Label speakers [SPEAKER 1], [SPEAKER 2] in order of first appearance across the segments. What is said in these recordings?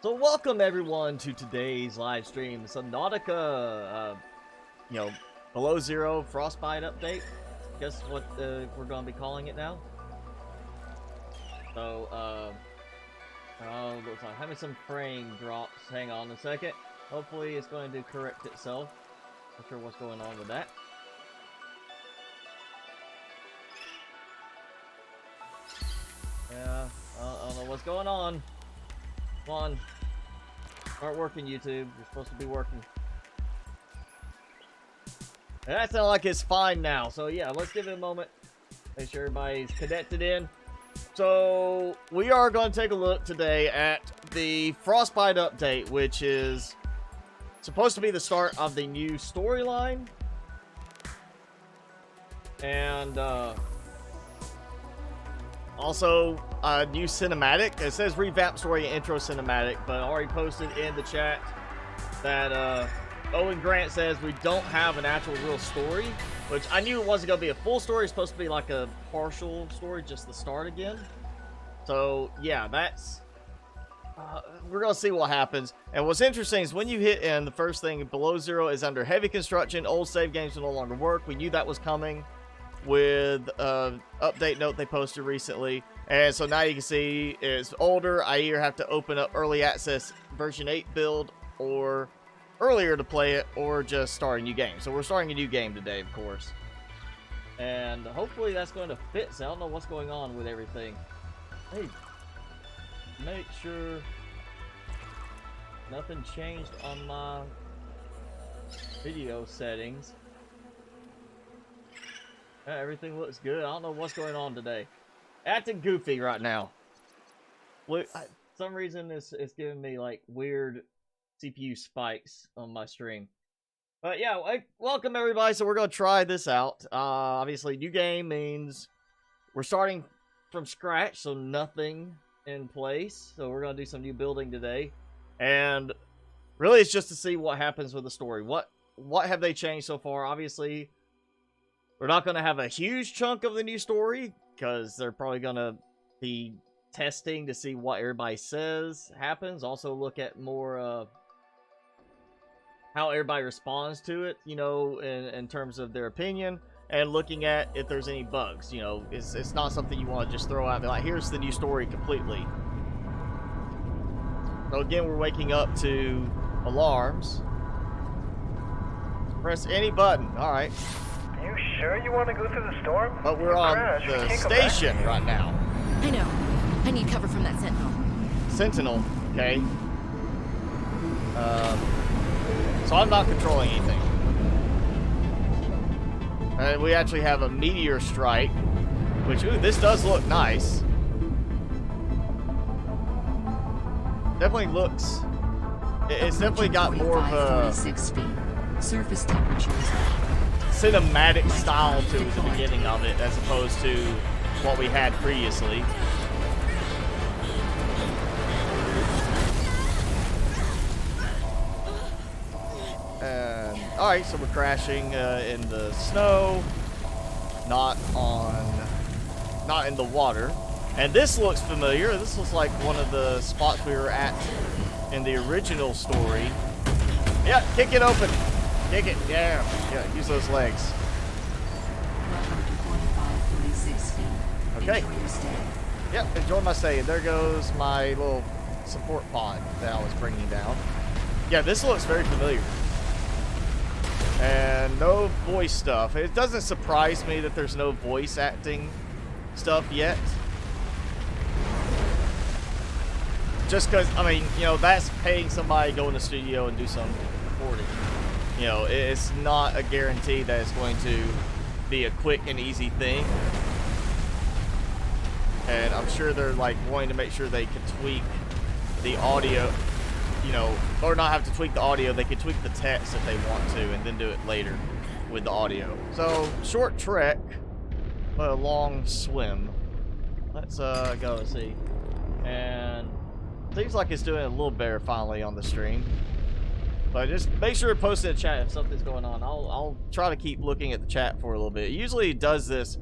[SPEAKER 1] So welcome everyone to today's live stream, Subnautica, below zero frostbite update. Guess what we're going to be calling it now. So, looks like having some frame drops. Hang on a second. Hopefully it's going to correct itself. Not sure what's going on with that. Yeah, I don't know what's going on. Come on. Start working, YouTube. You're supposed to be working. And that sounds like it's fine now. So yeah, let's give it a moment. Make sure everybody's connected in. So we are going to take a look today at the Frostbite update, which is supposed to be the start of the new storyline. And also a new cinematic. It says revamped story and intro cinematic, but I already posted in the chat that Owen Grant says we don't have an actual real story, which I knew it wasn't going to be a full story. It's supposed to be like a partial story, just the start again. So yeah, that's we're going to see what happens. And what's interesting is when you hit in, the first thing below zero is under heavy construction. Old save games will no longer work. We knew that was coming with update note they posted recently, and so now you can see it's older. I either have to open up early access version 8 build or earlier to play it, or just start a new game. So we're starting a new game today, of course, and hopefully that's going to fit. So I don't know what's going on with everything. Hey, make sure nothing changed on my video settings. Everything looks good. I don't know what's going on today. Acting goofy right now. Some reason it's giving me like weird CPU spikes on my stream. But yeah, welcome everybody. So we're going to try this out. Obviously, new game means we're starting from scratch, so nothing in place. So we're going to do some new building today. And really it's just to see what happens with the story. What have they changed so far? Obviously, we're not going to have a huge chunk of the new story, because they're probably going to be testing to see what everybody says happens. Also look at more how everybody responds to it, you know, in terms of their opinion, and looking at if there's any bugs. You know, it's not something you want to just throw out and be like, here's the new story completely. So again, we're waking up to alarms. Press any button. All right.
[SPEAKER 2] You sure you want to go through the storm?
[SPEAKER 1] But we're on the station right now.
[SPEAKER 3] I know. I need cover from that sentinel.
[SPEAKER 1] Sentinel, okay. So I'm not controlling anything. And we actually have a meteor strike, which, ooh, this does look nice. Definitely looks... It's definitely got more of a...
[SPEAKER 3] 46 feet. Surface temperatures.
[SPEAKER 1] Cinematic style to the beginning of it, as opposed to what we had previously. And alright, so we're crashing in the snow, not in the water. And this looks familiar. This looks like one of the spots we were at in the original story. Yeah, kick it open. Kick it, yeah, use those legs. Okay. Yep, enjoy my stay. There goes my little support pod that I was bringing down. Yeah, this looks very familiar. And no voice stuff. It doesn't surprise me that there's no voice acting stuff yet. Just because, I mean, you know, that's paying somebody to go in the studio and do some recording. You know, it's not a guarantee that it's going to be a quick and easy thing. And I'm sure they're like wanting to make sure they can tweak the audio, you know, or not have to tweak the audio. They can tweak the text if they want to, and then do it later with the audio. So, short trek, but a long swim. Let's go and see. And seems like it's doing a little better finally on the stream. But just make sure to post in the chat if something's going on. I'll try to keep looking at the chat for a little bit. It usually does this.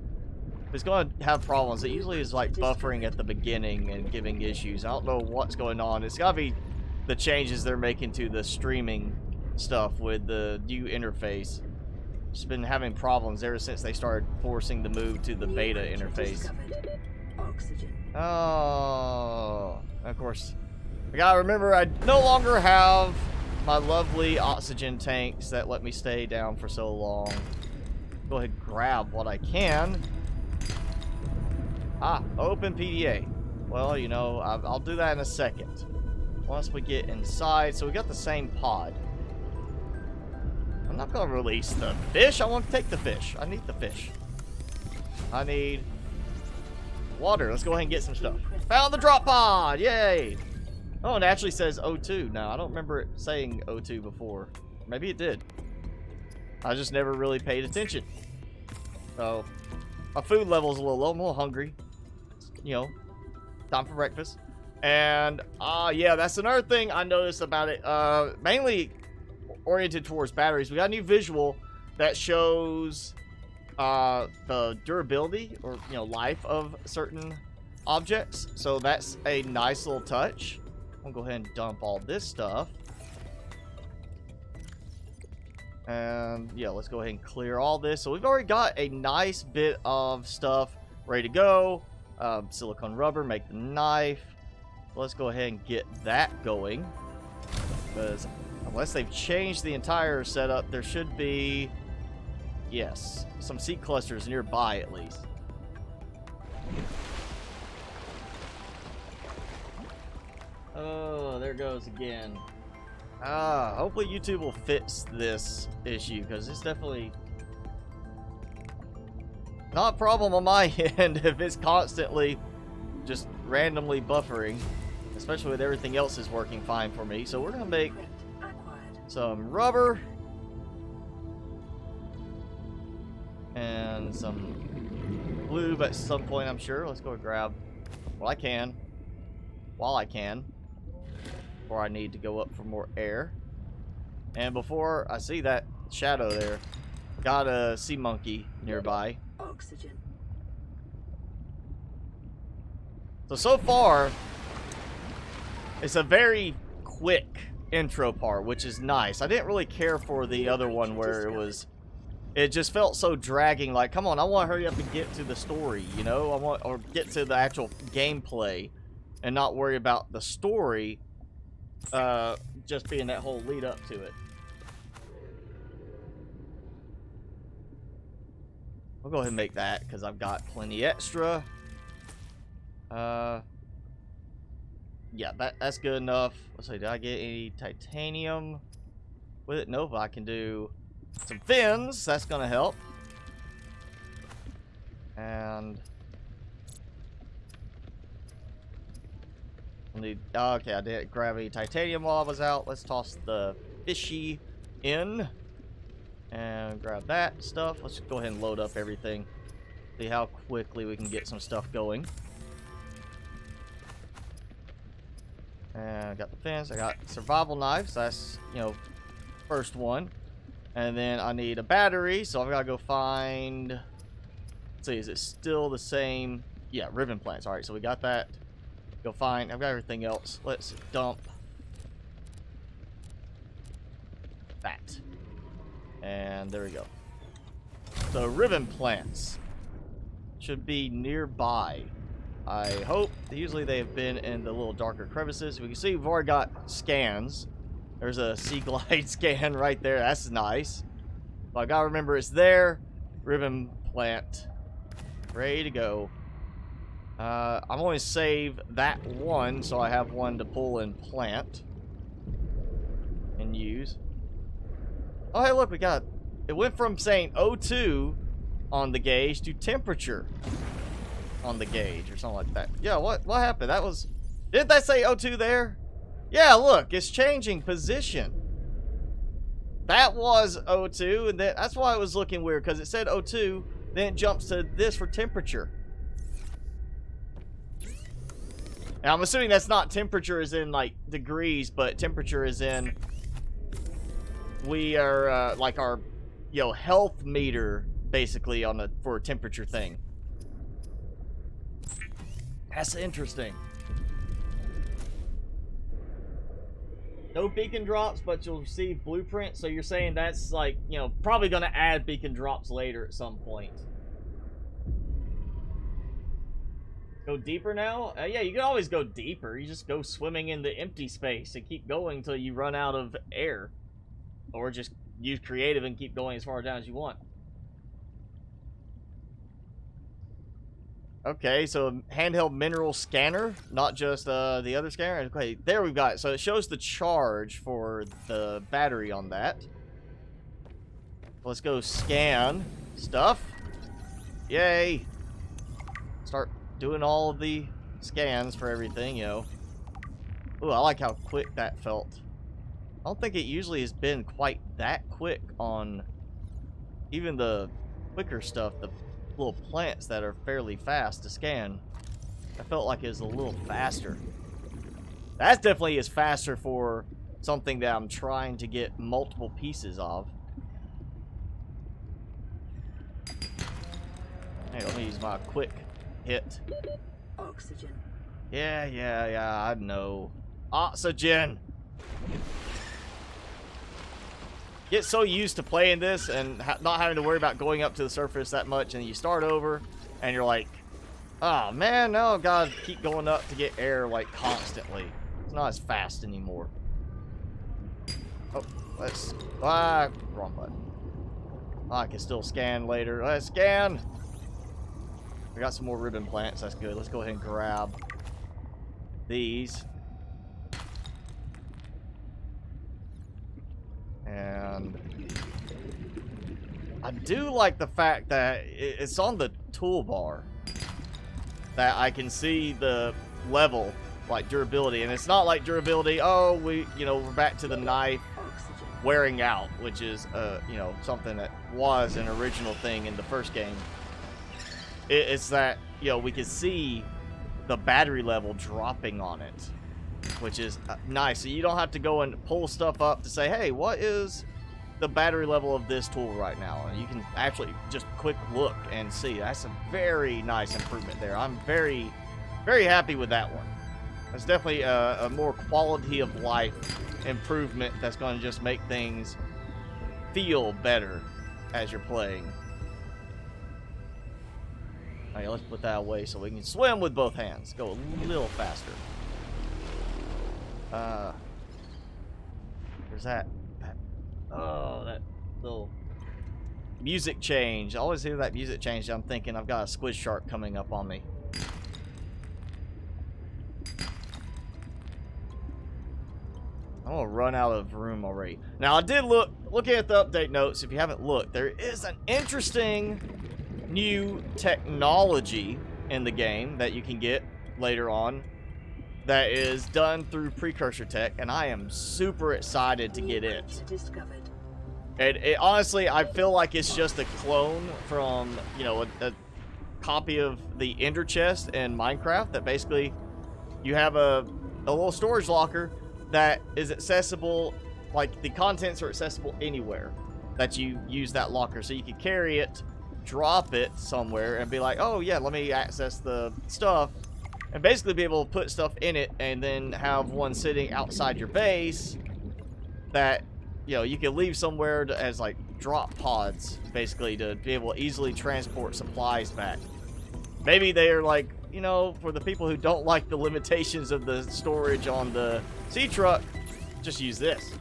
[SPEAKER 1] If it's going to have problems, it usually is like buffering at the beginning and giving issues. I don't know what's going on. It's got to be the changes they're making to the streaming stuff with the new interface. It's been having problems ever since they started forcing the move to the beta interface. Oh, of course. I gotta remember I no longer have my lovely oxygen tanks that let me stay down for so long. Go ahead and grab what I can. Ah, open PDA. Well, you know, I'll do that in a second. Once we get inside, so we got the same pod. I'm not gonna release the fish. I want to take the fish. I need the fish. I need water. Let's go ahead and get some stuff. Found the drop pod! Yay! Oh, it actually says O2 now. I don't remember it saying O2 before. Maybe it did. I just never really paid attention. So, my food level's a little low. I'm a little hungry. You know, time for breakfast. And, yeah, that's another thing I noticed about it. Mainly oriented towards batteries. We got a new visual that shows the durability or, you know, life of certain objects. So that's a nice little touch. I'm gonna go ahead and dump all this stuff. And yeah, let's go ahead and clear all this. So we've already got a nice bit of stuff ready to go. Silicone rubber, make the knife. Let's go ahead and get that going. Because unless they've changed the entire setup, there should be, yes, some seed clusters nearby at least. Oh, there goes again. Hopefully YouTube will fix this issue, because it's definitely not a problem on my end if it's constantly just randomly buffering, especially with everything else is working fine for me. So we're gonna make some rubber and some lube at some point, I'm sure. Let's go grab what I can while I can, before I need to go up for more air. And before I see that shadow there, got a sea monkey nearby.
[SPEAKER 3] Oxygen.
[SPEAKER 1] So far, it's a very quick intro part, which is nice. I didn't really care for the other one where it just felt so dragging. Like, come on, I want to hurry up and get to the story, you know? Or get to the actual gameplay and not worry about the story just being that whole lead up to it. I'll go ahead and make that because I've got plenty extra. Yeah, that's good enough. Let's see, did I get any titanium with it? Nope, I can do some fins. That's gonna help. And I need, okay, I didn't grab any titanium while I was out. Let's toss the fishy in and grab that stuff. Let's go ahead and load up everything. See how quickly we can get some stuff going. And I got the fins. I got survival knives. That's, you know, first one. And then I need a battery, so I've got to go find. Let's see, is it still the same? Yeah, ribbon plants. All right, so we got that. Go find. I've got everything else. Let's dump that. And there we go. So ribbon plants should be nearby. I hope. Usually they have been in the little darker crevices. We can see we've already got scans. There's a sea glide scan right there. That's nice. But I gotta remember it's there. Ribbon plant. Ready to go. I'm going to save that one so I have one to pull and plant. And use. Oh, hey, look, we got. It went from saying O2 on the gauge to temperature on the gauge or something like that. Yeah, what happened? That was. Didn't that say O2 there? Yeah, look, it's changing position. That was O2, and that's why it was looking weird, because it said O2, then it jumps to this for temperature. And I'm assuming that's not temperature as in, like, degrees, but temperature as in we are, like, our, you know, health meter, basically, on the for a temperature thing. That's interesting. no beacon drops, but you'll receive blueprints. So you're saying that's like, you know, probably going to add beacon drops later at some point. Go deeper now? Yeah, you can always go deeper. You just go swimming in the empty space and keep going until you run out of air. Or just use creative and keep going as far down as you want. Okay, so handheld mineral scanner, not just the other scanner. Okay, there we've got it. So it shows the charge for the battery on that. Let's go scan stuff. Yay! Start doing all of the scans for everything, you know. Ooh, I like how quick that felt. I don't think it usually has been quite that quick on even the quicker stuff, the little plants that are fairly fast to scan. I felt like it was a little faster. That definitely is faster for something that I'm trying to get multiple pieces of. Hey, let me use my quick hit.
[SPEAKER 4] Oxygen.
[SPEAKER 1] Yeah, I know. Oxygen! Get so used to playing this and not having to worry about going up to the surface that much, and you start over, and you're like, oh man, now I've got to keep going up to get air, like, constantly. It's not as fast anymore. Oh, let's... wrong button. I can still scan later. Let's scan! We got some more ribbon plants, that's good. Let's go ahead and grab these. And I do like the fact that it's on the toolbar that I can see the level, like durability, and it's not like durability, oh, we're back to the knife wearing out, which is something that was an original thing in the first game. It's that, we can see the battery level dropping on it, which is nice. So you don't have to go and pull stuff up to say, hey, what is the battery level of this tool right now? And you can actually just quick look and see. That's a very nice improvement there. I'm very, very happy with that one. That's definitely a more quality of life improvement that's going to just make things feel better as you're playing. All right, let's put that away so we can swim with both hands. Go a little faster. There's that little music change. I always hear that music change. I'm thinking I've got a squid shark coming up on me. I'm gonna run out of room already. Now I did looking at the update notes. If you haven't looked, there is an interesting new technology in the game that you can get later on that is done through precursor tech, and I am super excited to get it. And honestly, I feel like it's just a clone from, a copy of the Ender chest in Minecraft, that basically you have a little storage locker that is accessible, like the contents are accessible anywhere that you use that locker. So you can carry it, drop it somewhere, and be like, oh yeah, let me access the stuff. And basically be able to put stuff in it and then have one sitting outside your base that, you can leave somewhere as like drop pods, basically, to be able to easily transport supplies back. Maybe they're like, for the people who don't like the limitations of the storage on the sea truck, just use this.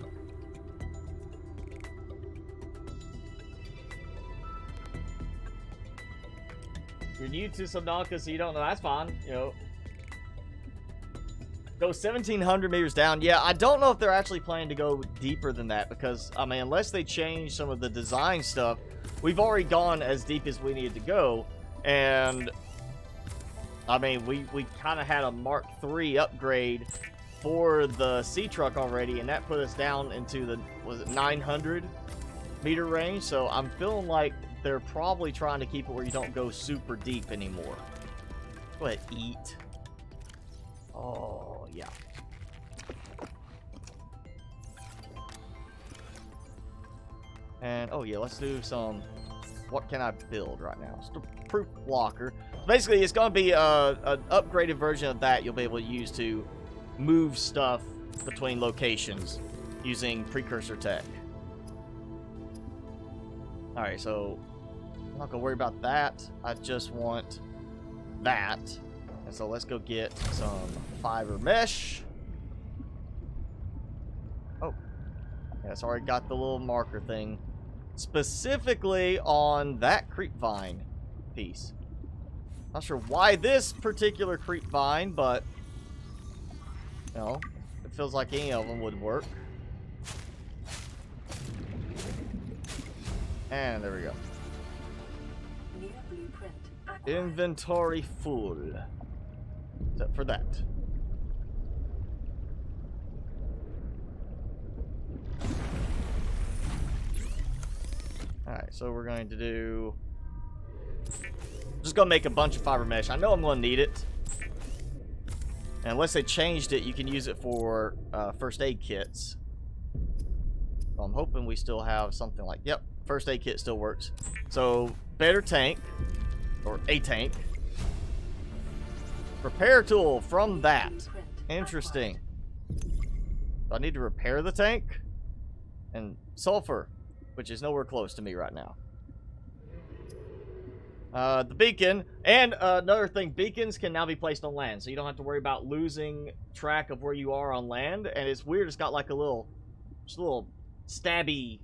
[SPEAKER 1] You're new to Subnautica, so you don't know. That's fine, Go 1,700 meters down. Yeah, I don't know if they're actually planning to go deeper than that, because, I mean, unless they change some of the design stuff, we've already gone as deep as we needed to go. And, I mean, we kind of had a Mark III upgrade for the sea truck already, and that put us down into the, was it 900 meter range? So I'm feeling like they're probably trying to keep it where you don't go super deep anymore. Go ahead, eat. Oh, yeah. And, oh yeah, let's do some, what can I build right now? It's the proof locker. Basically, it's going to be an upgraded version of that you'll be able to use to move stuff between locations using precursor tech. Alright, so I'm not gonna worry about that. I just want that. And so let's go get some fiber mesh. Oh, yeah, it's already got the little marker thing specifically on that creep vine piece. Not sure why this particular creep vine, but you know, it feels like any of them would work. And there we go. Inventory full. Except for that. Alright, so we're going to do... just gonna make a bunch of fiber mesh. I know I'm gonna need it. And unless they changed it, you can use it for first aid kits. So I'm hoping we still have something like... yep, first aid kit still works. So, better tank. Or a tank. Repair tool from that. Interesting. Do I need to repair the tank? And sulfur, which is nowhere close to me right now. The beacon, and another thing, beacons can now be placed on land, so you don't have to worry about losing track of where you are on land. And it's weird, it's got like a little, just a little stabby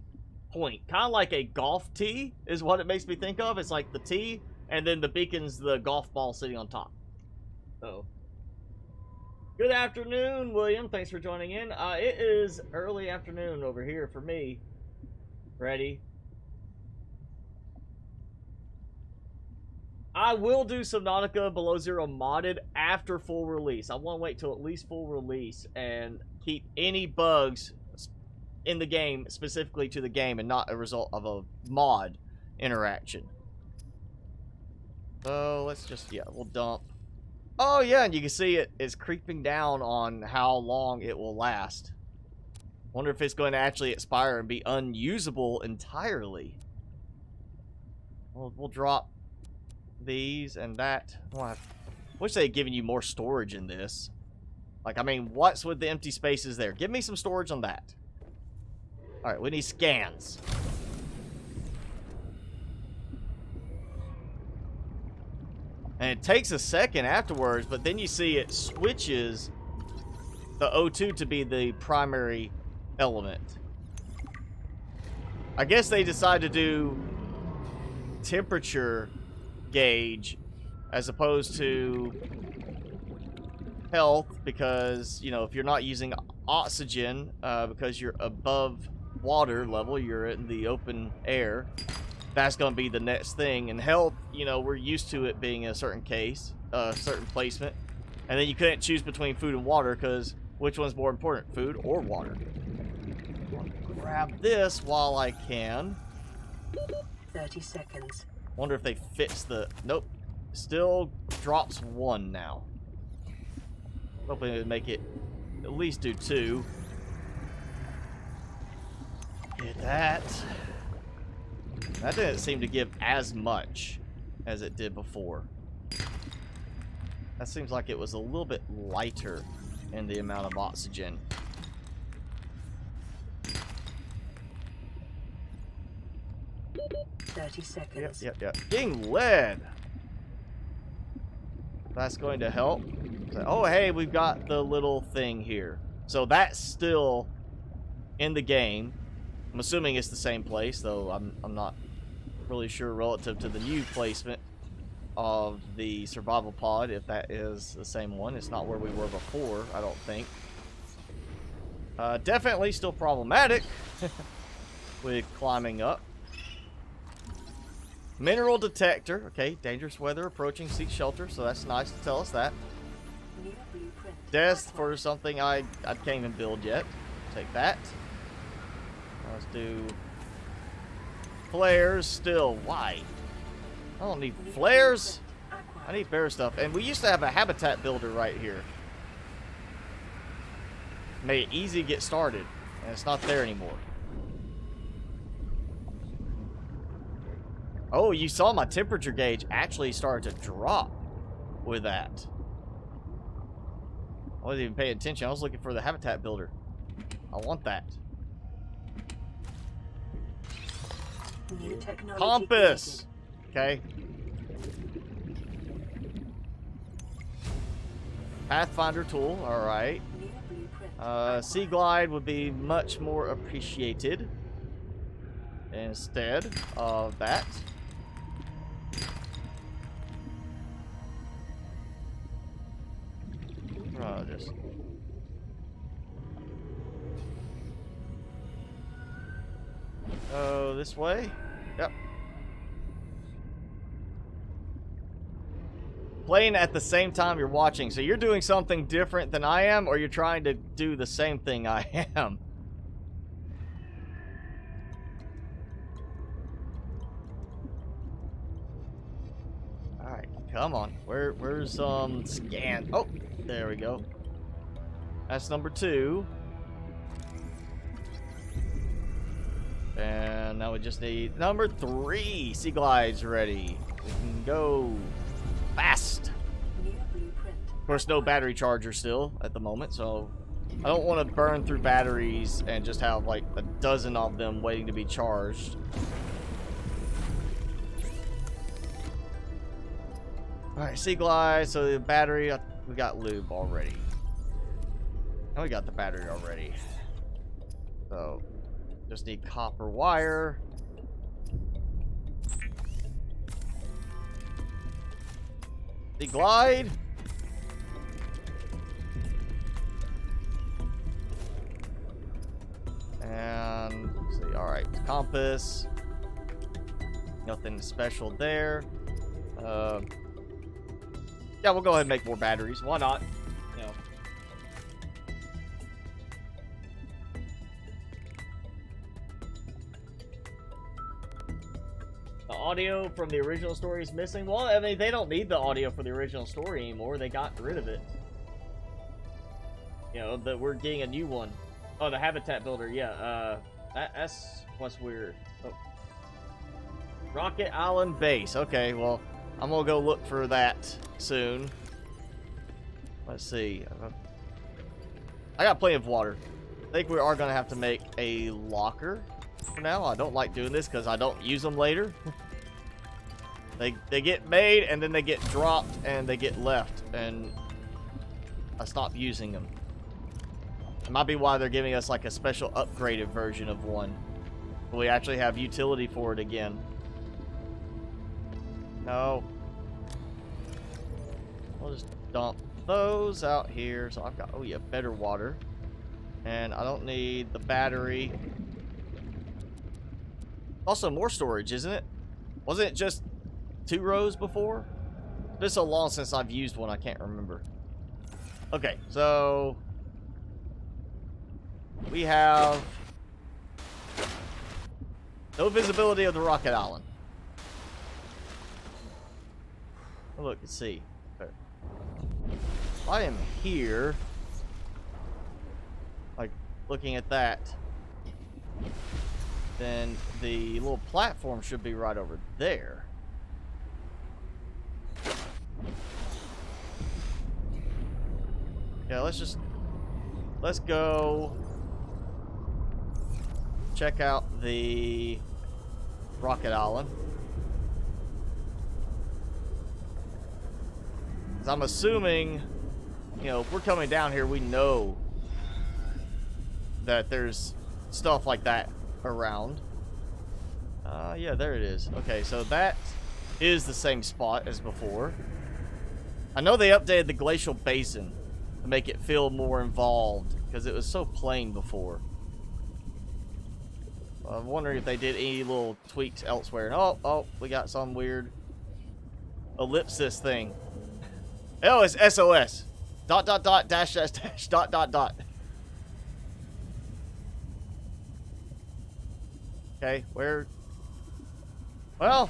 [SPEAKER 1] point, kind of like a golf tee is what it makes me think of. It's like the tee, and then the beacon's the golf ball sitting on top. So, good afternoon, William. Thanks for joining in. It is early afternoon over here for me. Ready? I will do Subnautica Below Zero modded after full release. I want to wait till at least full release and keep any bugs in the game specifically to the game and not a result of a mod interaction. So let's just, yeah, we'll dump. Oh yeah, and you can see it is creeping down on how long it will last. Wonder if it's going to actually expire and be unusable entirely. We'll drop these and that. Wish they had given you more storage in this. Like, I mean, what's with the empty spaces there? Give me some storage on that. Alright, we need scans. And it takes a second afterwards, but then you see it switches the O2 to be the primary element. I guess they decided to do temperature gauge as opposed to health because, you know, if you're not using oxygen because you're above water level, you're in the open air, that's going to be the next thing. And health, you know, we're used to it being a certain case, a certain placement. And then you couldn't choose between food and water because which one's more important, food or water? I'll grab this while I can.
[SPEAKER 4] 30 seconds.
[SPEAKER 1] Wonder if they fixed the... nope. Still drops 1 now. Hopefully they make it at least do 2. Get that. That didn't seem to give as much as it did before. That seems like it was a little bit lighter in the amount of oxygen. Yep. Getting lead. That's going to help. Oh, hey, we've got the little thing here. So that's still in the game. I'm assuming it's the same place, though I'm not really sure relative to the new placement of the survival pod, if that is the same one. It's not where we were before, I don't think. Definitely still problematic with climbing up. Mineral detector. Okay, dangerous weather approaching. Seek shelter. So that's nice to tell us that. Death for something I can't even build yet. Take that. Let's do flares still. Why? I don't need flares. I need bear stuff. And we used to have a habitat builder right here. Made it easy to get started. And it's not there anymore. Oh, you saw my temperature gauge actually started to drop with that. I wasn't even paying attention. I was looking for the habitat builder. I want that.
[SPEAKER 4] New technology
[SPEAKER 1] Compass! Okay. Pathfinder tool, alright.
[SPEAKER 4] created. New blueprint.
[SPEAKER 1] Sea glide would be much more appreciated instead of that. Oh, just oh, this way. Yep. Playing at the same time you're watching, so you're doing something different than I am, or you're trying to do the same thing I am. Alright, come on. Where's scan? Oh, there we go. That's number 2. And now we just need number 3. Sea glides ready. We can go fast.
[SPEAKER 4] New blueprint.
[SPEAKER 1] Of course, no battery charger still at the moment, so I don't want to burn through batteries and just have like a dozen of them waiting to be charged. Alright, sea glide, so the battery, we got lube already. And we got the battery already. So, just need copper wire. The glide. And let's see, alright, compass. Nothing special there. Yeah, we'll go ahead and make more batteries. Why not? You know. The audio from the original story is missing. Well, I mean, they don't need the audio for the original story anymore. They got rid of it. You know, that we're getting a new one. Oh, the habitat builder. Yeah, that's what's weird. Oh. Rocket Island Base. Okay, well, I'm gonna go look for that soon. Let's see. I got plenty of water. I think we are gonna have to make a locker for now. I don't like doing this because I don't use them later. They get made and then they get dropped and they get left and I stop using them. It might be why they're giving us like a special upgraded version of one. But we actually have utility for it again. No. We'll just dump those out here. So I've got, oh yeah, better water. And I don't need the battery. Also more storage, isn't it? Wasn't it just 2 rows before? It's been so long since I've used one, I can't remember. Okay, so we have no visibility of the rocket island. Oh, look, let's see. If I am here, like looking at that, then the little platform should be right over there. Yeah, let's go check out the rocket island. 'Cause I'm assuming, you know, if we're coming down here, we know that there's stuff like that around. Yeah, there it is. Okay, so that is the same spot as before. I know they updated the glacial basin to make it feel more involved because it was so plain before. I'm wondering if they did any little tweaks elsewhere. Oh, we got some weird ellipsis thing. Oh, it's SOS. ... dash dash ... ... Okay, where? Well,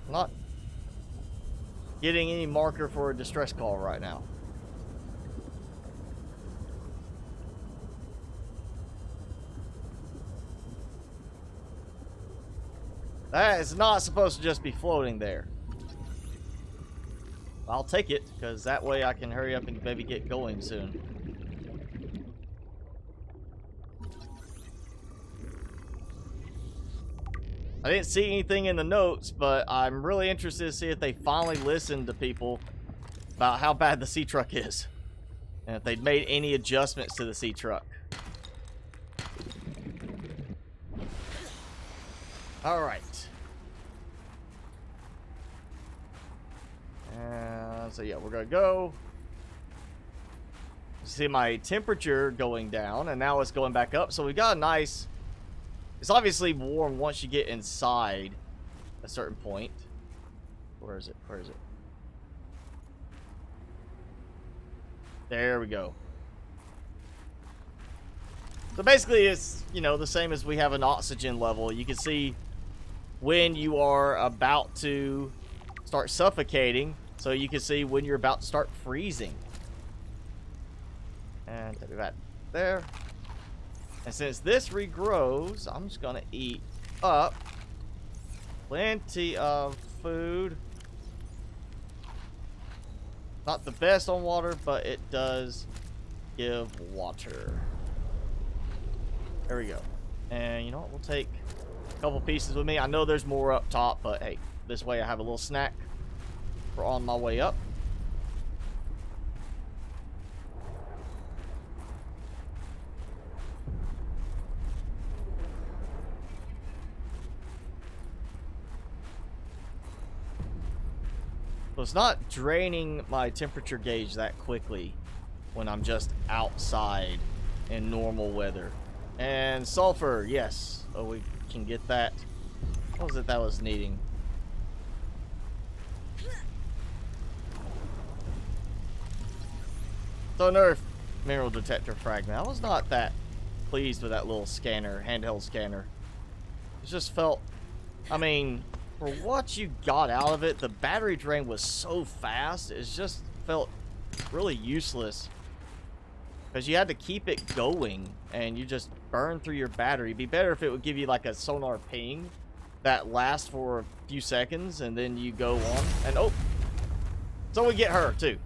[SPEAKER 1] I'm not getting any marker for a distress call right now. That is not supposed to just be floating there. I'll take it, because that way I can hurry up and maybe get going soon. I didn't see anything in the notes, but I'm really interested to see if they finally listened to people about how bad the sea truck is. And if they'd made any adjustments to the sea truck. Alright. So yeah, we're gonna go. See my temperature going down, and now it's going back up. So we got a nice... It's obviously warm once you get inside a certain point. Where is it? Where is it? There we go. So basically it's, you know, the same as we have an oxygen level. You can see when you are about to start suffocating. So you can see when you're about to start freezing. And take that there. And since this regrows, I'm just gonna eat up plenty of food. Not the best on water, but it does give water. There we go. And you know what? We'll take a couple pieces with me. I know there's more up top, but hey, this way I have a little snack for on my way up. So it's not draining my temperature gauge that quickly when I'm just outside in normal weather. And sulfur, yes. Oh, we can get that. What was it that was needing? So another mineral detector fragment. I was not that pleased with that little scanner, handheld scanner. It just felt, I mean, for what you got out of it, the battery drain was so fast, it just felt really useless. Because you had to keep it going, and you just burn through your battery. It'd be better if it would give you like a sonar ping that lasts for a few seconds, and then you go on. And oh, so we get her too.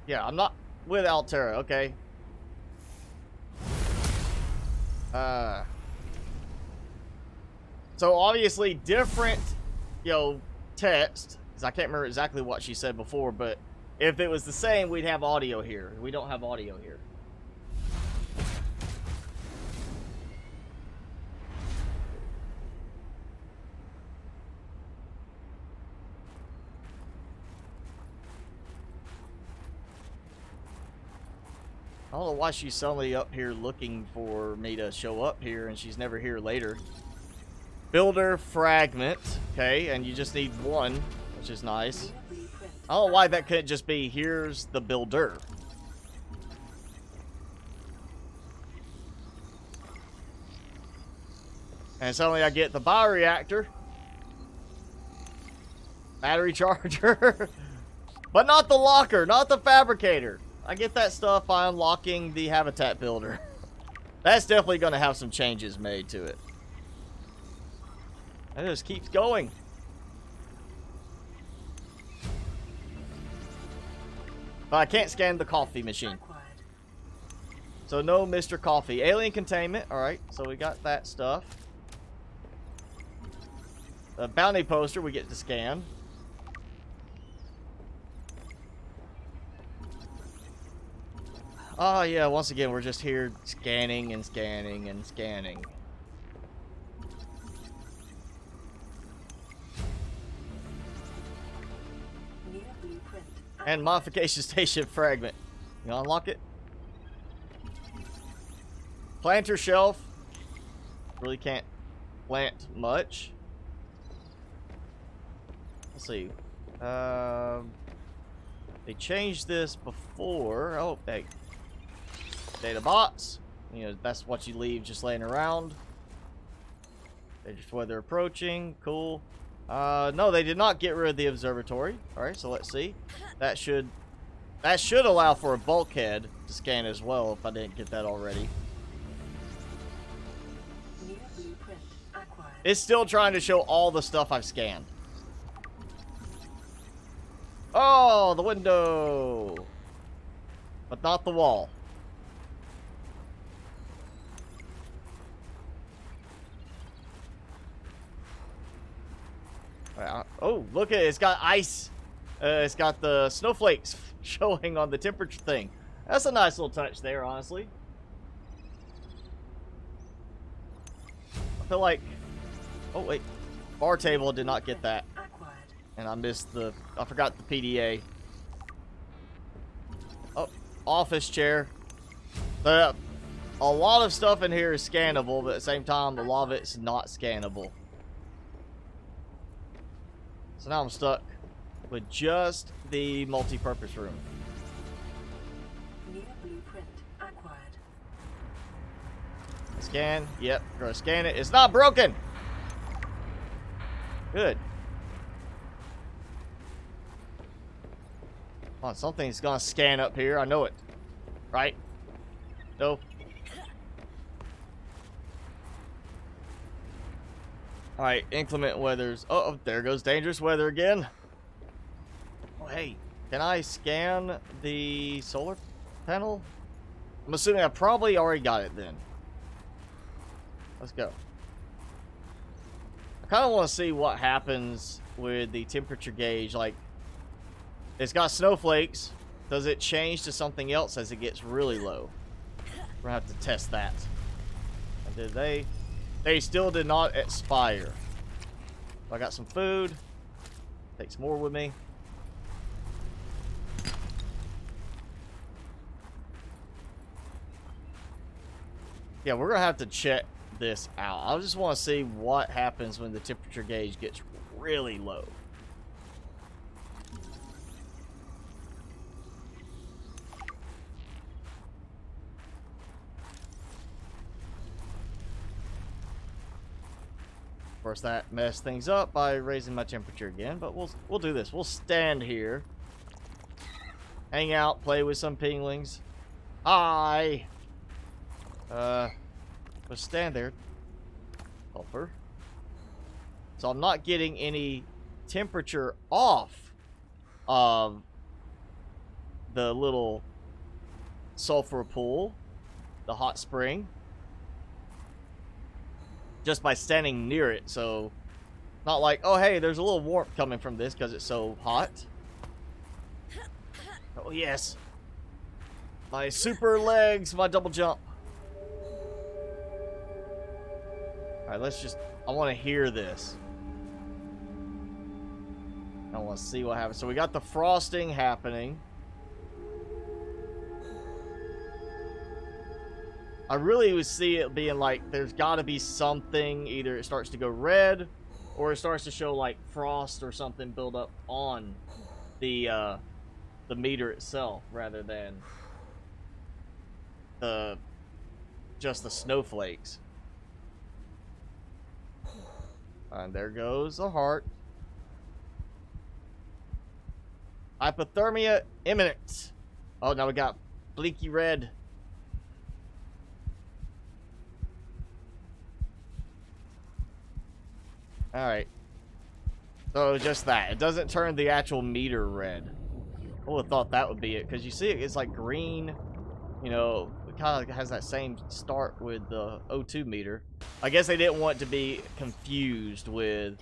[SPEAKER 1] Yeah, I'm not with Altera, okay. So obviously different, you know, text, because I can't remember exactly what she said before, but if it was the same, we'd have audio here. We don't have audio here. I don't know why she's suddenly up here looking for me to show up here, and she's never here later. Builder fragment, okay, and you just need one, which is nice. I don't know why that couldn't just be, here's the builder. And suddenly I get the bioreactor. Battery charger. But not the locker, not the fabricator. I get that stuff by unlocking the habitat builder. That's definitely going to have some changes made to it. It just keeps going. But I can't scan the coffee machine. So no Mr. Coffee. Alien containment. Alright, so we got that stuff. The bounty poster we get to scan. Oh yeah, once again we're just here scanning and scanning and scanning. And modification station fragment. You unlock it. Planter shelf. Really can't plant much. Let's see. They changed this before. Oh, hey. Data box. You know, that's what you leave just laying around. They just weather approaching. Cool. No, they did not get rid of the observatory. Alright, so let's see. That should allow for a bulkhead to scan as well, if I didn't get that already.
[SPEAKER 4] New blueprint acquired.
[SPEAKER 1] It's still trying to show all the stuff I've scanned. Oh, the window. But not the wall. Oh, look at it. It's got ice. It's got the snowflakes showing on the temperature thing. That's a nice little touch there, honestly. I feel like... Oh, wait. Bar table did not get that. And I missed the... I forgot the PDA. Oh, office chair. A lot of stuff in here is scannable, but at the same time, a lot of it's not scannable. So now I'm stuck with just the multi-purpose room.
[SPEAKER 4] New blueprint acquired.
[SPEAKER 1] Scan. Yep. Gonna scan it. It's not broken. Good. Oh, something's gonna scan up here. I know it. Right? No. Alright, inclement weathers. Oh, there goes dangerous weather again. Oh, hey. Can I scan the solar panel? I'm assuming I probably already got it then. Let's go. I kind of want to see what happens with the temperature gauge. Like, it's got snowflakes. Does it change to something else as it gets really low? We're going to have to test that. And did they... They still did not expire. I got some food. Take some more with me. Yeah, we're going to have to check this out. I just want to see what happens when the temperature gauge gets really low. Of course, that messed things up by raising my temperature again, but we'll do this. We'll stand here, hang out, play with some pinglings. Hi. Let's stand there. Helper. So I'm not getting any temperature off of the little sulfur pool, the hot spring, just by standing near it. So not like, oh hey, there's a little warmth coming from this because it's so hot. Oh yes, my super legs, my double jump. Alright, let's just... I want to hear this. I want to see what happens. So we got the frosting happening. I really would see it being like, there's got to be something. Either it starts to go red, or it starts to show like frost or something build up on the meter itself, rather than just the snowflakes. And there goes the heart. Hypothermia imminent. Oh, now we got blinky red. Alright. So just that. It doesn't turn the actual meter red. I would have thought that would be it. Because you see it's like green. You know, it kind of has that same start with the O2 meter. I guess they didn't want to be confused with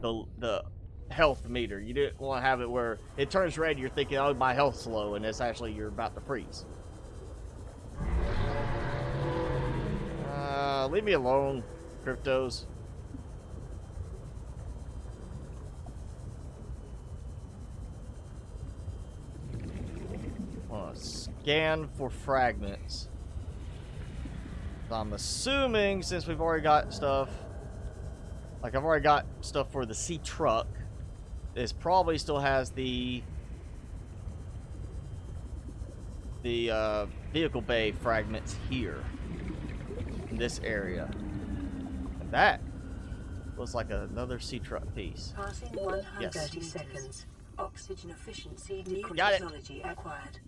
[SPEAKER 1] the health meter. You didn't want to have it where it turns red, you're thinking, oh, my health's low, and it's actually you're about to freeze. Leave me alone, cryptos. Scan for fragments. I'm assuming, since we've already got stuff, like I've already got stuff for the sea truck, this probably still has the vehicle bay fragments here in this area, and that looks like another sea truck piece.
[SPEAKER 4] Passing 130
[SPEAKER 1] Yes.
[SPEAKER 4] seconds. Oxygen efficiency. New
[SPEAKER 1] Got it.
[SPEAKER 4] technology acquired.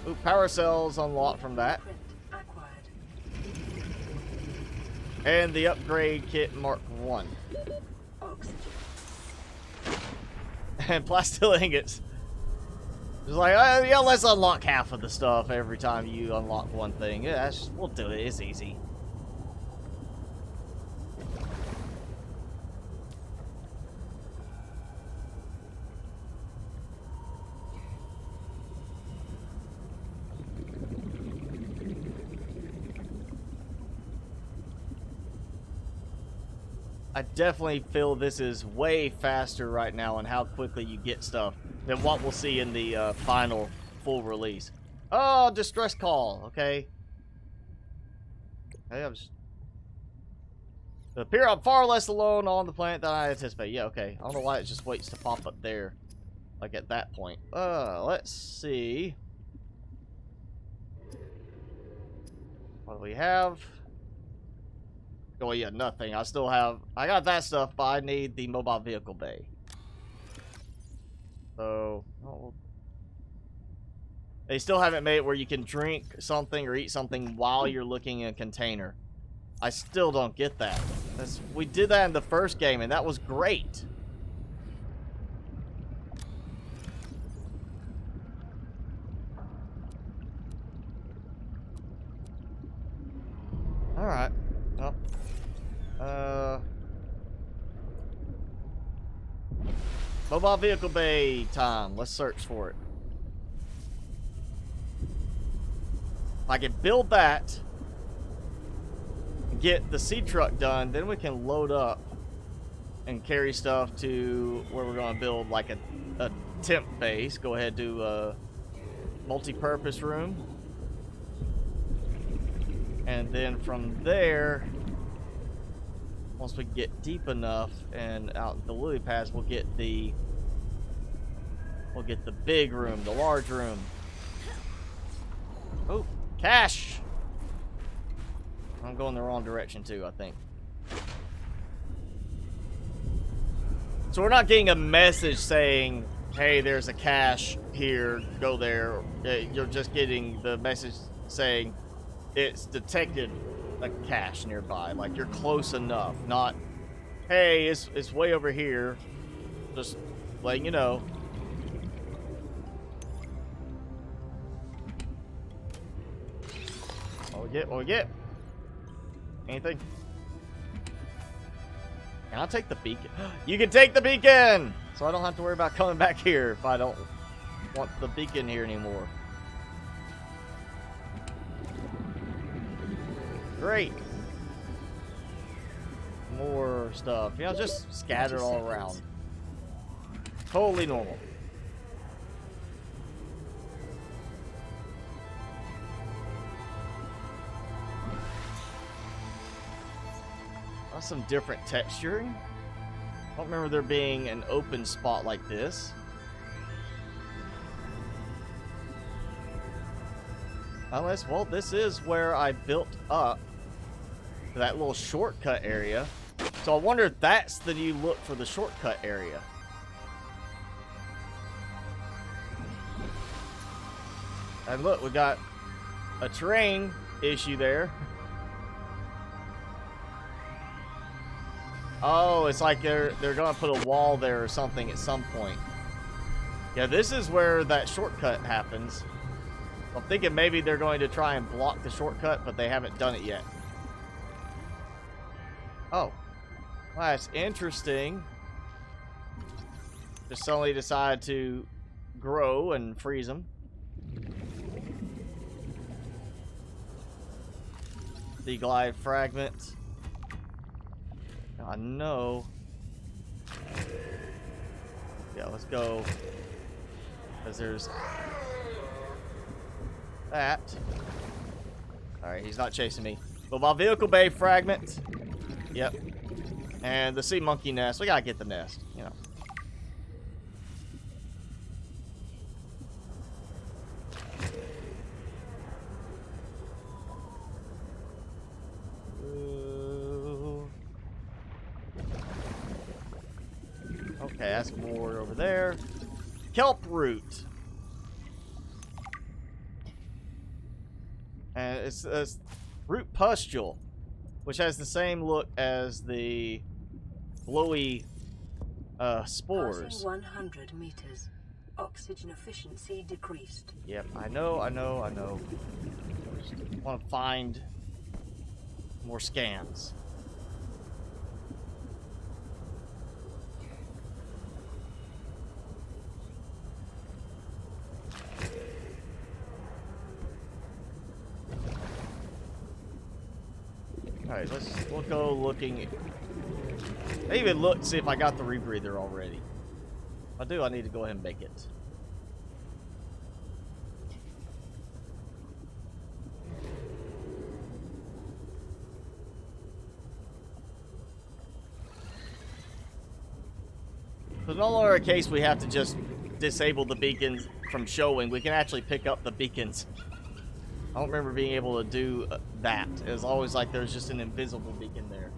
[SPEAKER 1] Ooh, power cells unlocked from that.
[SPEAKER 4] Blueprint acquired.
[SPEAKER 1] And the upgrade kit Mark 1.
[SPEAKER 4] Oxygen.
[SPEAKER 1] And plastil ingots. It's like, yeah, let's unlock half of the stuff every time you unlock one thing. Yeah, we'll do it. It's easy. I definitely feel this is way faster right now on how quickly you get stuff than what we'll see in the final full release. Oh, distress call. Okay. Hey, it appear I'm far less alone on the planet than I anticipate. Yeah, okay. I don't know why it just waits to pop up there. Like at that point. Let's see. What do we have? Oh yeah, nothing. I got that stuff, but I need the mobile vehicle bay. So, they still haven't made it where you can drink something or eat something while you're looking in a container. I still don't get that. We did that in the first game, and that was great. All right. Well. Mobile vehicle bay time. Let's search for it. If I can build that, get the sea truck done, then we can load up and carry stuff to where we're going to build like a temp base. Go ahead, do a multi-purpose room. And then from there, once we get deep enough and out the lily pads, we'll get the big room, the large room. Oh, cash! I'm going the wrong direction too, I think. So we're not getting a message saying, hey, there's a cache here, go there. You're just getting the message saying it's detected a cache nearby, like you're close enough, not hey, it's way over here, just letting you know. What we get? Anything? Can I take the beacon? You can take the beacon, so I don't have to worry about coming back here if I don't want the beacon here anymore. Great. More stuff. You know, just scattered all around. Totally normal. That's some different texturing. I don't remember there being an open spot like this. Unless, well, this is where I built up that little shortcut area. So I wonder if that's the new look for the shortcut area. And look, we got a terrain issue there. Oh, it's like they're gonna put a wall there or something at some point. Yeah, this is where that shortcut happens. I'm thinking maybe they're going to try and block the shortcut, but they haven't done it yet. Oh. Well, that's interesting. Just suddenly decide to grow and freeze them. The glide fragment. I know. Yeah, let's go. Because there's that. Alright, he's not chasing me. Mobile vehicle bay fragment. Yep. And the sea monkey nest. We gotta get the nest, you know. Okay, that's more over there. Kelp root. and it's a root pustule, which has the same look as the glowy spores.
[SPEAKER 4] Passing 100 meters. Oxygen efficiency decreased.
[SPEAKER 1] Yep, I know. Just want to find more scans. Alright, we'll go looking. I even look to see if I got the rebreather already. If I do, I need to go ahead and make it. So no longer a case we have to just disable the beacons from showing. We can actually pick up the beacons. I don't remember being able to do that. It was always like there's just an invisible beacon there.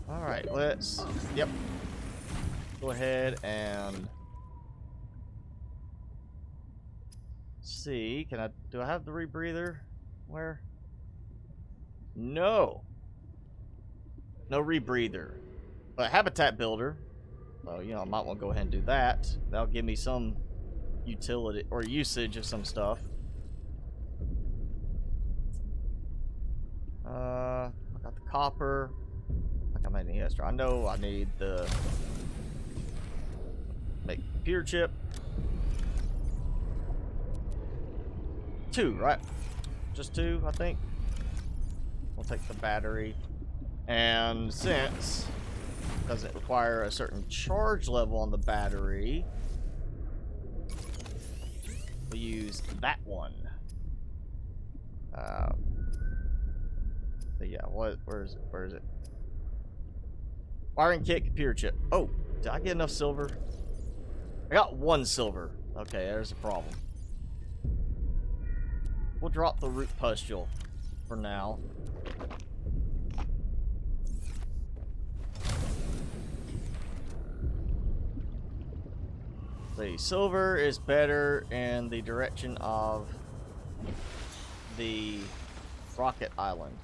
[SPEAKER 1] All right, let's. Yep. Go ahead and see. Do I have the rebreather? Where? No. No rebreather. But habitat builder. So, you know, I might want to go ahead and do that. That'll give me some utility or usage of some stuff. I got the copper. I might need extra. I know I need the make computer chip. 2, right? Just 2, I think. We'll take the battery. And since it doesn't require a certain charge level on the battery, we'll use that one. But yeah, where is it? Where is it? Wiring kit, computer chip. Oh, did I get enough silver? I got 1 silver. Okay, there's a problem. We'll drop the root pustule for now. The silver is better in the direction of the rocket island,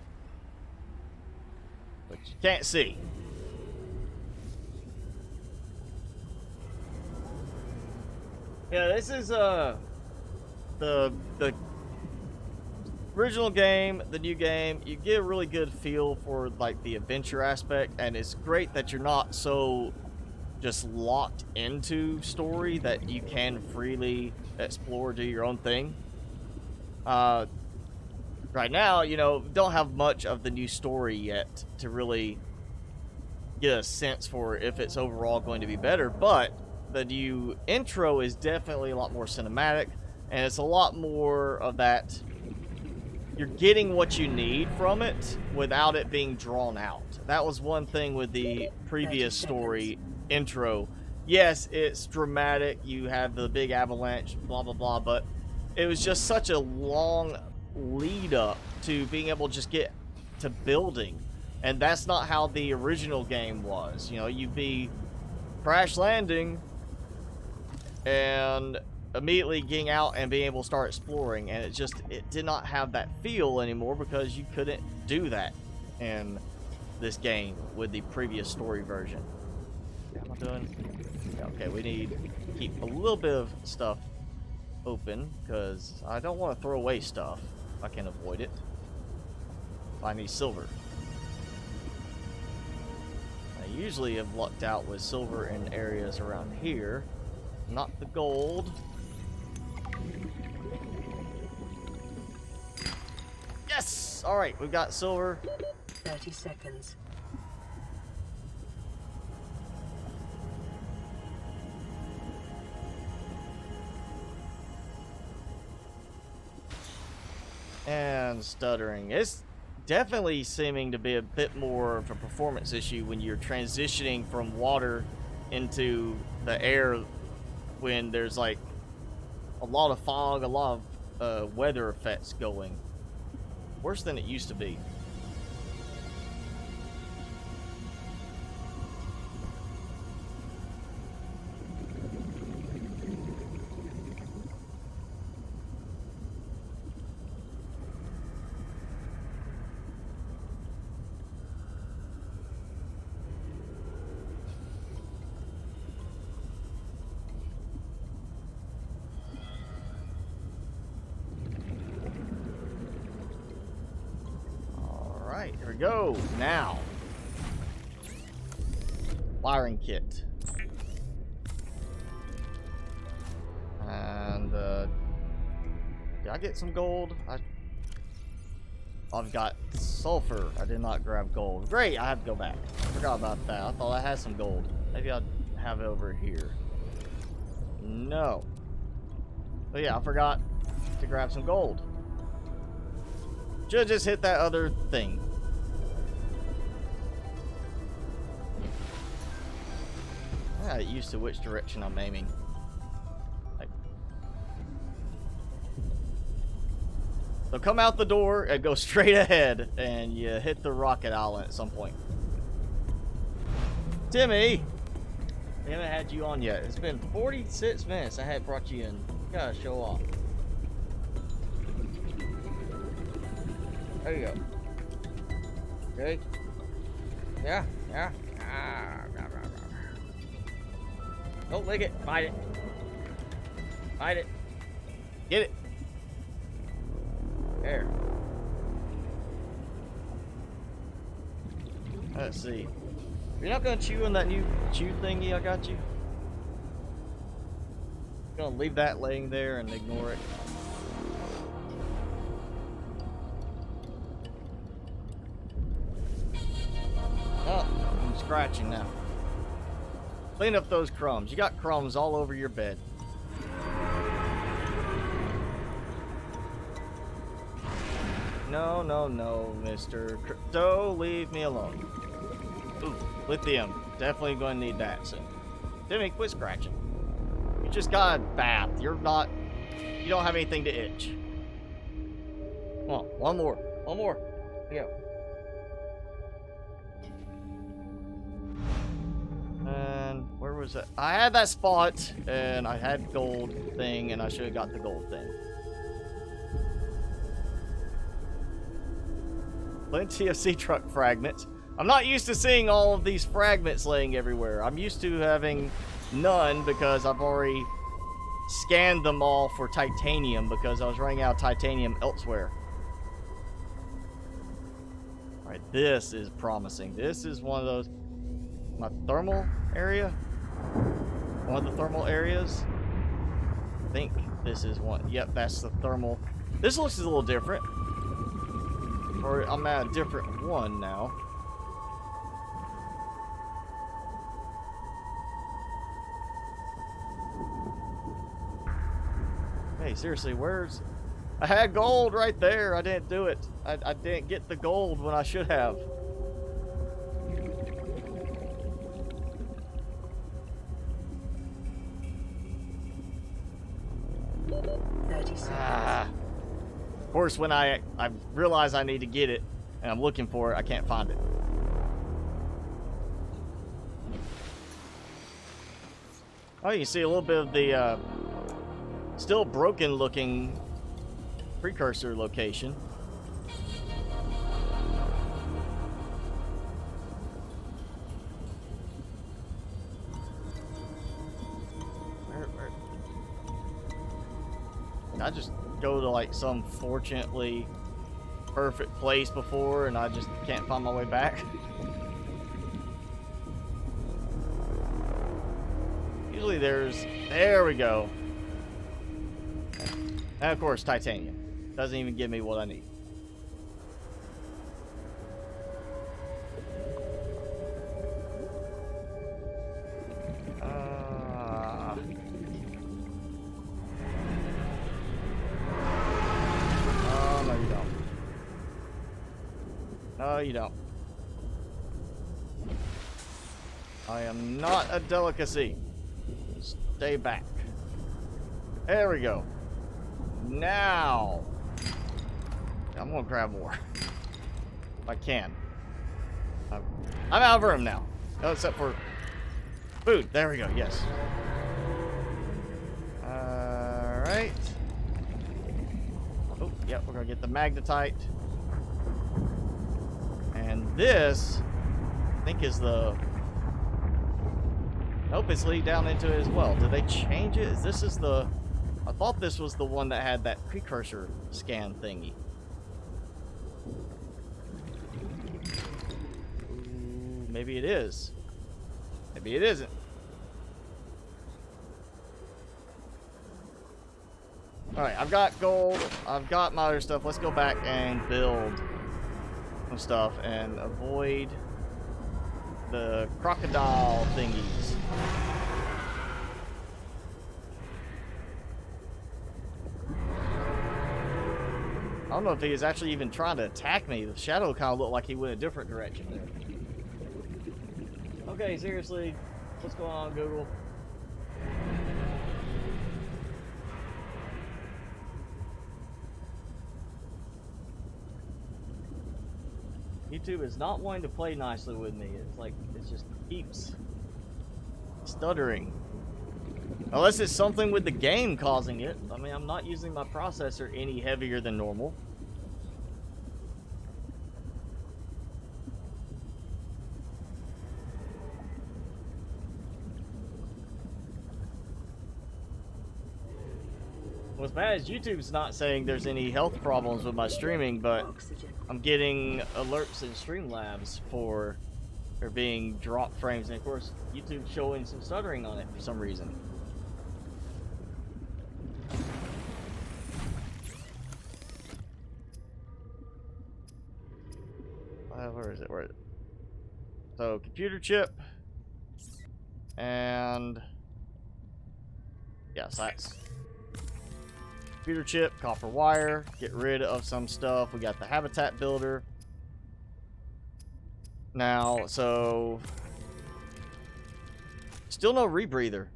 [SPEAKER 1] which you can't see. Yeah, this is the original game, the new game. You get a really good feel for like the adventure aspect, and it's great that you're not so just locked into story that you can freely explore, do your own thing. Right now, you know, don't have much of the new story yet to really get a sense for if it's overall going to be better, but the new intro is definitely a lot more cinematic, and it's a lot more of that. You're getting what you need from it without it being drawn out. That was one thing with the previous story intro. Yes, it's dramatic. You have the big avalanche, blah, blah, blah, but it was just such a long lead up to being able to just get to building. And that's not how the original game was. You know, you'd be crash landing and immediately getting out and being able to start exploring, and it did not have that feel anymore because you couldn't do that in this game with the previous story version. How am I doing? Yeah, okay, we need to keep a little bit of stuff open because I don't want to throw away stuff if I can avoid it. I need silver. I usually have lucked out with silver in areas around here, not the gold. Yes! Alright, we've got silver.
[SPEAKER 4] 30 seconds.
[SPEAKER 1] And stuttering. It's definitely seeming to be a bit more of a performance issue when you're transitioning from water into the air when there's like a lot of fog, a lot of weather effects going. Worse than it used to be. Here we go. Now. Wiring kit. And, did I get some gold? I've got sulfur. I did not grab gold. Great, I have to go back. I forgot about that. I thought I had some gold. Maybe I'll have it over here. No. But yeah, I forgot to grab some gold. Should've just hit that other thing. I got used to which direction I'm aiming. Like, so come out the door and go straight ahead, and you hit the rocket island at some point. Timmy! I haven't had you on yet. It's been 46 minutes I had brought you in. You gotta show off. There you go. Okay. Yeah. Don't lick it. Bite it. Bite it. Get it. There. Let's see. You're not gonna chew on that new chew thingy I got you? You're gonna leave that laying there and ignore it. Oh, I'm scratching now. Clean up those crumbs. You got crumbs all over your bed. No, Mr. Crypto, leave me alone. Ooh, lithium. Definitely going to need that soon. Timmy, quit scratching. You just got a bath. You don't have anything to itch. Come on, one more. Here you go. And where was it? I had that spot, and I had gold thing, and I should have got the gold thing. Plenty of sea truck fragments. I'm not used to seeing all of these fragments laying everywhere. I'm used to having none because I've already scanned them all for titanium because I was running out of titanium elsewhere. Alright, this is promising. This is one of those... My thermal area? One of the thermal areas? I think this is one. Yep, that's the thermal. This looks a little different. Or I'm at a different one now. Hey, seriously, where's... I had gold right there. I didn't do it. I didn't get the gold when I should have. Of course, when I realize I need to get it, and I'm looking for it, I can't find it. Oh, you can see a little bit of the still broken-looking precursor location. Where? And I just go to like some fortunately perfect place before and I just can't find my way back. Usually there we go. And of course titanium. Doesn't even give me what I need. No, you don't. I am not a delicacy. Stay back. There we go. now. I'm gonna grab more. If I can. I'm out of room now. Oh, except for food. There we go, yes. Alright. Oh, yep, we're gonna get the magnetite. And this, I think, is the... Nope, it's leading down into it as well. Did they change it? This is the... I thought this was the one that had that precursor scan thingy. Ooh, maybe it is. Maybe it isn't. Alright, I've got gold. I've got my other stuff. Let's go back and build some stuff and avoid the crocodile thingies. I don't know if he is actually even trying to attack me. The shadow kind of looked like he went a different direction there. Okay, seriously, what's going on, Google? YouTube is not wanting to play nicely with me. It's like, it just keeps stuttering. Unless it's something with the game causing it. I mean, I'm not using my processor any heavier than normal. What's bad is YouTube's not saying there's any health problems with my streaming, but I'm getting alerts in Streamlabs for there being drop frames, and of course YouTube's showing some stuttering on it for some reason. Where is it? Where is it? So, computer chip. And... yes, that's... computer chip, copper wire, get rid of some stuff. We got the habitat builder. Now, so... still no rebreather.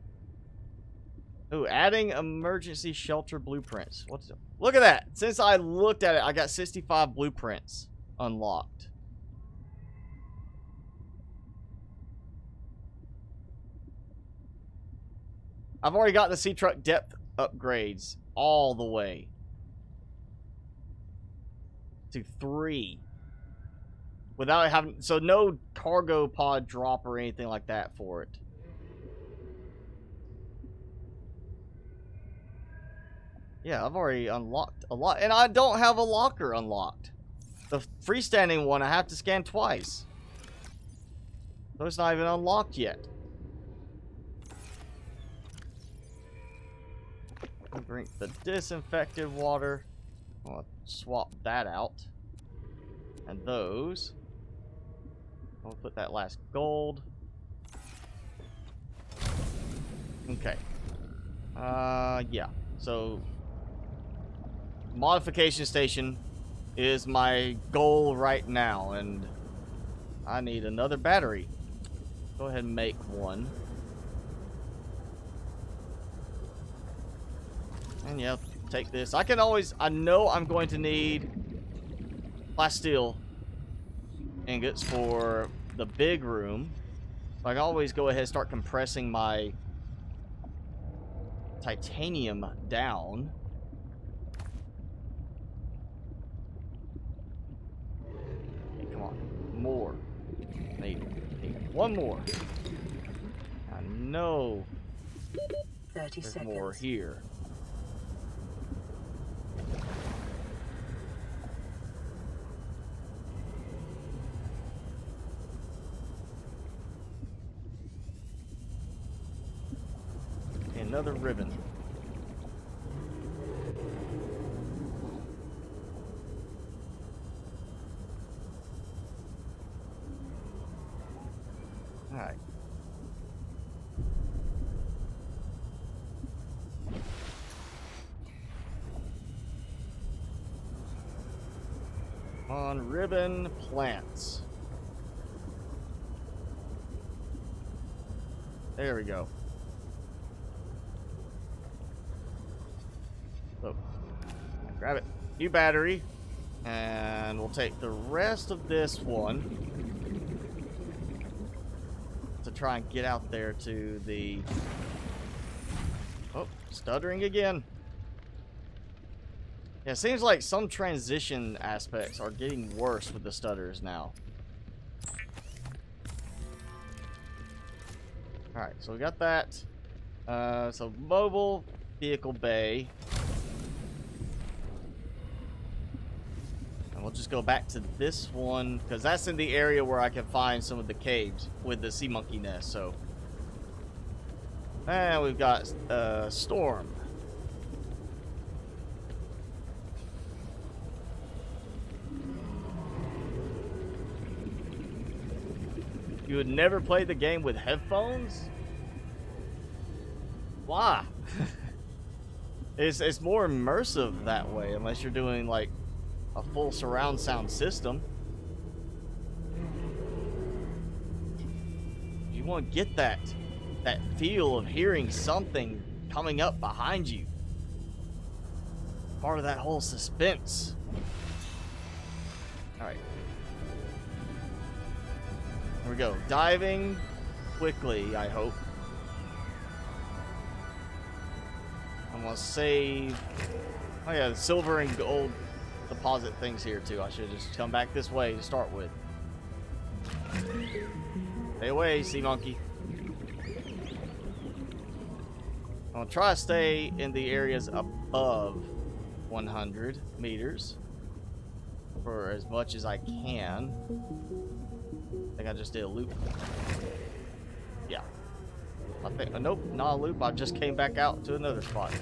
[SPEAKER 1] Ooh, adding emergency shelter blueprints. What's... look at that! Since I looked at it, I got 65 blueprints unlocked. I've already got the sea truck depth upgrades all the way to 3 without having, so no cargo pod drop or anything like that for it. Yeah, I've already unlocked a lot, and I don't have a locker unlocked. The freestanding one I have to scan twice, so it's not even unlocked yet. Drink the disinfected water. I'll swap that out. And those. I'll put that last gold. Okay. Yeah. So, modification station is my goal right now, and I need another battery. Go ahead and make one. And yeah, take this. I can always, I know I'm going to need plasteel ingots for the big room. So I can always go ahead and start compressing my titanium down. Okay, come on. More. Need one more. I know
[SPEAKER 4] 30
[SPEAKER 1] there's
[SPEAKER 4] seconds.
[SPEAKER 1] more here. Another ribbon. All right. On ribbon plants. There we go. So, grab it. New battery. And we'll take the rest of this one to try and get out there to the... Oh, stuttering again. Yeah, it seems like some transition aspects are getting worse with the stutters now. Alright, so we got that. So mobile vehicle bay. And we'll just go back to this one, because that's in the area where I can find some of the caves with the sea monkey nest, so. And we've got storm. You would never play the game with headphones? Why? It's more immersive that way, unless you're doing like a full surround sound system. You want to get that feel of hearing something coming up behind you. Part of that whole suspense. All right. Here we go. Diving quickly, I hope. I'm gonna save. Oh yeah, the silver and gold deposit things here too. I should just come back this way to start with. Stay away, sea monkey. I'm gonna try to stay in the areas above 100 meters for as much as I can. I think I just did a loop. Yeah. I think, nope, not a loop. I just came back out to another spot.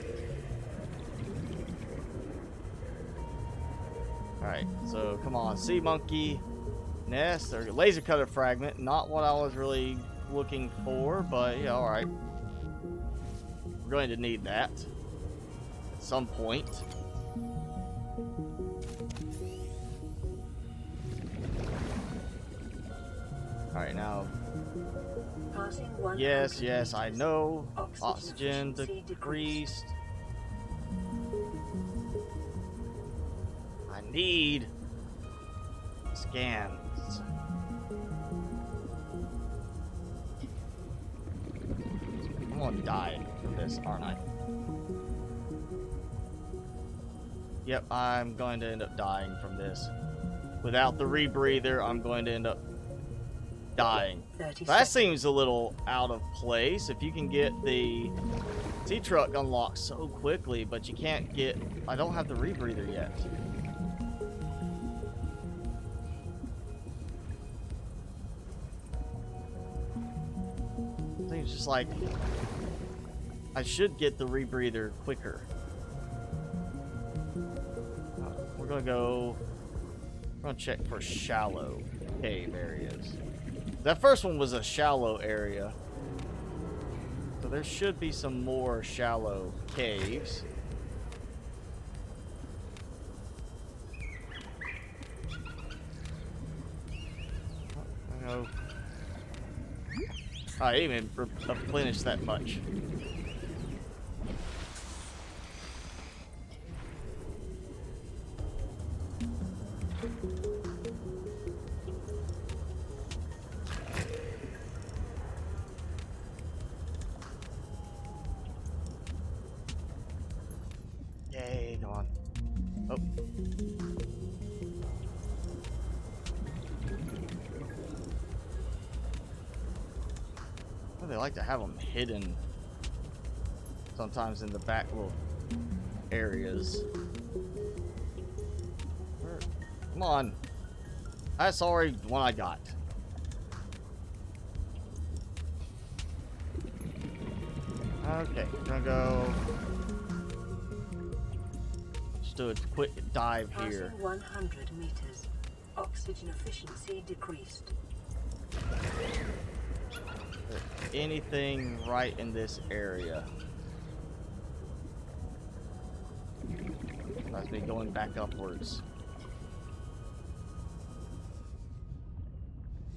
[SPEAKER 1] Alright, so come on. Sea monkey nest or laser cutter fragment. Not what I was really looking for, but yeah, alright. We're going to need that at some point. Alright, now. Yes, I know. Oxygen decreased. I need scans. I'm gonna die from this, aren't I? Yep, I'm going to end up dying from this. Without the rebreather, I'm going to end up dying. That seems a little out of place. If you can get the sea truck unlocked so quickly, but you can't get... I don't have the rebreather yet. Seems just like I should get the rebreather quicker. We're gonna go... We're gonna check for shallow cave areas. That first one was a shallow area. So there should be some more shallow caves. Oh, I didn't even replenish that much. Yay, come on. Oh. Well, they like to have them hidden sometimes in the back little areas. Come on. That's already the one I got. Okay, we're gonna go. Just do a quick dive here.
[SPEAKER 4] 100 meters. Oxygen efficiency decreased.
[SPEAKER 1] Anything right in this area? That's me going back upwards.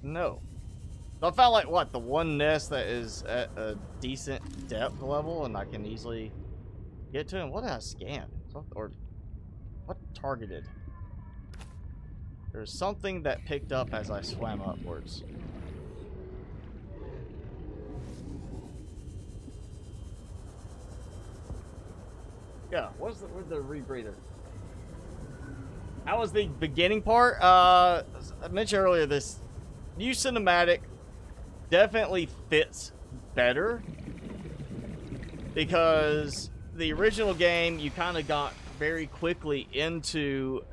[SPEAKER 1] No. So I found like what, the one nest that is at a decent depth level and I can easily get to him. What did I scan? Or What targeted? There's something that picked up as I swam upwards. Yeah, where's the rebreather? That was the beginning part. I mentioned earlier, this new cinematic definitely fits better because the original game, you kind of got very quickly into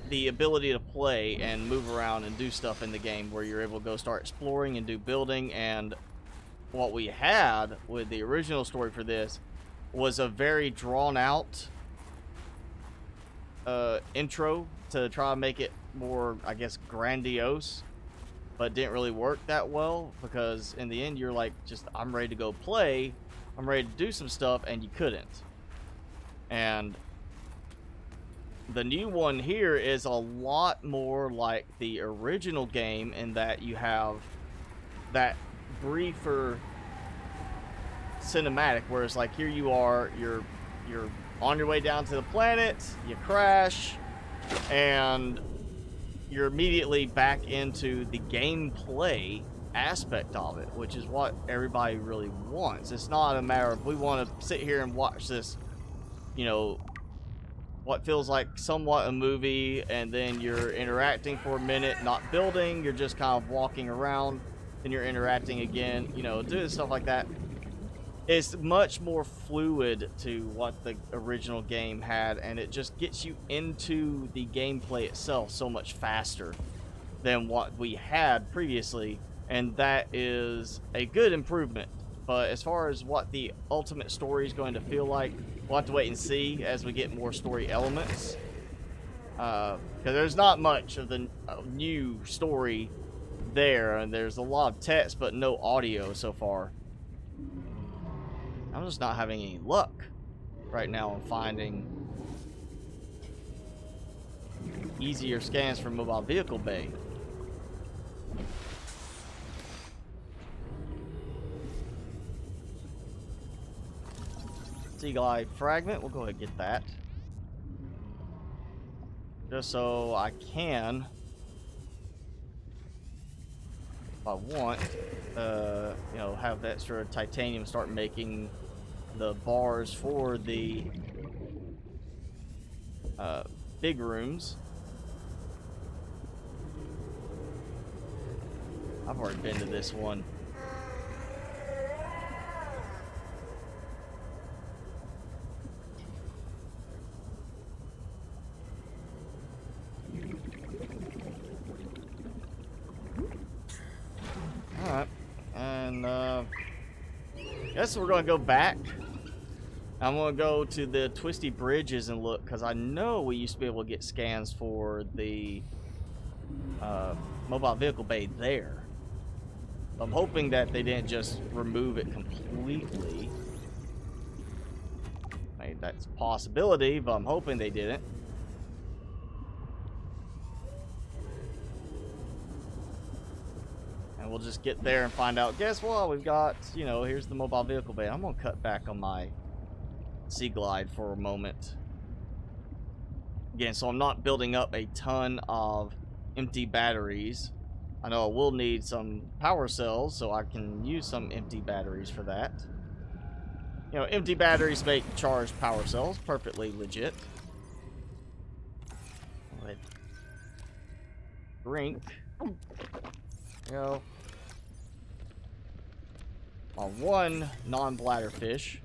[SPEAKER 1] the ability to play and move around and do stuff in the game where you're able to go start exploring and do building. And what we had with the original story for this was a very drawn out intro to try to make it more, I guess, grandiose, but didn't really work that well because in the end you're like, just, I'm ready to go play, I'm ready to do some stuff, and you couldn't. And the new one here is a lot more like the original game in that you have that briefer cinematic, where it's like, here you are, you're on your way down to the planet, you crash, and you're immediately back into the gameplay aspect of it, which is what everybody really wants. It's not a matter of, we want to sit here and watch this, you know, what feels like somewhat a movie, and then you're interacting for a minute, not building, you're just kind of walking around, then you're interacting again, you know, doing stuff like that. It's much more fluid to what the original game had, and it just gets you into the gameplay itself so much faster than what we had previously, and that is a good improvement. But as far as what the ultimate story is going to feel like, we'll have to wait and see as we get more story elements. Because there's not much of the new story there, and there's a lot of text but no audio so far. I'm just not having any luck right now on finding easier scans for mobile vehicle bay. Seagull eye fragment, we'll go ahead and get that. Just so I can, if I want, you know, have extra titanium, start making the bars for the big rooms. I've already been to this one. Alright, and guess we're gonna go back. I'm gonna go to the twisty bridges and look, because I know we used to be able to get scans for the mobile vehicle bay there. I'm hoping that they didn't just remove it completely. I mean, that's a possibility, but I'm hoping they didn't. And we'll just get there and find out. Guess what? We've got, you know, here's the mobile vehicle bay. I'm gonna cut back on my Sea Glide for a moment. Again, so I'm not building up a ton of empty batteries. I know I will need some power cells, so I can use some empty batteries for that. You know, empty batteries make charged power cells. Perfectly legit. Go ahead. Drink. There you go. On one non-bladder fish.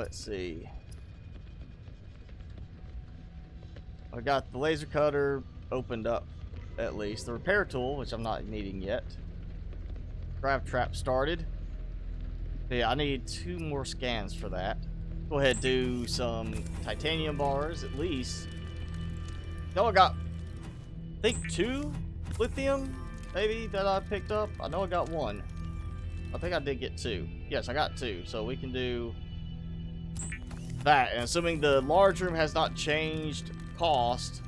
[SPEAKER 1] Let's see. I got the laser cutter opened up, at least. The repair tool, which I'm not needing yet. Grab trap started. Yeah, I need 2 more scans for that. Go ahead and do some titanium bars, at least. No, I got, I think 2 lithium, maybe, that I picked up. I know I got 1. I think I did get 2. Yes, I got 2. So we can do that. And assuming the large room has not changed cost,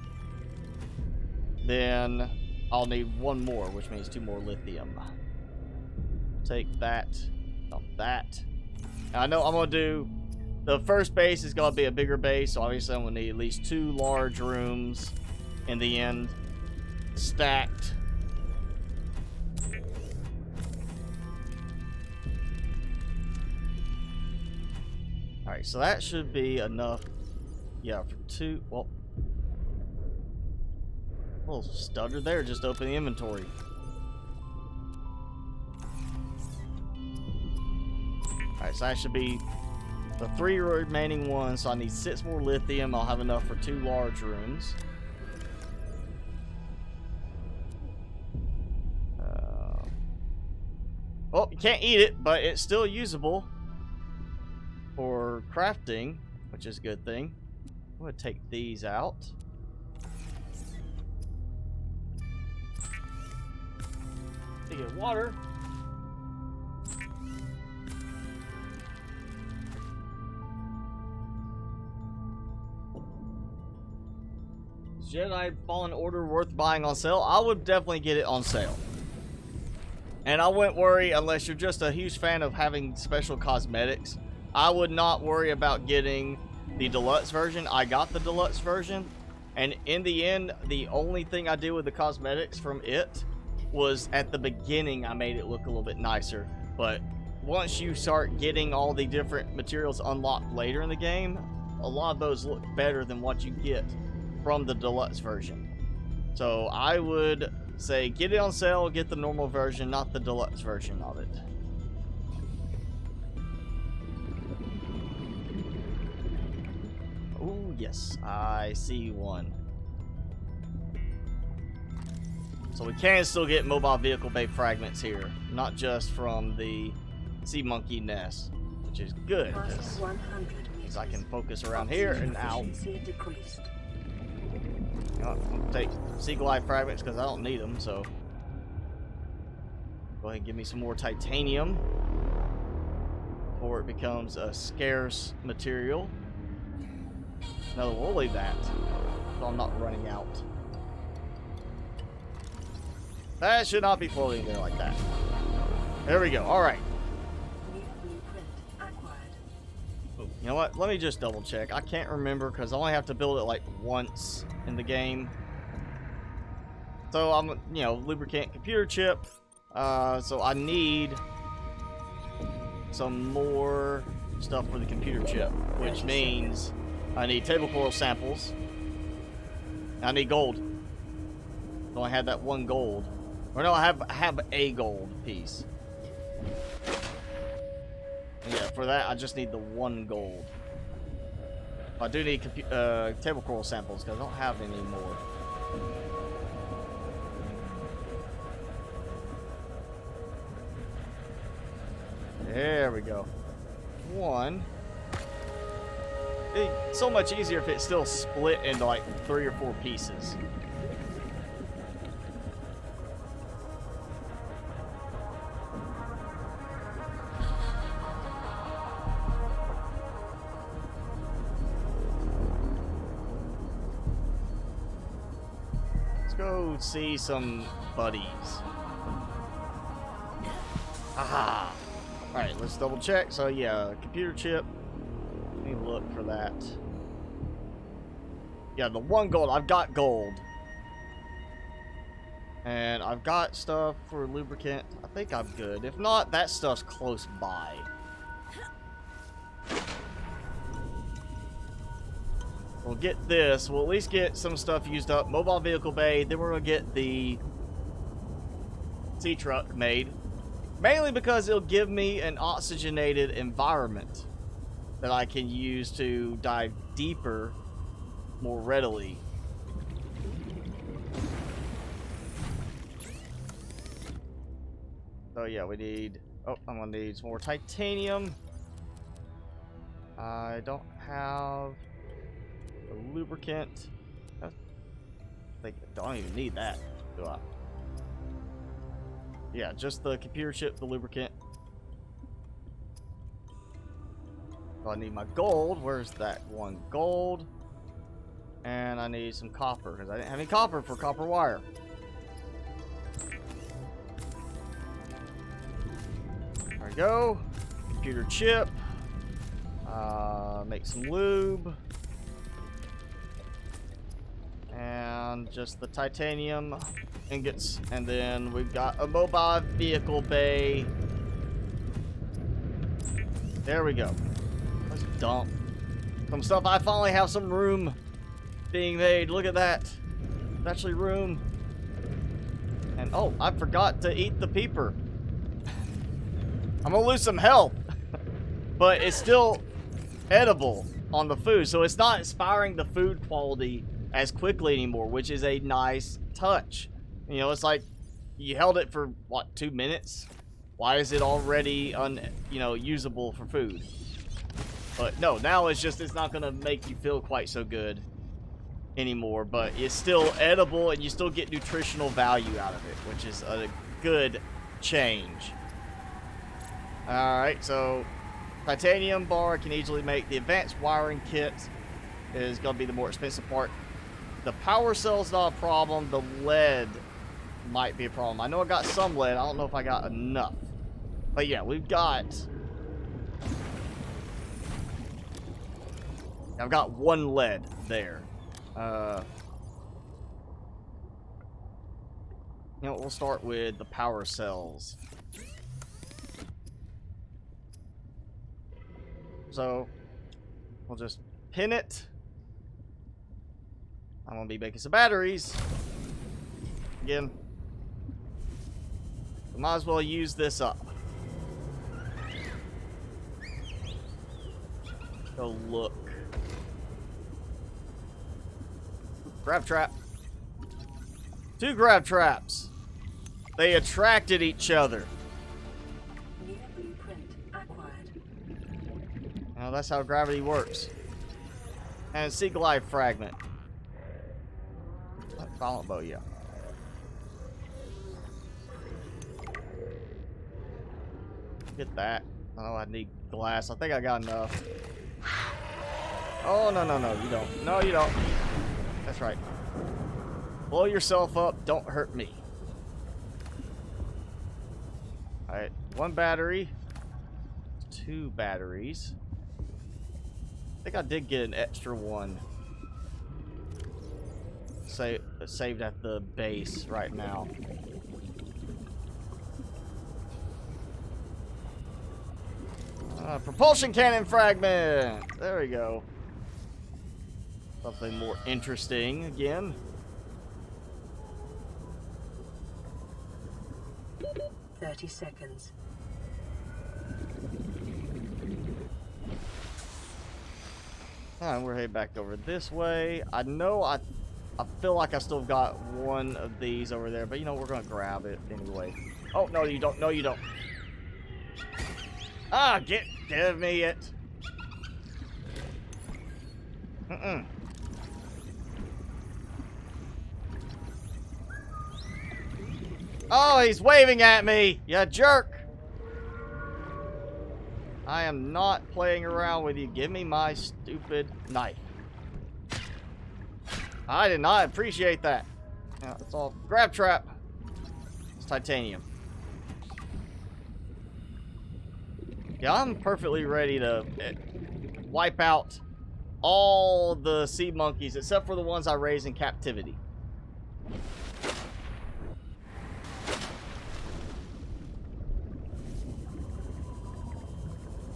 [SPEAKER 1] then I'll need one more, which means 2 more lithium. Take that, dump that. Now, I know I'm gonna do, the first base is gonna be a bigger base, so obviously I'm gonna need at least 2 large rooms in the end, stacked. Alright, so that should be enough. Yeah, for 2. Well, a little stutter there, just open the inventory. Alright, so that should be the 3 remaining ones. So I need 6 more lithium. I'll have enough for 2 large rooms. Well, you can't eat it, but it's still usable for crafting, which is a good thing. I'm going to take these out. Take it water. Is Jedi Fallen Order worth buying on sale? I would definitely get it on sale. And I wouldn't worry unless you're just a huge fan of having special cosmetics. I would not worry about getting the deluxe version. I got the deluxe version, and in the end, the only thing I did with the cosmetics from it was at the beginning I made it look a little bit nicer. But once you start getting all the different materials unlocked later in the game, a lot of those look better than what you get from the deluxe version. So I would say get it on sale, get the normal version, not the deluxe version of it. Oh yes, I see one. So we can still get mobile vehicle bay fragments here, not just from the sea monkey nest, which is good because I can focus around here and out. I'm gonna take sea glide fragments because I don't need them, so go ahead and give me some more titanium before it becomes a scarce material. No, we'll leave that so I'm not running out. That should not be floating there like that. There we go. All right. You know what? Let me just double check. I can't remember because I only have to build it like once in the game. So I'm, you know, lubricant computer chip. So I need some more stuff for the computer chip, which means I need table coral samples. I need gold. I only had that 1 gold. Or no, I have a gold piece. Yeah, for that I just need the 1 gold. I do need table coral samples because I don't have any more. There we go. 1. It's so much easier if it's still split into like 3 or 4 pieces. Let's go see some buddies. Aha! Alright, let's double check. So yeah, computer chip. Let me look for that. Yeah, the 1 gold. I've got gold. And I've got stuff for lubricant. I think I'm good. If not, that stuff's close by. We'll get this. We'll at least get some stuff used up. Mobile vehicle bay. Then we're going to get the sea truck made. Mainly because it'll give me an oxygenated environment that I can use to dive deeper more readily. So yeah, we need... Oh, I'm going to need some more titanium. I don't have the lubricant. I don't even need that, do I? Yeah, just the computer chip, the lubricant. So I need my gold. Where's that 1 gold? And I need some copper, because I didn't have any copper for copper wire. There we go. Computer chip. Make some lube. And just the titanium ingots. And then we've got a mobile vehicle bay. There we go. Let's dump some stuff. I finally have some room being made. Look at that. There's actually room. And oh, I forgot to eat the peeper. I'm gonna lose some health. But it's still edible on the food. So it's not inspiring the food quality as quickly anymore, which is a nice touch. You know, it's like you held it for what, 2 minutes? Why is it already usable for food? But no, now it's not gonna make you feel quite so good anymore, but it's still edible and you still get nutritional value out of it, which is a good change. Alright, so titanium bar can easily make. The advanced wiring kit is gonna be the more expensive part. The power cell's not a problem. The lead might be a problem. I know I got some lead. I don't know if I got enough. But yeah, we've got... I've got 1 lead there. You know, we'll start with the power cells. So, we'll just pin it. I'm gonna be making some batteries. Again. We might as well use this up. Go look. Grab trap. 2 grab traps. They attracted each other.
[SPEAKER 4] New blueprint acquired.
[SPEAKER 1] Now that's how gravity works. And sea glide fragment. Violent bow, yeah. Get that. Oh, I need glass. I think I got enough. Oh, no, you don't. No, you don't. That's right. Blow yourself up. Don't hurt me. Alright. 1 battery. 2 batteries. I think I did get an extra one. Saved at the base right now. Propulsion cannon fragment. There we go. Something more interesting again.
[SPEAKER 4] 30 seconds.
[SPEAKER 1] Alright, we're heading back over this way. I know I feel like I still got 1 of these over there, but you know, we're gonna grab it anyway. Oh, no, you don't. No, you don't. Ah, give me it. Oh, he's waving at me, you jerk. I am not playing around with you. Give me my stupid knife. I did not appreciate that. Now, it's all grab trap. It's titanium. Yeah, I'm perfectly ready to wipe out all the sea monkeys except for the ones I raise in captivity.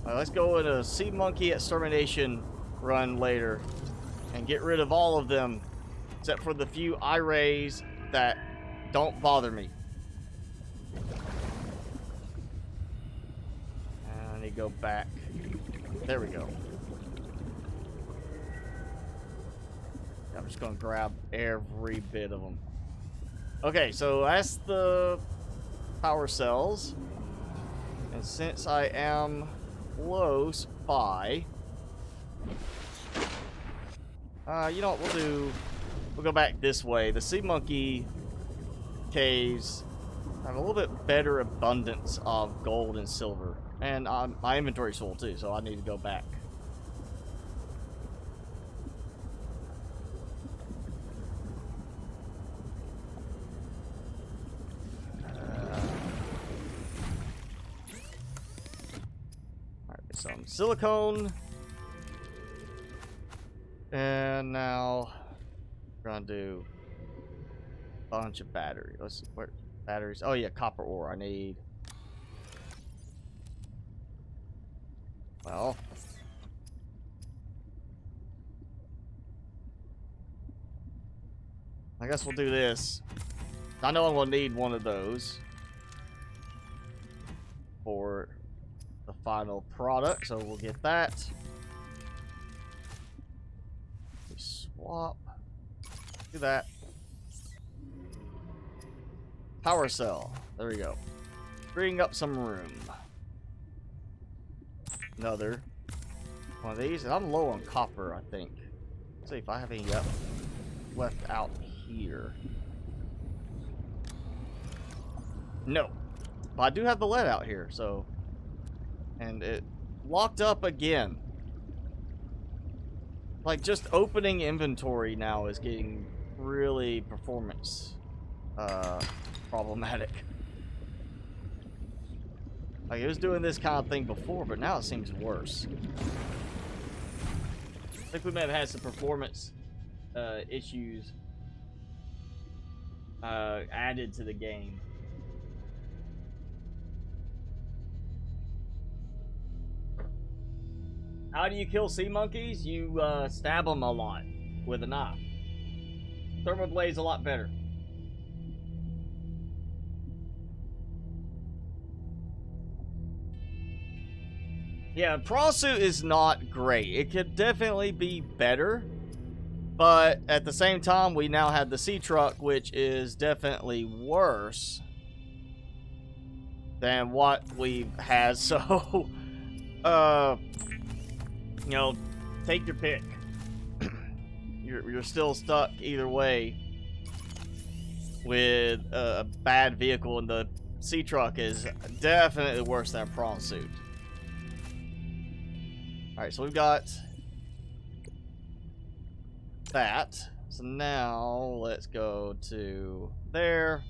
[SPEAKER 1] Let's go in a sea monkey extermination run later and get rid of all of them except for the few I raise that don't bother me. And I need to go back. There we go. I'm just gonna grab every bit of them. Okay, so that's the power cells. And since I am close by, you know what we'll go back this way. The sea monkey caves have a little bit better abundance of gold and silver, and my inventory's full too, so I need to go back. some silicone. And now we're gonna do a bunch of batteries. Let's see, where batteries? Oh yeah, copper ore. I need. Well, I guess we'll do this. I know I'm gonna need one of those for the final product, so we'll get that. We swap. Do that. Power cell. There we go. Freeing up some room. Another one of these, and I'm low on copper, I think. Let's see if I have any left out here. No, but I do have the lead out here, so, and it locked up again. Like, just opening inventory now is getting really performance problematic. Like, it was doing this kind of thing before, but now it seems worse. I think we may have had some performance issues added to the game. How do you kill sea monkeys? You stab them a lot with a knife. Thermoblade's a lot better. Yeah, prawn suit is not great. It could definitely be better, but at the same time, we now have the sea truck, which is definitely worse than what we've had. So, you know, take your pick. You're still stuck either way with a bad vehicle, and the sea truck is definitely worse than a prawn suit. Alright, so we've got that. So now let's go to there.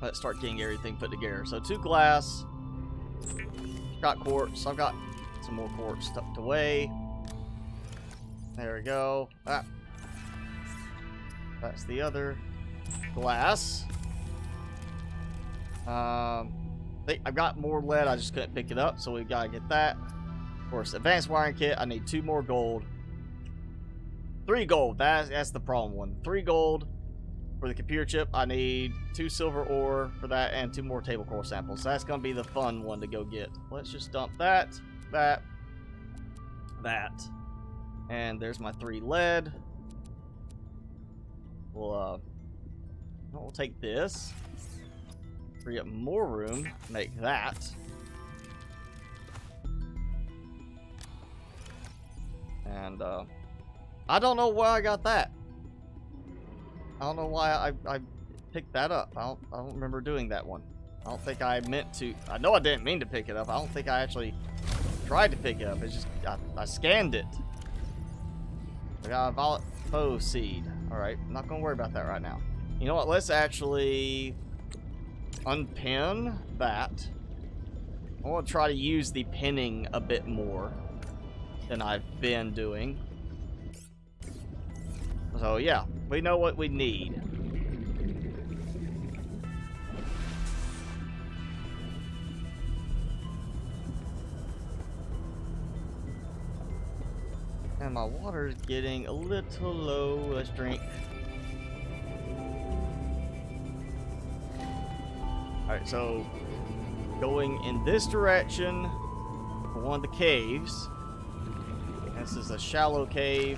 [SPEAKER 1] Let's start getting everything put together. So 2 glass. Got quartz. I've got some more quartz tucked away. There we go. Ah. That's the other glass. I've got more lead. I just couldn't pick it up, so we gotta get that. Of course, advanced wiring kit. I need 2 more gold. 3 gold. That's the problem one. 3 gold for the computer chip. I need 2 silver ore for that and 2 more table core samples. So that's gonna be the fun one to go get. Let's just dump that, that, and there's my 3 lead. We'll take this. Free up more room. Make that. And I don't know why I got that. I don't know why I picked that up. I don't remember doing that one. I don't think I meant to. I know I didn't mean to pick it up. I don't think I actually tried to pick it up. It's just I scanned it. I got a violet foe seed. Alright, I'm not gonna worry about that right now. You know what? Let's actually unpin that. I want to try to use the pinning a bit more than I've been doing. So yeah, we know what we need. And my water is getting a little low. Let's drink. Alright, so going in this direction for one of the caves. This is a shallow cave.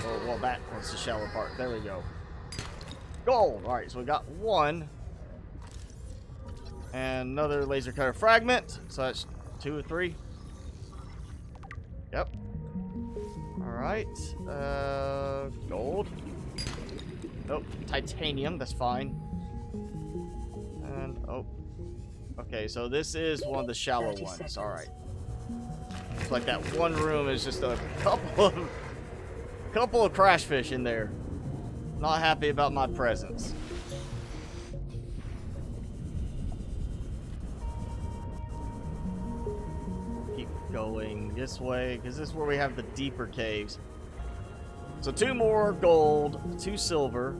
[SPEAKER 1] Oh, well, that was the shallow part. There we go. Gold! Alright, so we got 1. And another laser cutter fragment. So that's 2 or 3. Yep. Alright. Gold. Nope. Titanium. That's fine. And, oh. Okay, so this is one of the shallow ones. Alright. It's like that one room is just a couple of crash fish in there. Not happy about my presence. going this way, because this is where we have the deeper caves. So 2 more gold, 2 silver.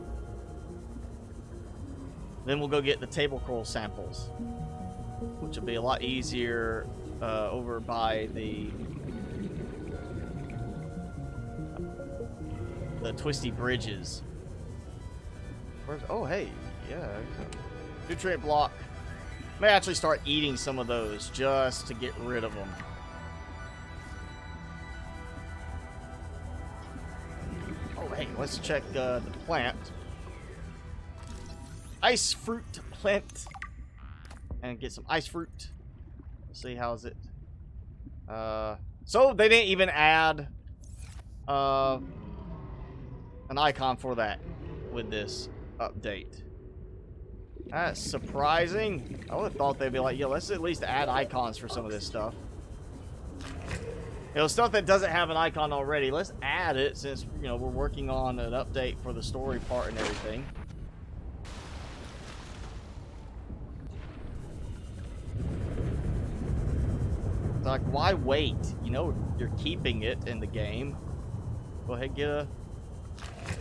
[SPEAKER 1] Then we'll go get the table coral samples, which will be a lot easier over by the twisty bridges. Oh, hey, yeah. Nutrient block. May actually start eating some of those just to get rid of them. Oh, hey, let's check the plant. Ice fruit plant. And get some ice fruit. Let's see, how's it? So they didn't even add an icon for that with this update. That's surprising. I would have thought they'd be like, yo, let's at least add icons for some of this stuff. You know, stuff that doesn't have an icon already, let's add it since, you know, we're working on an update for the story part and everything. It's like, why wait? You know, you're keeping it in the game. Go ahead, get a...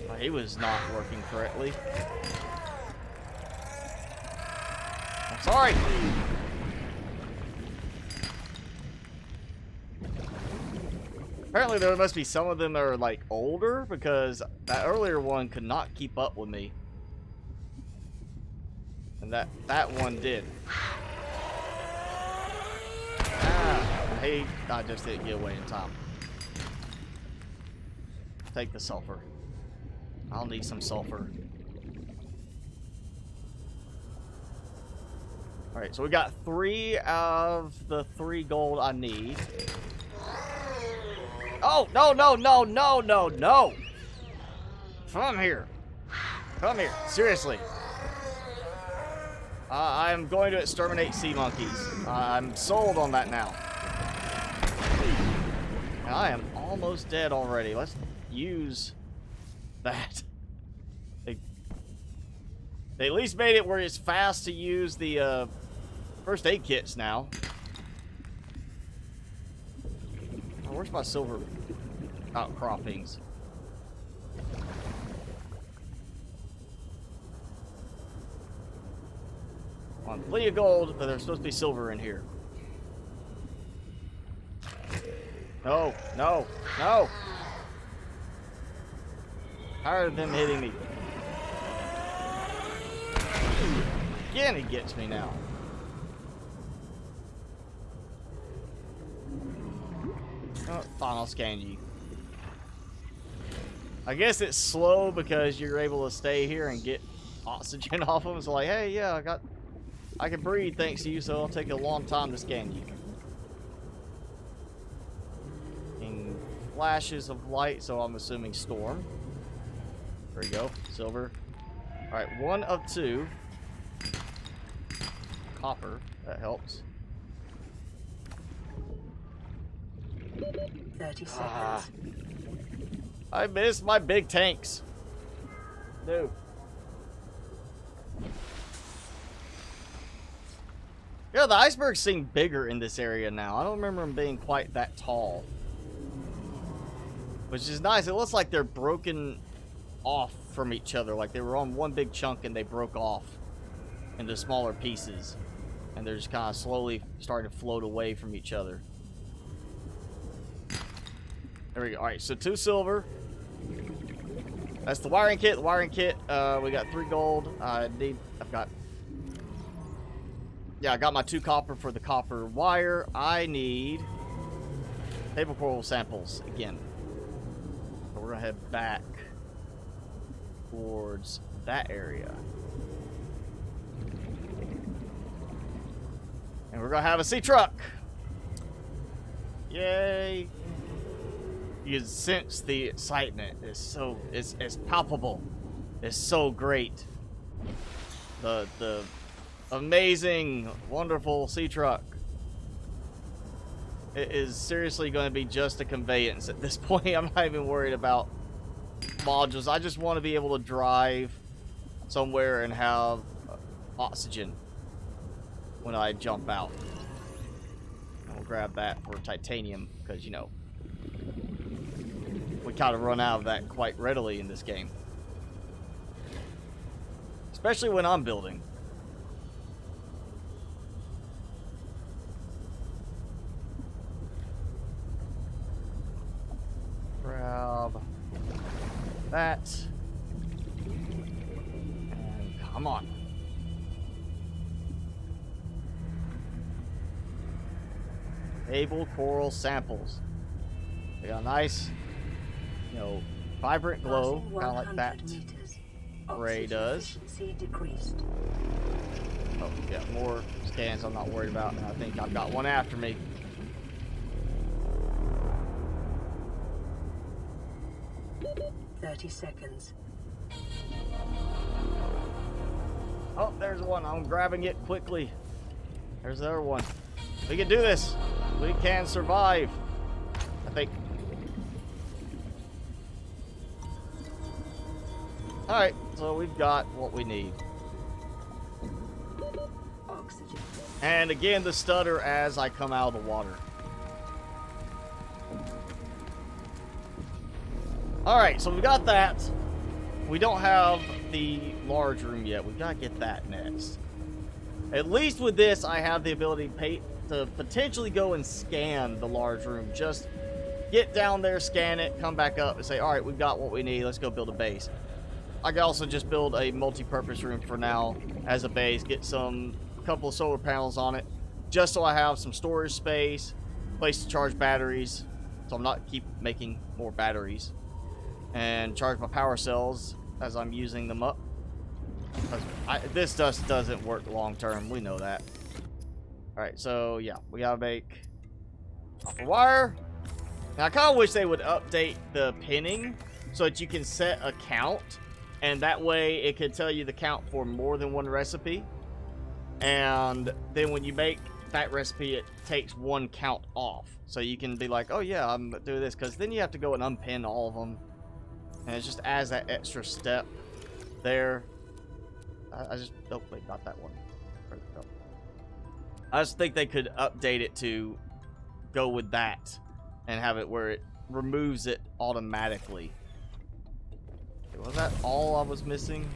[SPEAKER 1] Oh, he was not working correctly. I'm sorry. Apparently there must be some of them that are like older, because that earlier one could not keep up with me. And that one did. I just didn't get away in time. Take the sulfur. I'll need some sulfur. Alright, so we got 3 of the 3 gold I need. Oh, no, no, no, no, no, no! Come here. Come here. Seriously. I'm going to exterminate sea monkeys. I'm sold on that now. And I am almost dead already. Let's use that. They at least made it where it's fast to use the first aid kits now. Oh, where's my silver outcroppings? On plenty of gold, but there's supposed to be silver in here. No, no, no! Tired of them hitting me. Again, he gets me now. Oh, fine, I'll scan you. I guess it's slow because you're able to stay here and get oxygen off them. It's like, hey, yeah, I can breathe thanks to you, so it'll take a long time to scan you. And flashes of light, so I'm assuming storm. There you go, silver. Alright, 1 of 2. Copper, that helps.
[SPEAKER 4] 30 seconds.
[SPEAKER 1] I missed my big tanks. No. Yeah, the icebergs seem bigger in this area now. I don't remember them being quite that tall. Which is nice. It looks like they're broken off from each other. Like they were on one big chunk and they broke off into smaller pieces. And they're just kind of slowly starting to float away from each other. There we go. Alright, so 2 silver. That's the wiring kit. The wiring kit, we got 3 gold. I got my 2 copper for the copper wire. I need table coral samples again. So we're gonna head back towards that area. And we're gonna have a sea truck. Yay. You can sense the excitement. It's palpable. It's so great. The amazing, wonderful sea truck. It is seriously going to be just a conveyance at this point. I'm not even worried about modules. I just want to be able to drive somewhere and have oxygen when I jump out. We'll grab that for titanium, because, you know, we kind of run out of that quite readily in this game. Especially when I'm building. Grab that. And come on. Table coral samples. They got a nice, you know, vibrant glow, kind of like that ray does. Oh, yeah, more scans I'm not worried about. And I think I've got one after me.
[SPEAKER 4] seconds.
[SPEAKER 1] Oh, there's one. I'm grabbing it quickly. There's the other one. We can do this. We can survive. I think. Alright, so we've got what we need.
[SPEAKER 4] Oxygen.
[SPEAKER 1] And again, the stutter as I come out of the water. Alright, so we got that. We don't have the large room yet. We gotta get that next. At least with this, I have the ability to potentially go and scan the large room. Just get down there, scan it, come back up and say, alright, we've got what we need. Let's go build a base. I can also just build a multi-purpose room for now as a base. Get a couple of solar panels on it. Just so I have some storage space, place to charge batteries. So I'm not keep making more batteries. And charge my power cells as I'm using them up. This just doesn't work long term. We know that. Alright, so yeah, we gotta make copper wire. Now I kind of wish they would update the pinning so that you can set a count, and that way it could tell you the count for more than one recipe. And then when you make that recipe, it takes one count off. So you can be like, oh yeah, I'm doing this, because then you have to go and unpin all of them. And it just adds that extra step there. I just... Oh, wait, not that one. Where'd it go? I just think they could update it to go with that and have it where it removes it automatically. Was that all I was missing?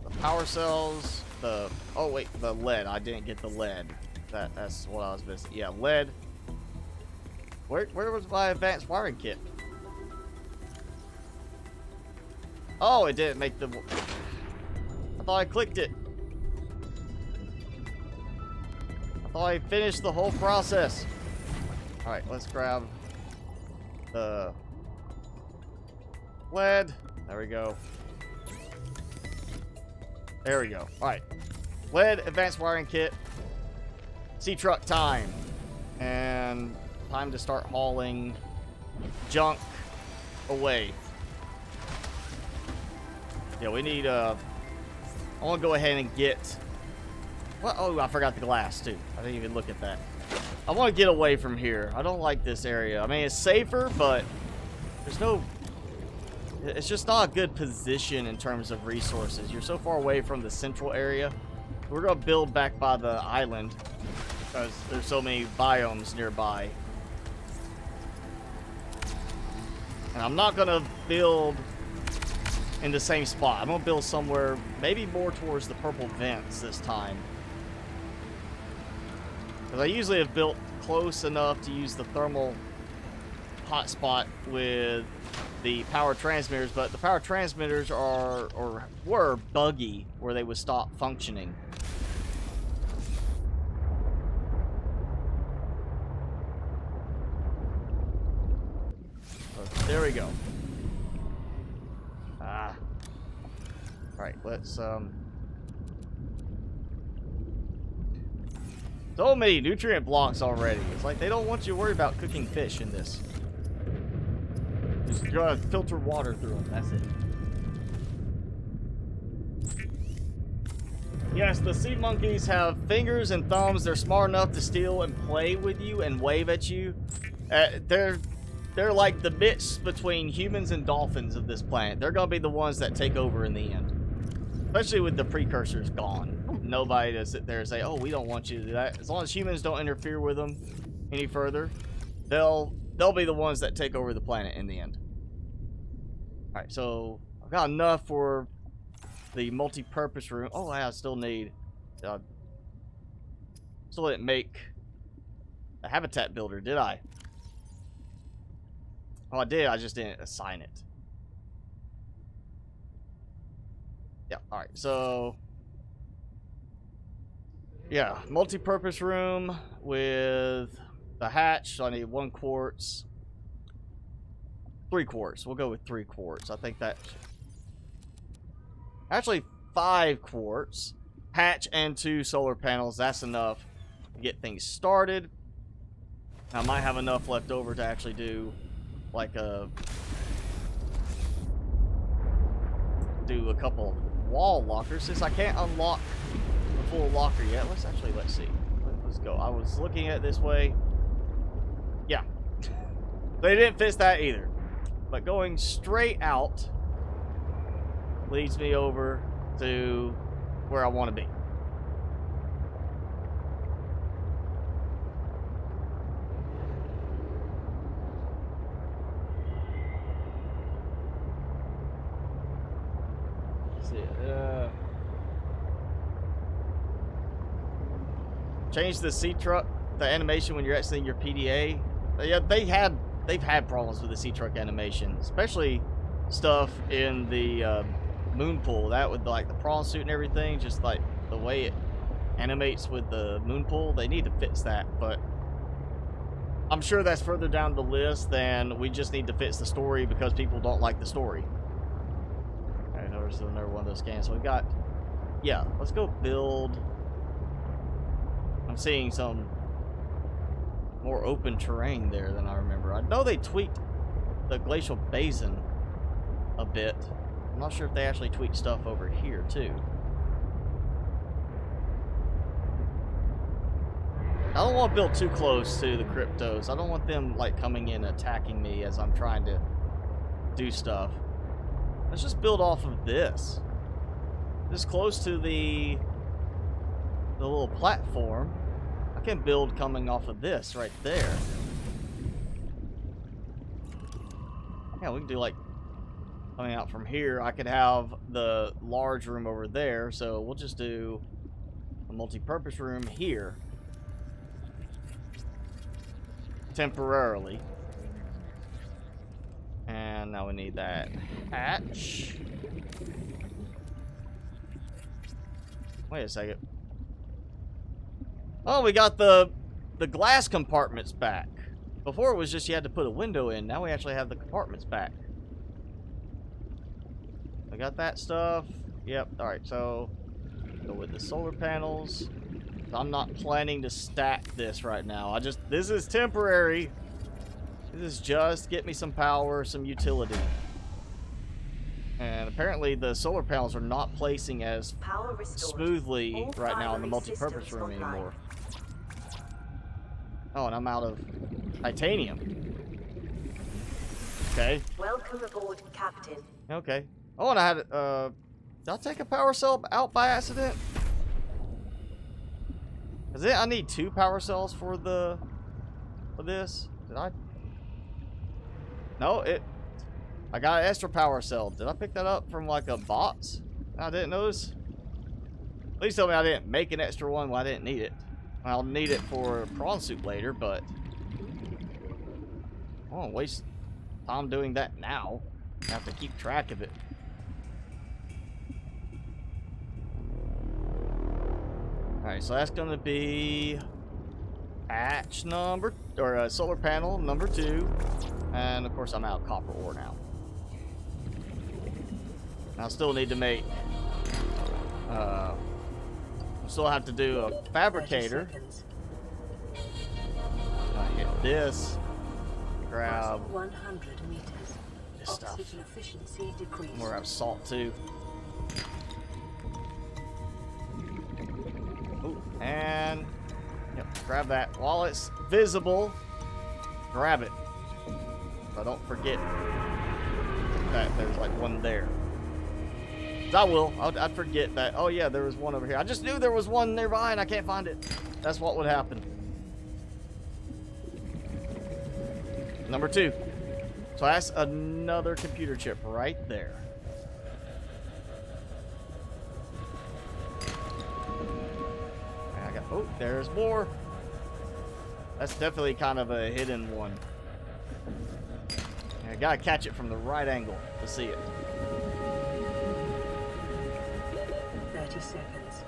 [SPEAKER 1] The power cells, the... Oh, wait, the lead. I didn't get the lead. That's what I was missing. Yeah, lead. Where was my advanced wiring kit? Oh, it didn't make the... I thought I clicked it. I thought I finished the whole process. Alright, let's grab the lead. There we go. There we go. Alright. Lead, advanced wiring kit. Sea truck time. And... time to start hauling junk away. Yeah, we need, I want to go ahead and get... What? Oh, I forgot the glass, too. I didn't even look at that. I want to get away from here. I don't like this area. I mean, it's safer, but there's no... It's just not a good position in terms of resources. You're so far away from the central area. We're going to build back by the island because there's so many biomes nearby. And I'm not going to build in the same spot. I'm going to build somewhere maybe more towards the purple vents this time. Because I usually have built close enough to use the thermal hotspot with the power transmitters, but the power transmitters are, or were, buggy where they would stop functioning. There we go. Alright, let's, so many nutrient blocks already. It's like they don't want you to worry about cooking fish in this. Just gotta filter water through them, that's it. Yes, the sea monkeys have fingers and thumbs. They're smart enough to steal and play with you and wave at you. They're like the mix between humans and dolphins of this planet. They're gonna be the ones that take over in the end. Especially with the precursors gone. Nobody to sit there and say, oh, we don't want you to do that. As long as humans don't interfere with them any further, they'll be the ones that take over the planet in the end. Alright, so I've got enough for the multi-purpose room. Oh, I still need... still didn't make a habitat builder, did I? Oh, I did. I just didn't assign it. Yeah, alright, so... yeah, multi-purpose room with the hatch. So I need 1 quartz. 3 quartz. We'll go with 3 quartz. I think that... actually, 5 quartz. Hatch and 2 solar panels. That's enough to get things started. I might have enough left over to actually do like a couple wall lockers, since I can't unlock the full locker yet. Let's see. Let's go. I was looking at it this way. Yeah. They didn't fix that either. But going straight out leads me over to where I want to be. Change the sea truck, the animation when you're exiting your PDA. Yeah, they've had problems with the sea truck animation, especially stuff in the moon pool. That with like the prawn suit and everything, just like the way it animates with the moon pool, they need to fix that. But I'm sure that's further down the list than we just need to fix the story because people don't like the story. Alright, there's another one of those scans. So we got, yeah, let's go build. I'm seeing some more open terrain there than I remember. I know they tweaked the glacial basin a bit. I'm not sure if they actually tweaked stuff over here too. I don't want to build too close to the cryptos. I don't want them like coming in attacking me as I'm trying to do stuff. Let's just build off of this. This close to the little platform. I can build coming off of this right there. Yeah, we can do like coming out from here. I could have the large room over there, so we'll just do a multi-purpose room here temporarily. And now we need that hatch. Wait a second. Oh, we got the glass compartments back. Before it was just you had to put a window in. Now we actually have the compartments back. I got that stuff. Yep. All right. So go with the solar panels. I'm not planning to stack this right now. This is temporary. This is just get me some power, some utility. And apparently the solar panels are not placing as smoothly right now in the multi-purpose room anymore. Oh, and I'm out of titanium. Okay.
[SPEAKER 4] Welcome aboard, Captain.
[SPEAKER 1] Okay. Oh, and I had did I take a power cell out by accident? Is it? I need 2 power cells for this. Did I? No, I got an extra power cell. Did I pick that up from like a box? I didn't notice. Please tell me I didn't make an extra one when I didn't need it. I'll need it for a prawn suit later, but I won't waste time doing that now. I have to keep track of it. Alright, so that's gonna be hatch number, or solar panel number 2. And of course I'm out of copper ore now. I still need to make, I still have to do a fabricator. I hit this, grab
[SPEAKER 4] 100 meters.
[SPEAKER 1] this stuff.
[SPEAKER 4] Oxygen efficiency decreased.
[SPEAKER 1] We'll have salt too. Ooh, and yep, grab that while it's visible. Grab it. So I don't forget that there's like one there. I will. I'd forget that. Oh yeah, there was one over here. I just knew there was one nearby and I can't find it. That's what would happen. Number 2. So that's another computer chip right there. Oh, there's more. That's definitely kind of a hidden one. I gotta catch it from the right angle to see it.
[SPEAKER 4] 30 seconds.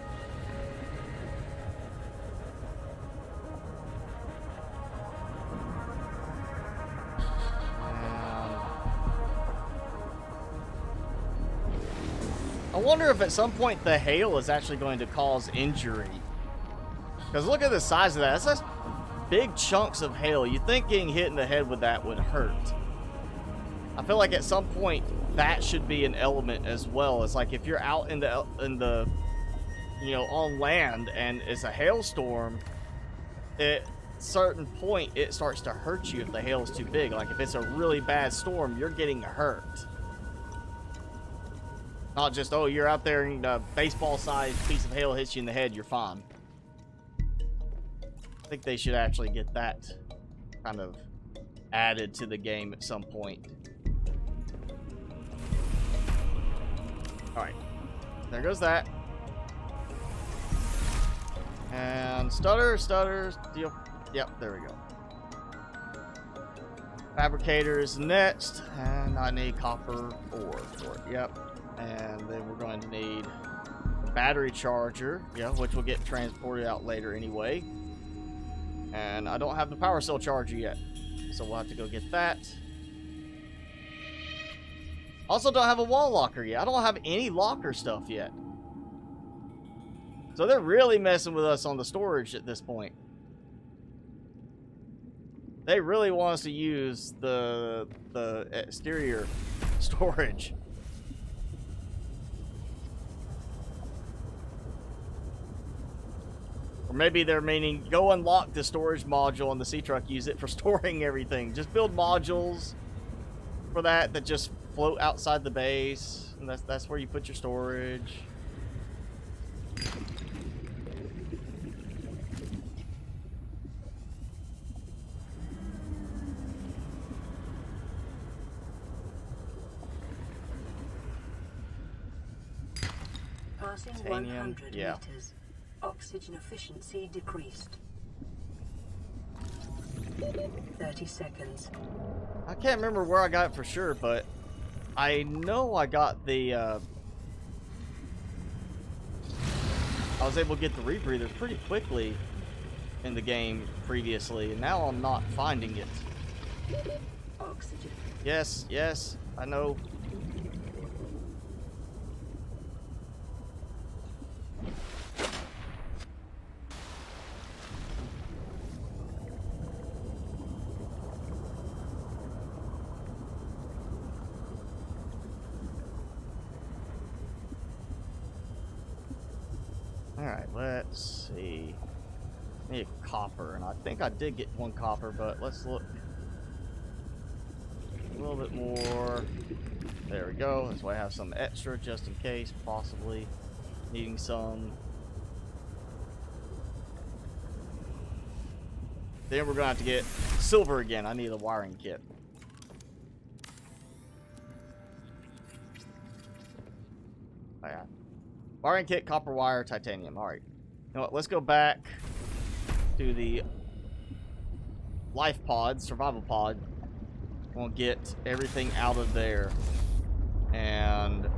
[SPEAKER 1] I wonder if at some point the hail is actually going to cause injury. Because look at the size of that. That's just big chunks of hail. You'd think getting hit in the head with that would hurt. I feel like at some point that should be an element as well. It's like if you're out in the you know, on land and it's a hailstorm, at a certain point it starts to hurt you if the hail is too big. Like if it's a really bad storm, you're getting hurt. Not just, oh, you're out there and a baseball-sized piece of hail hits you in the head, you're fine. I think they should actually get that kind of added to the game at some point. Alright. There goes that. And stutter, deal. Yep, there we go. Fabricator is next. And I need copper ore for it. Yep. And then we're going to need a battery charger. Yeah, which will get transported out later anyway. And I don't have the power cell charger yet, so we'll have to go get that. Also don't have a wall locker yet. I don't have any locker stuff yet. So they're really messing with us on the storage at this point. They really want us to use the exterior storage. Or maybe they're meaning, go unlock the storage module on the sea truck, use it for storing everything. Just build modules for that just float outside the base. And that's where you put your storage.
[SPEAKER 4] Passing
[SPEAKER 1] Titanium,
[SPEAKER 4] 100
[SPEAKER 1] yeah.
[SPEAKER 4] meters. Oxygen efficiency decreased. 30 seconds.
[SPEAKER 1] I can't remember where I got it for sure, but I know I got the I was able to get the rebreathers pretty quickly in the game previously, and now I'm not finding it.
[SPEAKER 4] Oxygen.
[SPEAKER 1] Yes, I know. Alright, let's see. I need copper, and I think I did get one copper, but let's look. A little bit more. There we go. That's why I have some extra just in case, possibly needing some. Then we're going to have to get silver again. I need a wiring kit. Oh, yeah. Wiring kit, copper wire, titanium. Alright. You know what? Let's go back to the life pod, survival pod. We'll get everything out of there. And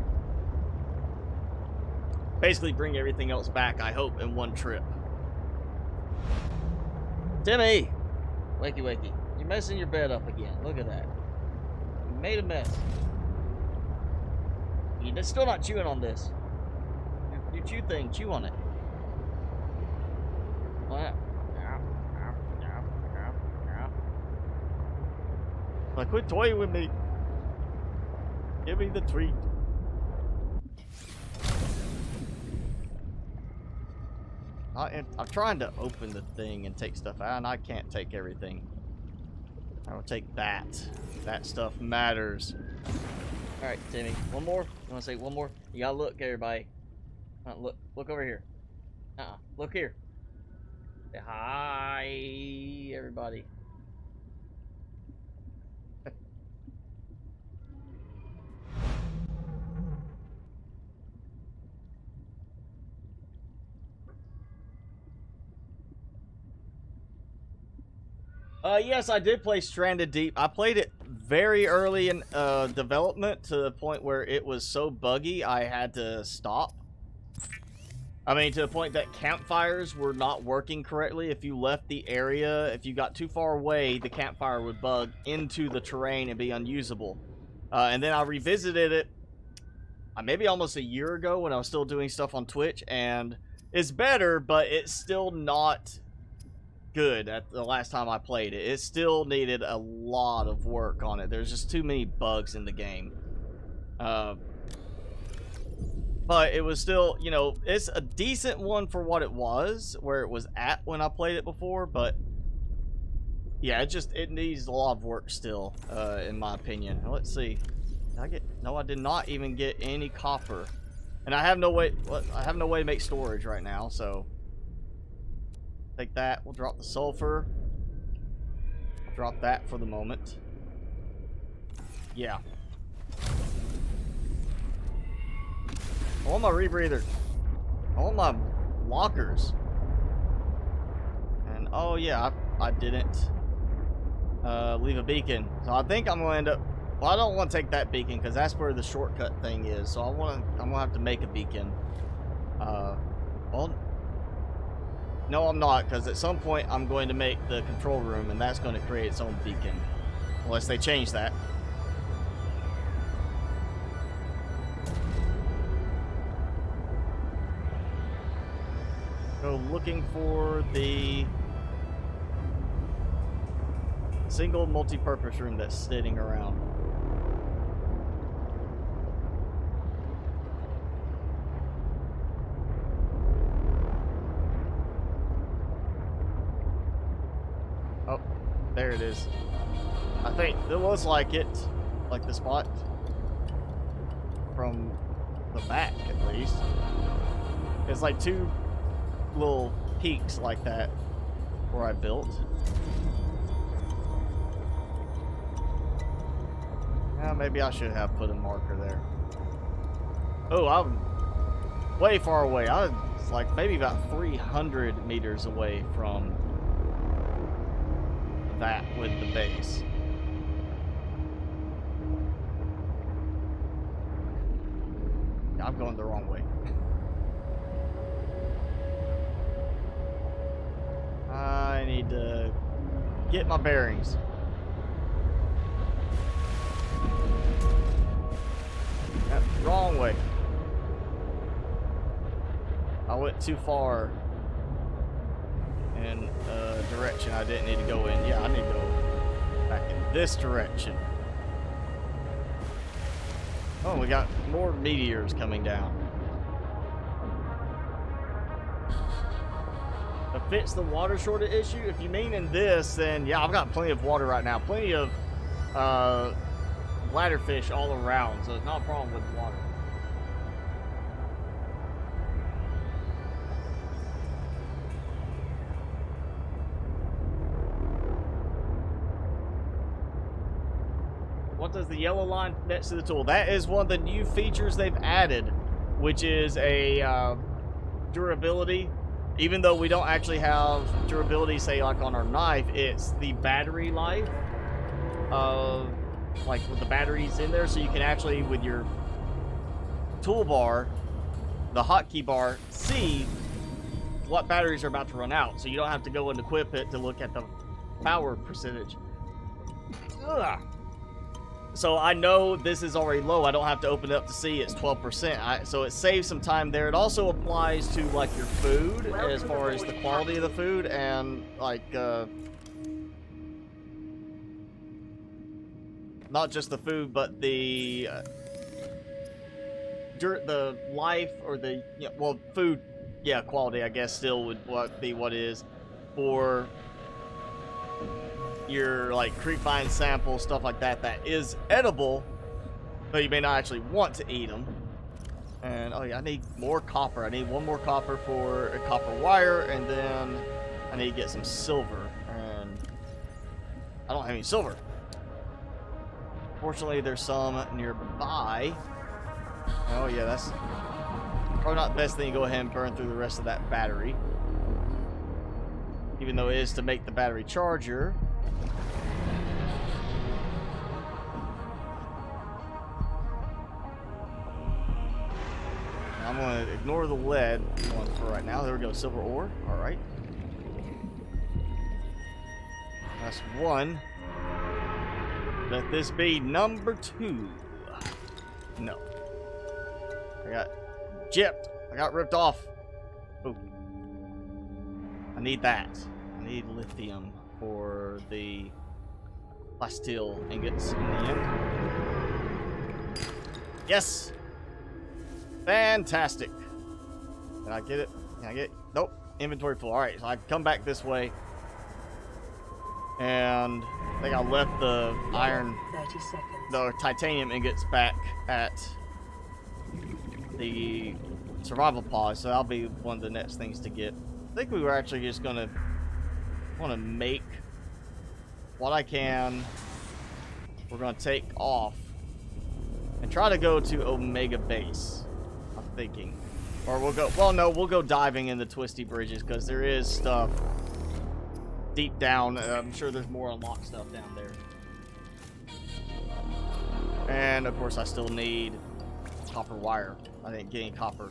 [SPEAKER 1] basically bring everything else back, I hope, in one trip. Timmy! Wakey, wakey. You're messing your bed up again. Look at that. You made a mess. You're still not chewing on this. Your chew thing, chew on it. What? Like, quit toying with me. Give me the treat. I'm trying to open the thing and take stuff out, and I can't take everything. I will take that. That stuff matters. Alright, Timmy. One more. You want to say one more? You gotta look, everybody. Look over here. Look here. Say hi, everybody. Yes, I did play Stranded Deep. I played it very early in development to the point where it was so buggy I had to stop. I mean, to the point that campfires were not working correctly. If you left the area, if you got too far away, the campfire would bug into the terrain and be unusable. And then I revisited it maybe almost a year ago when I was still doing stuff on Twitch, and it's better, but it's still not good at the last time I played it. It still needed a lot of work on it. There's just too many bugs in the game. But it was still, you know, it's a decent one for what it was, where it was at when I played it before, but yeah, it needs a lot of work still, in my opinion. Now, let's see. No, I did not even get any copper. And I have no way to make storage right now, so take that. We'll drop the sulfur. Drop that for the moment. Yeah. I want my rebreather. I want my lockers. And oh yeah, I didn't leave a beacon. So I think I'm gonna end up. Well, I don't want to take that beacon because that's where the shortcut thing is. So I'm gonna have to make a beacon. Well, no, I'm not, because at some point I'm going to make the control room, and that's going to create its own beacon, unless they change that. Go looking for the single multi-purpose room that's sitting around. Oh, there it is. I think it was like it, like the spot from the back at least. It's like two little peaks like that where I built. Yeah, maybe I should have put a marker there. Oh, I'm way far away. I was like maybe about 300 meters away from that with the base. I'm going the wrong way. I need to get my bearings. Wrong way. I went too far in a direction I didn't need to go in. Yeah, I need to go back in this direction. Oh, we got more meteors coming down. To fix the water shortage issue, if you mean in this, then yeah, I've got plenty of water right now. Plenty of bladderfish all around, so it's not a problem with water. What does the yellow line next to the tool? That is one of the new features they've added, which is a durability. Even though we don't actually have durability, say like on our knife, it's the battery life of like with the batteries in there, so you can actually with your toolbar, the hotkey bar, see what batteries are about to run out, so you don't have to go and equip it to look at the power percentage. Ugh. So I know this is already low. I don't have to open it up to see it's 12%. So it saves some time there. It also applies to like your food as far as the quality of the food and like not just the food, but the life or the well, food, yeah, quality I guess still would be what it is for your like creep vine sample, stuff like that, that is edible, but you may not actually want to eat them. And, oh yeah, I need more copper. I need one more copper for a copper wire, and then I need to get some silver. And I don't have any silver. Fortunately, there's some nearby. Oh yeah, that's probably not the best thing to go ahead and burn through the rest of that battery. Even though it is to make the battery charger. I'm going to ignore the lead one for right now. There we go, silver ore. Alright. That's one. Let this be number 2. No. I got gypped. I got ripped off. Oh. I need that. I need lithium for the plasteel ingots in the end. Yes! Fantastic. Can I get it? Can I get it? Nope. Inventory full. Alright, so I come back this way. And I think I left the iron,
[SPEAKER 4] 30 seconds.
[SPEAKER 1] the titanium ingots back at the survival pod, so that'll be one of the next things to get. I think we were actually just gonna want to make what I can. We're gonna take off and try to go to Omega Base. I'm thinking, or we'll go. Well, no, we'll go diving in the twisty bridges because there is stuff deep down. I'm sure there's more unlocked stuff down there. And of course, I still need copper wire. I didn't get any copper.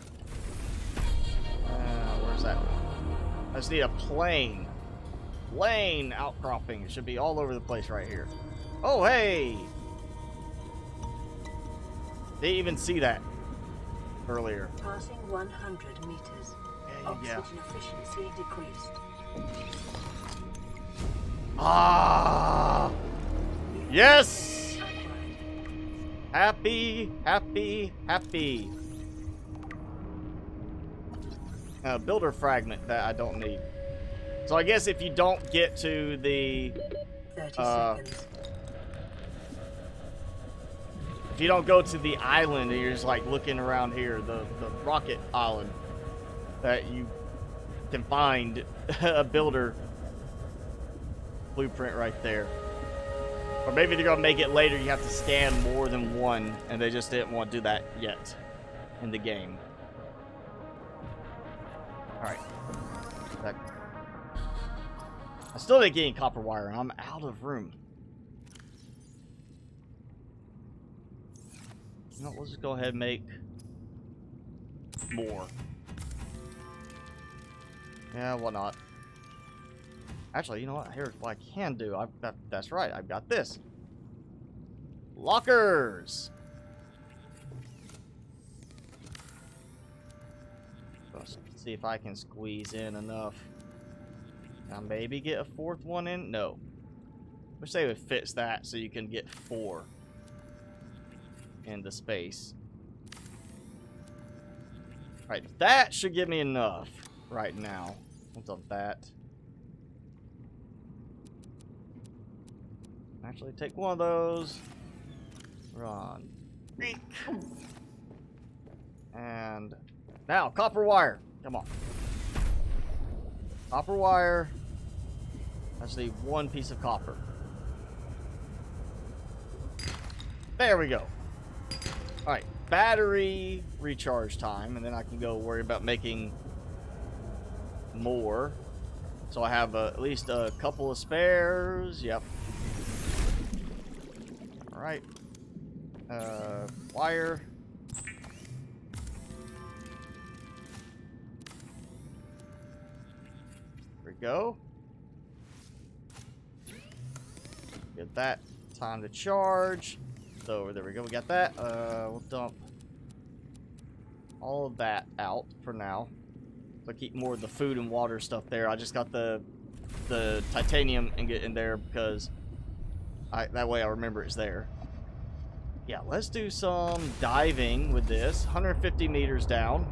[SPEAKER 1] Where's that? I just need a plain outcropping. It should be all over the place right here. Oh, hey! Didn't even see that earlier.
[SPEAKER 4] Passing 100 meters. Oxygen efficiency decreased.
[SPEAKER 1] Ah! Yes! Happy, happy, happy. Builder fragment that I don't need. So I guess if you don't get to the
[SPEAKER 4] 30 seconds.
[SPEAKER 1] If you don't go to the island and you're just like looking around here, the rocket island, that you can find a builder blueprint right there. Or maybe they're gonna make it later, you have to scan more than one, and they just didn't want to do that yet in the game. Alright. I still didn't get any copper wire, and I'm out of room. No, let's just go ahead and make more. Yeah, why not? Actually, you know what? Here's what I can do. That's right. I've got this. Lockers. Let's see if I can squeeze in enough. Now maybe get a 4th one in. No. Wish they would fix that so you can get 4 in the space. Right, that should give me enough right now. What's up that? Actually, take one of those. Run. And now, copper wire. Come on. Copper wire. I just need one piece of copper. There we go. Alright, battery recharge time, and then I can go worry about making more. So I have at least a couple of spares. Yep. Alright. Wire. There we go. Get that. Time to charge. So there we go. We got that. We'll dump all of that out for now. So keep more of the food and water stuff there. I just got the titanium ingot in there because that way I remember it's there. Yeah, let's do some diving with this. 150 meters down.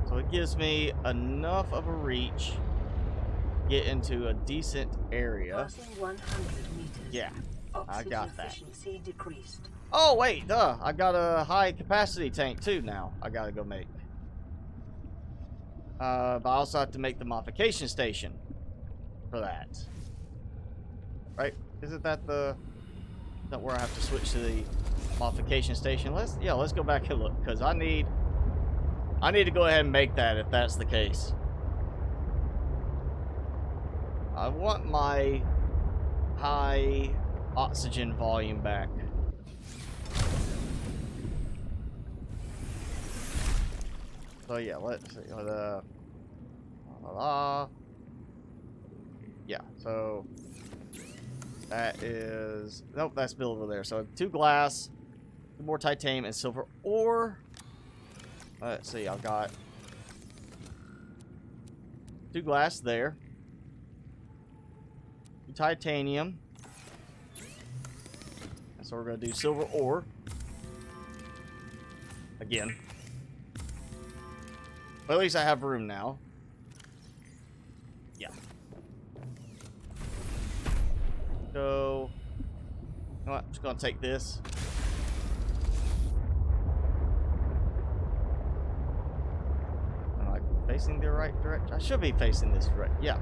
[SPEAKER 1] So it gives me enough of a reach get into a decent area.
[SPEAKER 4] Passing 100 meters.
[SPEAKER 1] Yeah, I
[SPEAKER 4] Oxygen
[SPEAKER 1] got that.
[SPEAKER 4] efficiency decreased.
[SPEAKER 1] Oh, wait, duh. I got a high capacity tank too now. I gotta go make. But I also have to make the modification station for that. Right? Isn't that where I have to switch to the modification station? Let's go back and look, because I need to go ahead and make that if that's the case. I want my high oxygen volume back. So yeah, let's see. Yeah, so that is, nope, that's built over there. So 2 glass, 2 more titanium and silver ore. Let's see, I've got 2 glass there, 2 titanium. And so we're gonna do silver ore again. But at least I have room now. Yeah. So, you know what? I'm just gonna take this. Am I facing the right direction? I should be facing this direction. Yeah.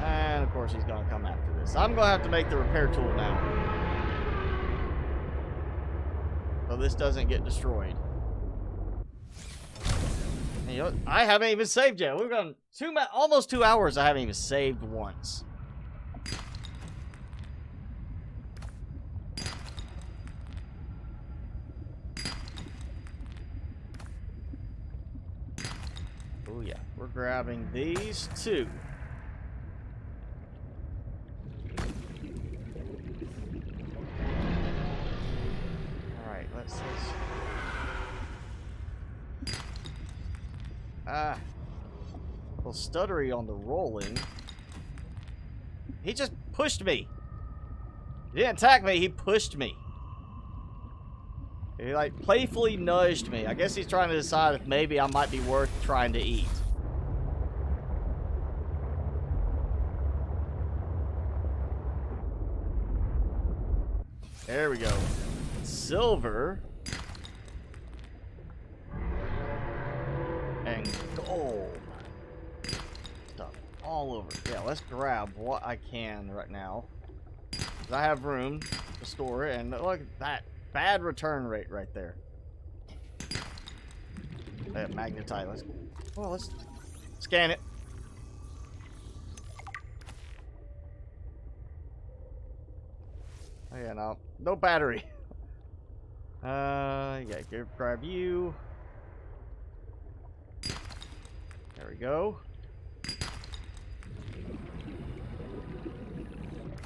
[SPEAKER 1] And of course he's gonna come after this. I'm gonna have to make the repair tool now, so this doesn't get destroyed. And you know, I haven't even saved yet. We've gone almost 2 hours. I haven't even saved once. Oh yeah, we're grabbing these 2. A little stuttery on the rolling. He just pushed me. He didn't attack me, he pushed me. He like playfully nudged me. I guess he's trying to decide if maybe I might be worth trying to eat. There we go. Silver. And gold. Stuff all over. Yeah, let's grab what I can right now. I have room to store it, and look at that bad return rate right there. That magnetite. Let's scan it. Oh yeah, no battery. Yeah, grab you. There we go.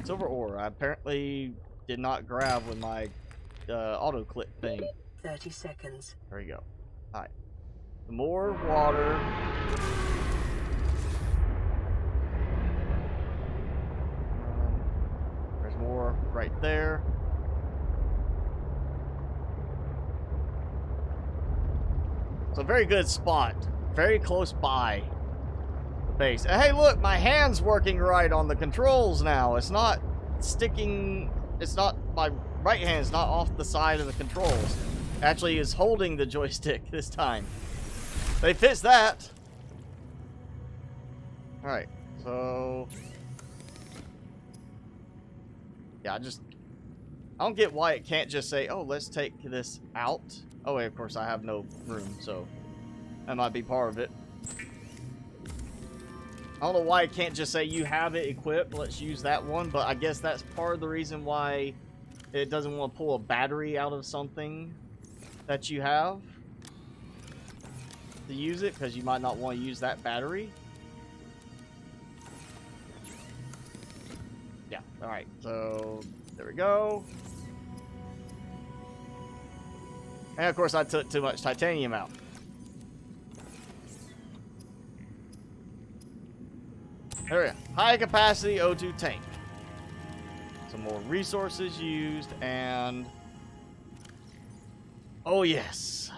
[SPEAKER 1] Silver ore. I apparently did not grab with my auto clip thing.
[SPEAKER 4] 30 seconds.
[SPEAKER 1] There we go. All right. More water. There's more right there. It's a very good spot. Very close by the base. And hey, look, my hand's working right on the controls now. It's not sticking. It's not, my right hand's not off the side of the controls. Actually, is holding the joystick this time. They fixed that. All right, so yeah, I don't get why it can't just say, oh, let's take this out. Oh wait, of course I have no room, so that might be part of it. I don't know why it can't just say you have it equipped, let's use that one, but I guess that's part of the reason why it doesn't want to pull a battery out of something that you have to use it, because you might not want to use that battery. Yeah, alright, so there we go. And of course I took too much titanium out. There we go. High capacity O2 tank. Some more resources used, and oh yes.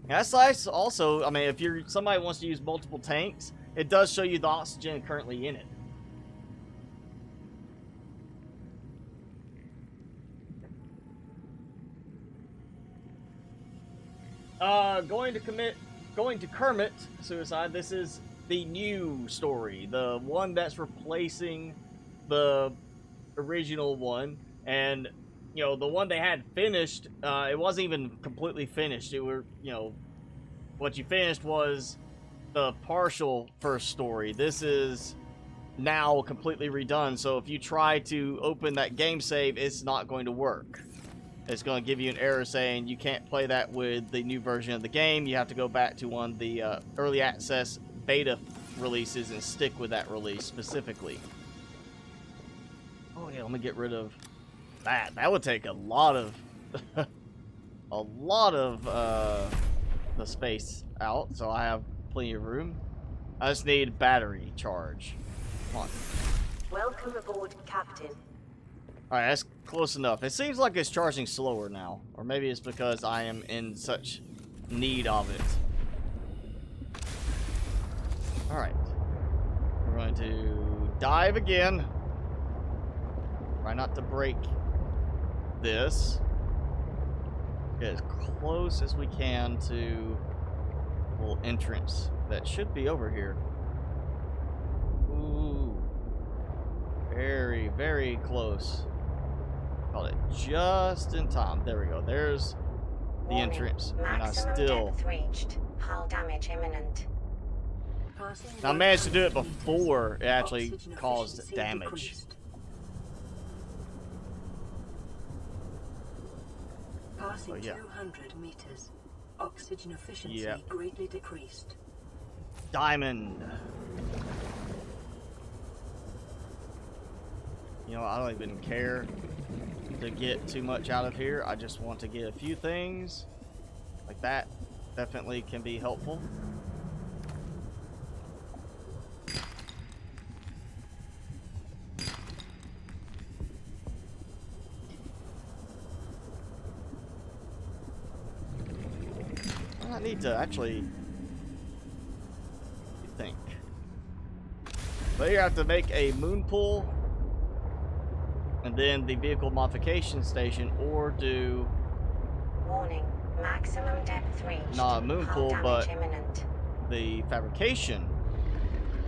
[SPEAKER 1] That's nice. Also, I mean, if you're somebody wants to use multiple tanks, it does show you the oxygen currently in it. Going to Kermit Suicide. This is the new story, the one that's replacing the original one, and you know the one they had finished. It wasn't even completely finished. It were what you finished was the partial first story. This is now completely redone. So if you try to open that game save, it's not going to work. It's going to give you an error saying you can't play that with the new version of the game. You have to go back to one of the early access beta releases and stick with that release specifically. Oh yeah, let me get rid of that. That would take a lot of the space out, so I have plenty of room. I just need battery charge. Come on.
[SPEAKER 4] Welcome aboard, Captain.
[SPEAKER 1] Alright, that's close enough. It seems like it's charging slower now. Or maybe it's because I am in such need of it. Alright. We're going to dive again. Try not to break this. Get as close as we can to the little entrance that should be over here. Ooh. Very, very close. Called it just in time. There we go. There's the entrance. And I still...
[SPEAKER 5] depth reached. Hull damage imminent.
[SPEAKER 1] I managed to do it before it actually caused damage.
[SPEAKER 4] Passing
[SPEAKER 1] Oh, yeah.
[SPEAKER 4] 200 meters. Oxygen efficiency greatly decreased.
[SPEAKER 1] Diamond. You know, I don't even care to get too much out of here. I just want to get a few things like that. Definitely can be helpful. I need to actually think. But you have to make a moon pool and then the vehicle modification station, or do
[SPEAKER 5] Warning. Maximum depth reached.
[SPEAKER 1] not a moon
[SPEAKER 5] Hull
[SPEAKER 1] pool, but
[SPEAKER 5] damage imminent.
[SPEAKER 1] the fabrication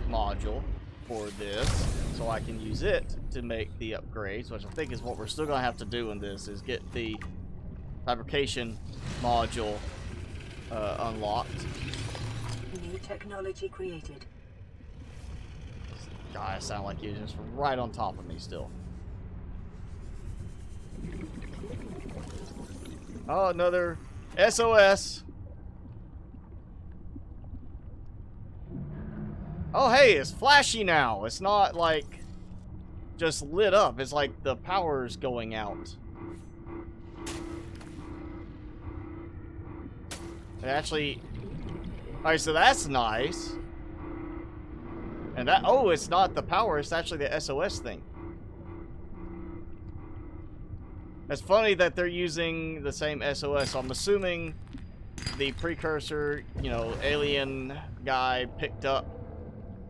[SPEAKER 1] module for this, so I can use it to make the upgrades, which I think is what we're still gonna have to do in this, is get the fabrication module unlocked.
[SPEAKER 4] New technology created.
[SPEAKER 1] God, I sound like you're just right on top of me still. Oh, another SOS. Oh, hey, it's flashy now. It's not like just lit up. It's like the power's going out. It actually... Alright, so that's nice. And that... Oh, it's not the power. It's actually the SOS thing. It's funny that they're using the same SOS. So I'm assuming the precursor, you know, alien guy picked up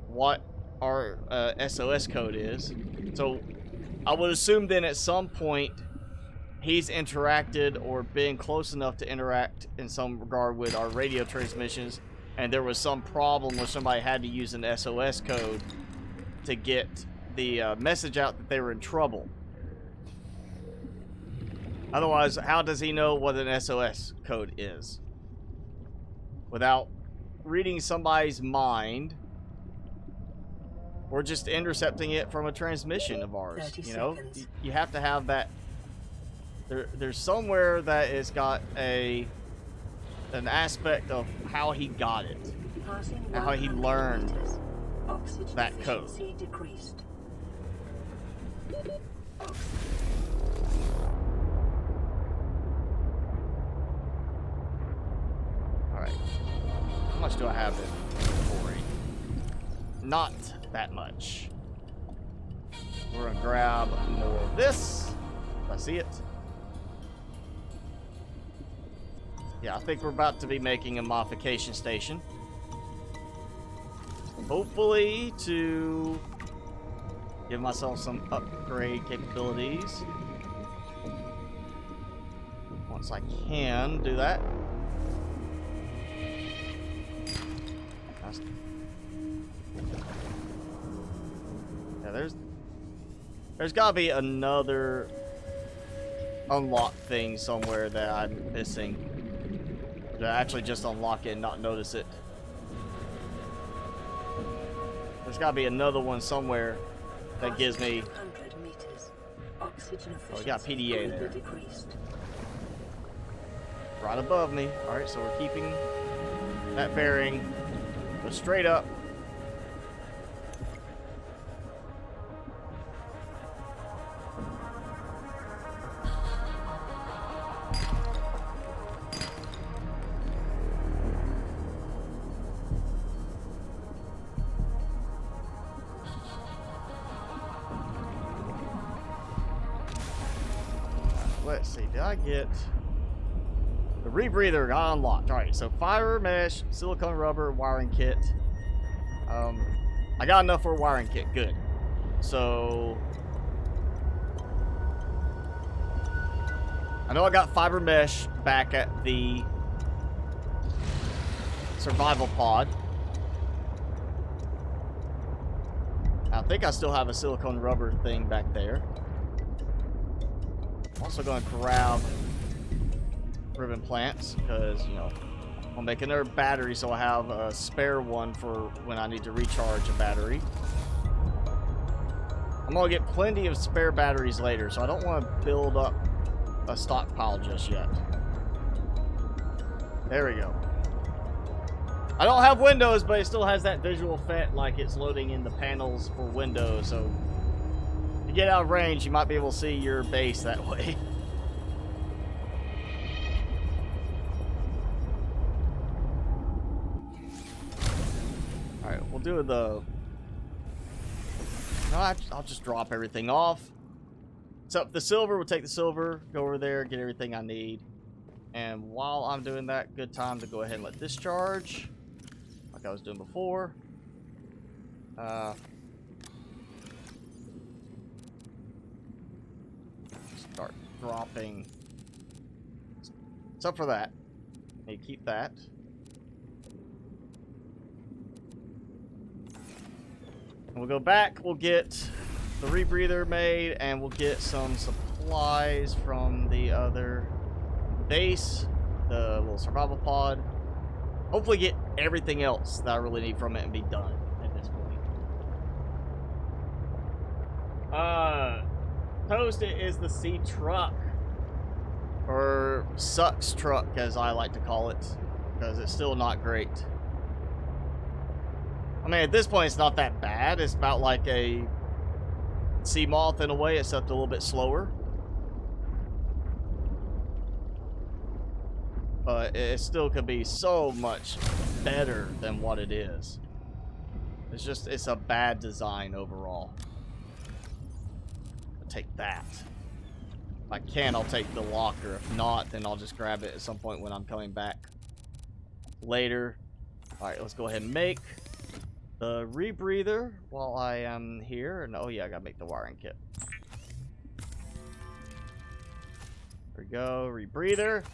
[SPEAKER 1] what our SOS code is. So I would assume then at some point he's interacted or been close enough to interact in some regard with our radio transmissions, and there was some problem where somebody had to use an SOS code to get the message out that they were in trouble. Otherwise, how does he know what an SOS code is? Without reading somebody's mind, or just intercepting it from a transmission of ours. You know, you have to have that. There's somewhere that it's got an aspect of how he got it, and how he learned that code. Alright. How much do I have in inventory? Not that much. We're gonna grab more of this. I see it. Yeah, I think we're about to be making a modification station. Hopefully to give myself some upgrade capabilities. Once I can do that. Yeah, there's gotta be another unlock thing somewhere that I'm missing. Did I actually just unlock it and not notice it? There's gotta be another one somewhere that gives me... Oh, we got PDA there. Right above me. Alright, so we're keeping that bearing. Go straight up. Let's see, did I get the rebreather got unlocked? Alright, so fiber mesh, silicone rubber, wiring kit. I got enough for a wiring kit, good. So I know I got fiber mesh back at the survival pod. I think I still have a silicone rubber thing back there. Also going to grab ribbon plants because, you know, I'll make another battery so I have a spare one for when I need to recharge a battery. I'm going to get plenty of spare batteries later, so I don't want to build up a stockpile just yet. There we go. I don't have windows, but it still has that visual effect like it's loading in the panels for Windows, so if you get out of range, you might be able to see your base that way. Alright, we'll do the... No, I'll just drop everything off. So the silver, we'll take the silver, go over there, get everything I need. And while I'm doing that, good time to go ahead and let this charge. Like I was doing before. Start dropping stuff for that. Hey, keep that. And we'll go back, we'll get the rebreather made, and we'll get some supplies from the other base, the little survival pod. Hopefully get everything else that I really need from it and be done at this point. Toast it is the C truck, or sucks truck as I like to call it, because it's still not great. I mean, at this point it's not that bad. It's about like a sea moth in a way, except a little bit slower. But it still could be so much better than what it is. It's a bad design overall. I'll take that. If I can, I'll take the locker. If not, then I'll just grab it at some point when I'm coming back later. Alright, let's go ahead and make the rebreather while I am here. And oh yeah, I gotta make the wiring kit. There we go, rebreather.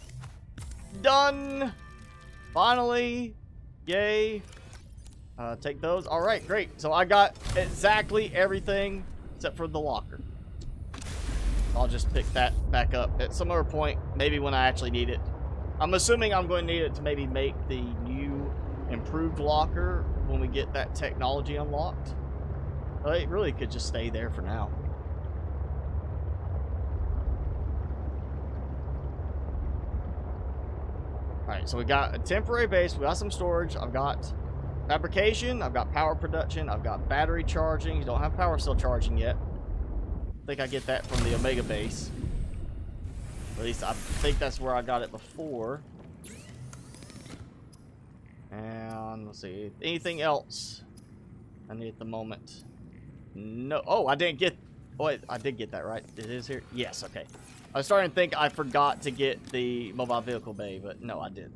[SPEAKER 1] Done! Finally! Yay! Take those. Alright, great. So I got exactly everything except for the locker. I'll just pick that back up at some other point, maybe when I actually need it. I'm assuming I'm going to need it to maybe make the new improved locker when we get that technology unlocked. But it really could just stay there for now. Alright, so we got a temporary base, we got some storage, I've got fabrication, I've got power production, I've got battery charging. You don't have power cell charging yet. I think I get that from the Omega base. At least I think that's where I got it before. And let's see, anything else I need at the moment? No. Oh, I didn't get Oh, wait, I did get that, right? It is here? Yes, okay. I was starting to think I forgot to get the mobile vehicle bay, but no, I did.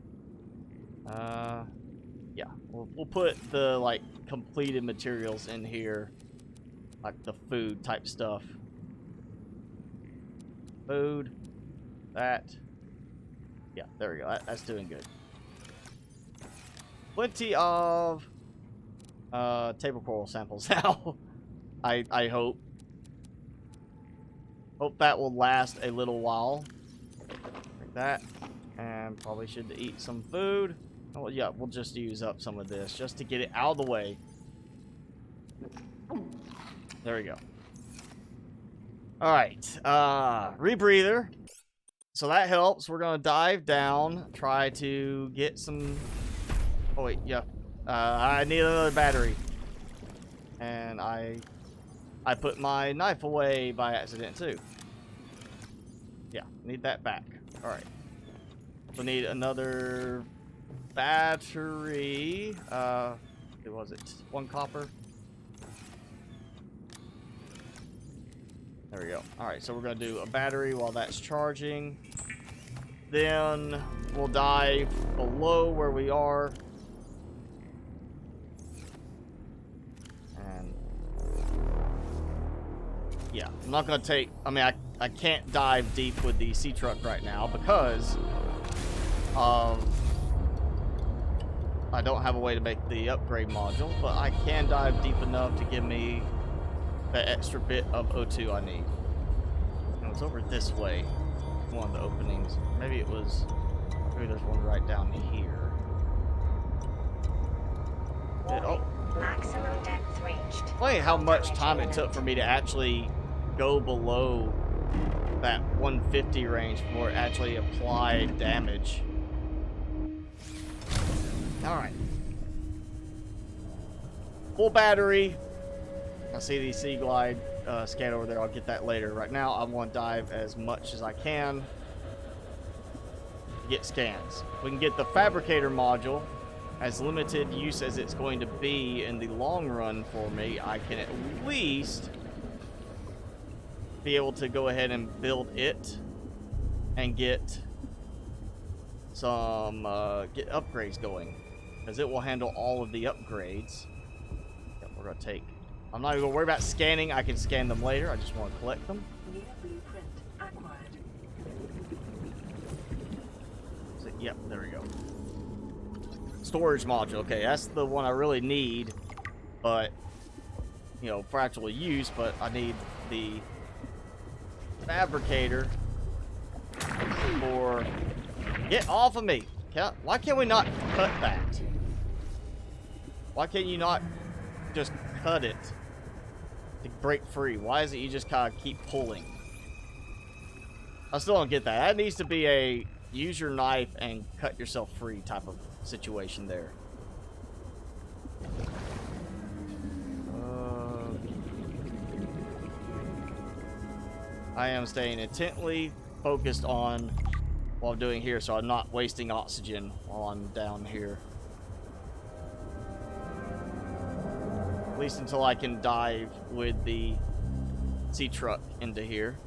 [SPEAKER 1] Yeah, we'll put the, like, completed materials in here. Like the food type stuff. Food. That. Yeah, there we go. That's doing good. Plenty of table coral samples now. I hope. Hope that will last a little while. Like that. And probably should eat some food. Oh, yeah, we'll just use up some of this just to get it out of the way. There we go. Alright. Rebreather. So that helps. We're going to dive down. Try to get some... Oh, wait. Yeah. I need another battery. And I put my knife away by accident, too. Yeah. Need that back. Alright. So need another battery. What was it? 1 copper. There we go. Alright, so we're going to do a battery while that's charging. Then we'll dive below where we are. And yeah, I'm not going to take... I mean, I can't dive deep with the sea truck right now because of... I don't have a way to make the upgrade module, but I can dive deep enough to give me that extra bit of O2 I need. It was over this way, one of the openings. Maybe it was, maybe there's one right down here. Oh.
[SPEAKER 5] Maximum depth reached.
[SPEAKER 1] Wait, how much time it took for me to actually go below that 150 range before it actually applied damage. Alright. Full battery. I see the Sea Glide scan over there. I'll get that later. Right now, I want to dive as much as I can to get scans. If we can get the Fabricator module, as limited use as it's going to be in the long run for me, I can at least be able to go ahead and build it and get some get upgrades going, because it will handle all of the upgrades. Yep, we're going to take... I'm not even going to worry about scanning. I can scan them later. I just want to collect them.
[SPEAKER 4] New blueprint acquired.
[SPEAKER 1] So, yep, there we go. Storage module. Okay, that's the one I really need, but, you know, for actual use, but I need the Fabricator for... Get off of me! Why can't we not cut that? Why can't you not just cut it to break free? Why is it you just kind of keep pulling? I still don't get that. That needs to be a use your knife and cut yourself free type of situation there. I am staying intently focused on what I'm doing here, so I'm not wasting oxygen while I'm down here. At least until I can dive with the sea truck into here.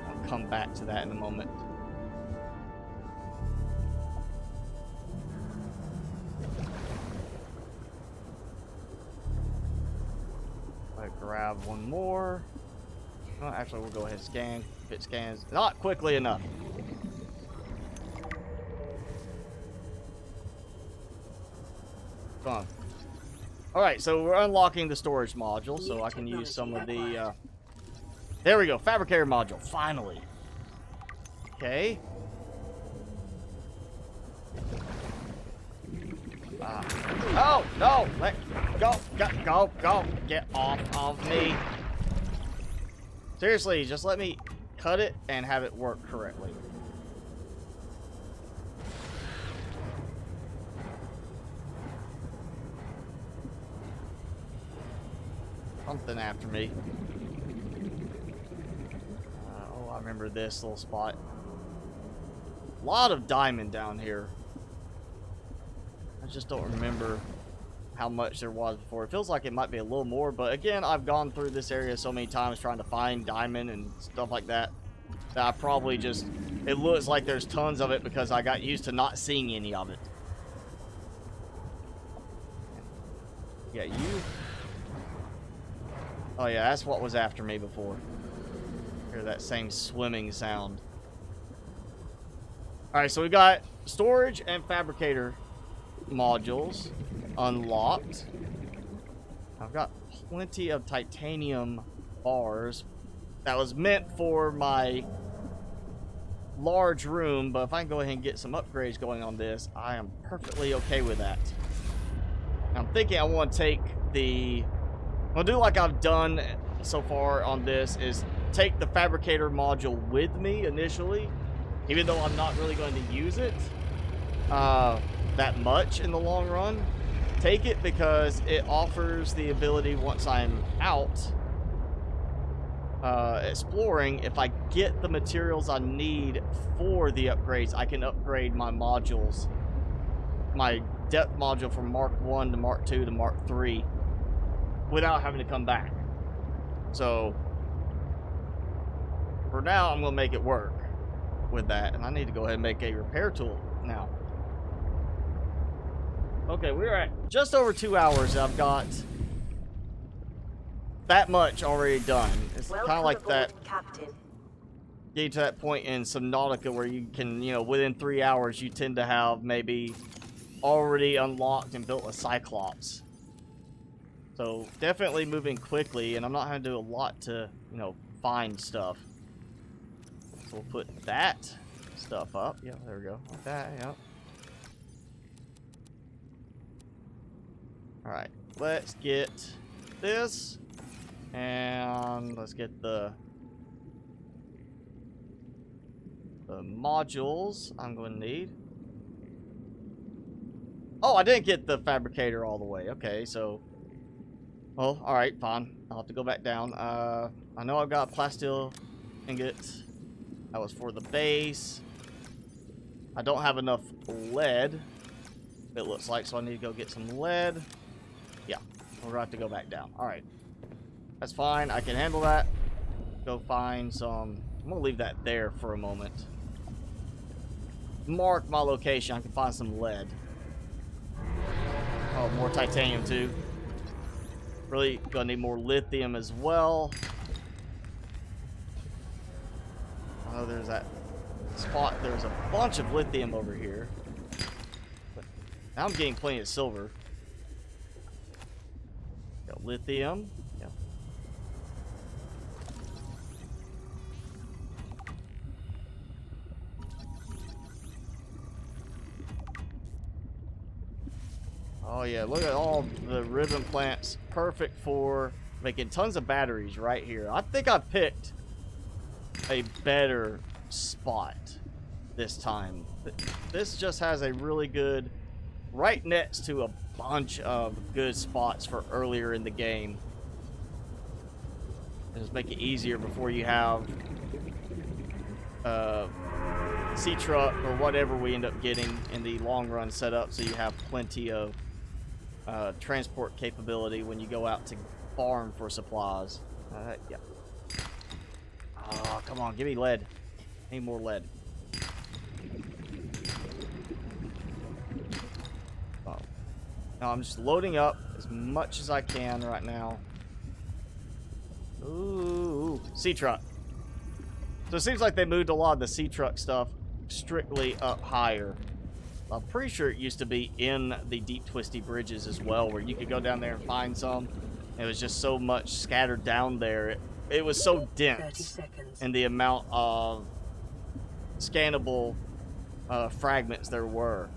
[SPEAKER 1] I'll come back to that in a moment. I grab one more. Well, actually, we'll go ahead and scan. If it scans not quickly enough. Come on. Alright, so we're unlocking the storage module, so I can use some of the... There we go, Fabricator module, finally. Okay. Oh, no! Let go, go! Get off of me. Seriously, just let me cut it and have it work correctly. Something after me. Oh, I remember this little spot. A lot of diamond down here. I just don't remember how much there was before. It feels like it might be a little more, but again, I've gone through this area so many times trying to find diamond and stuff like that, that I probably just, it looks like there's tons of it because I got used to not seeing any of it. Yeah, you. Oh yeah, that's what was after me before. Hear that same swimming sound. Alright, so we got storage and fabricator modules unlocked. I've got plenty of titanium bars. That was meant for my large room, but if I can go ahead and get some upgrades going on this, I am perfectly okay with that. I'm thinking I want to take the... I'll do like I've done so far on this, is take the fabricator module with me initially, even though I'm not really going to use it that much in the long run. Take it because it offers the ability, once I'm out exploring, if I get the materials I need for the upgrades, I can upgrade my modules, my depth module from Mark 1 to Mark 2 to Mark 3 without having to come back. So for now, I'm going to make it work with that, and I need to go ahead and make a repair tool now. Okay, we're at just over 2 hours. I've got that much already done. It's kind of like that, getting to that point in Subnautica where you can, you know, within 3 hours, you tend to have maybe already unlocked and built a Cyclops. So definitely moving quickly, and I'm not having to do a lot to, you know, find stuff. So we'll put that stuff up. Yeah, there we go. Like that, yeah. Alright, let's get this, and let's get the modules I'm going to need. Oh, I didn't get the fabricator all the way. Okay, so... Well, alright, fine. I'll have to go back down. I know I've got plasteel ingots. That was for the base. I don't have enough lead, it looks like, so I need to go get some lead. Yeah, we're going to have to go back down. Alright. That's fine. I can handle that. Go find some... I'm going to leave that there for a moment. Mark my location. I can find some lead. Oh, more titanium too. Really gonna need more lithium as well. Oh, there's that spot. There's a bunch of lithium over here. But now I'm getting plenty of silver. Got lithium. Yep. Oh yeah, look at all the ribbon plants. Perfect for making tons of batteries right here. I think I picked a better spot this time. This just has a really good, right next to a bunch of good spots for earlier in the game. Just make it easier before you have sea truck or whatever we end up getting in the long run set up, so you have plenty of transport capability when you go out to farm for supplies. Yeah. Oh, come on, give me lead. I need more lead. Oh. Now I'm just loading up as much as I can right now. Ooh, sea truck. So it seems like they moved a lot of the sea truck stuff strictly up higher. I'm pretty sure it used to be in the deep twisty bridges as well, where you could go down there and find some. It was just so much scattered down there. It was so dense in the amount of scannable fragments there were.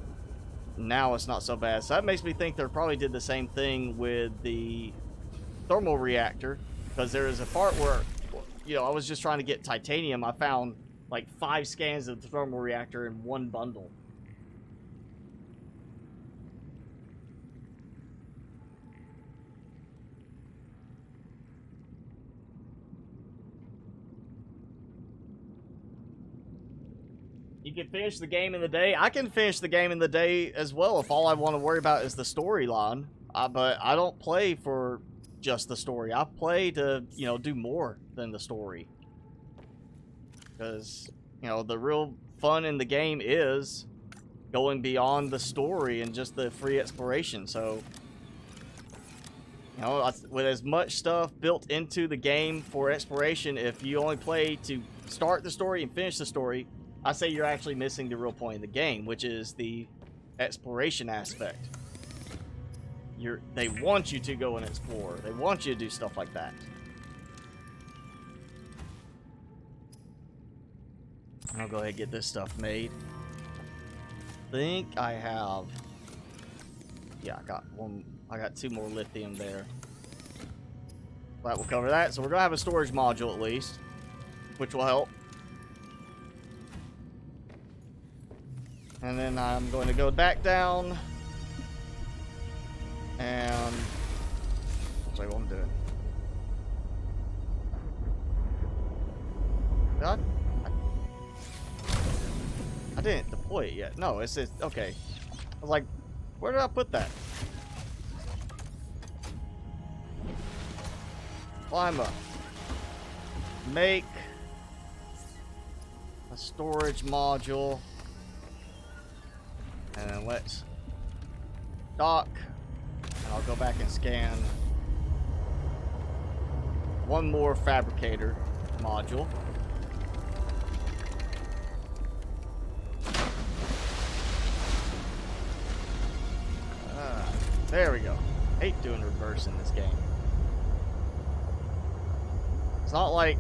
[SPEAKER 1] Now it's not so bad. So that makes me think they probably did the same thing with the thermal reactor, because there is a part where, you know, I was just trying to get titanium. I found like 5 scans of the thermal reactor in one bundle. You can finish the game in the day. I can finish the game in the day as well if all I want to worry about is the storyline. But I don't play for just the story. I play to, you know, do more than the story. Because, you know, the real fun in the game is going beyond the story and just the free exploration. So, you know, with as much stuff built into the game for exploration, if you only play to start the story and finish the story, I say you're actually missing the real point of the game, which is the exploration aspect. They want you to go and explore. They want you to do stuff like that. I'll go ahead and get this stuff made. Think I have... Yeah, I got 2 more lithium there. That will cover that. So we're gonna have a storage module at least, which will help. And then I'm going to go back down. And I'll tell you what I'm doing. I didn't deploy it yet. No, it says okay. I was like, where did I put that? Climb up. Make a storage module. And then let's dock. And I'll go back and scan one more fabricator module. There we go. Hate doing reverse in this game. It's not like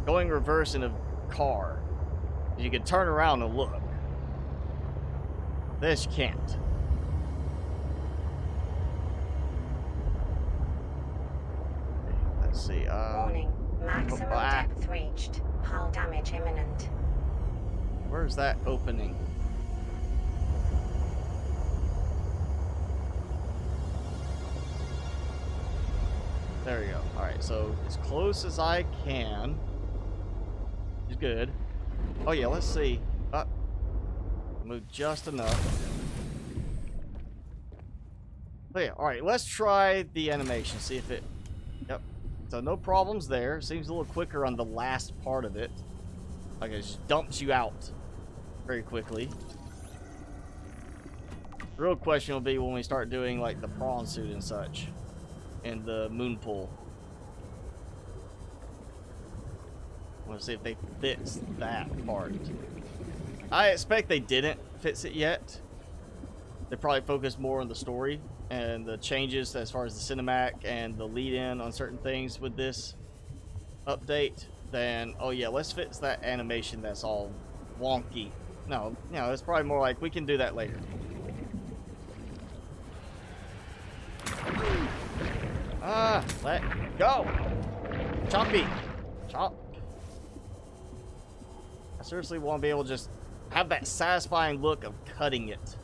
[SPEAKER 1] going reverse in a car. You can turn around and look. This you can't. Let's see.
[SPEAKER 5] Warning. Maximum depth reached. Hull damage imminent.
[SPEAKER 1] Where's that opening? There we go. Alright, so as close as I can is good. Oh yeah, let's see. Move just enough. Oh yeah, alright, let's try the animation, see if it... Yep. So no problems there. Seems a little quicker on the last part of it. Like it just dumps you out very quickly. The real question will be when we start doing like the prawn suit and such. In the moon pool. I want to see if they fix that part. I expect they didn't fix it yet. They probably focused more on the story and the changes as far as the cinematic and the lead-in on certain things with this update. Then, oh yeah, let's fix that animation that's all wonky. No, it's probably more like we can do that later. Let go. Choppy. Chop. I seriously want to be able to just have that satisfying look of cutting it.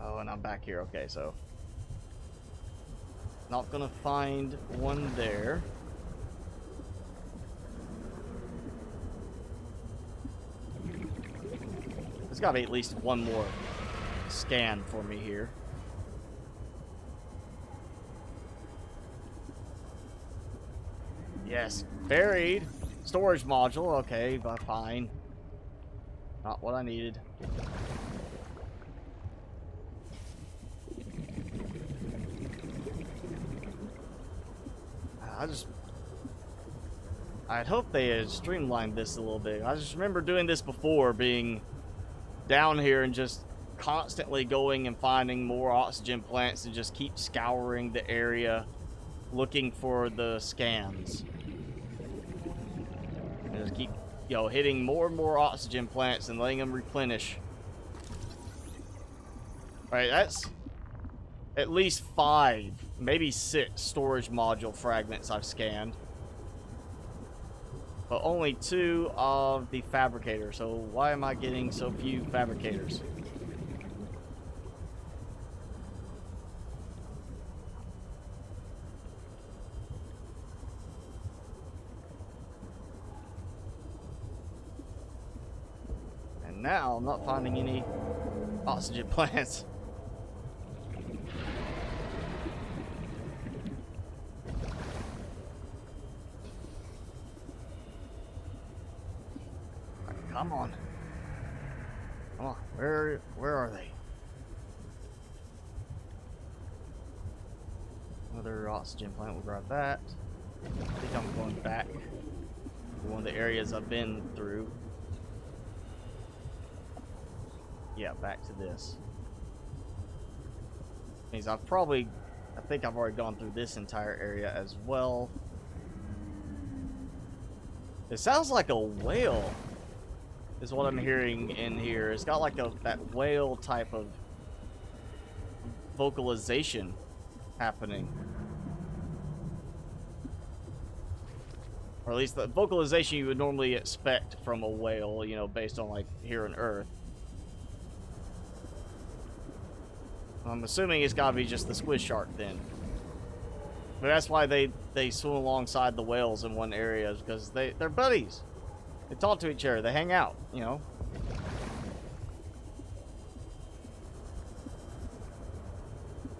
[SPEAKER 1] Oh, and I'm back here. Okay, so not gonna find one there. There's got to be at least one more scan for me here. Yes, buried storage module. Okay, but fine. Not what I needed. I'd hope they had streamlined this a little bit. I just remember doing this before, being down here and just constantly going and finding more oxygen plants and just keep scouring the area looking for the scans. And just keep, hitting more and more oxygen plants and letting them replenish. Alright, that's at least 5, maybe 6 storage module fragments I've scanned. But only 2 of the fabricator, so why am I getting so few fabricators? And now I'm not finding any oxygen plants. Come on. Come on. Where are they? Another oxygen plant. We'll grab that. I think I'm going back to one of the areas I've been through. Yeah, back to this. Means I think I've already gone through this entire area as well. It sounds like a whale is what I'm hearing in here. It's got like that whale type of vocalization happening. Or at least the vocalization you would normally expect from a whale, you know, based on like here on Earth. I'm assuming it's gotta be just the squid shark then. But that's why they swim alongside the whales in one area, is because they're buddies. They talk to each other, they hang out, you know.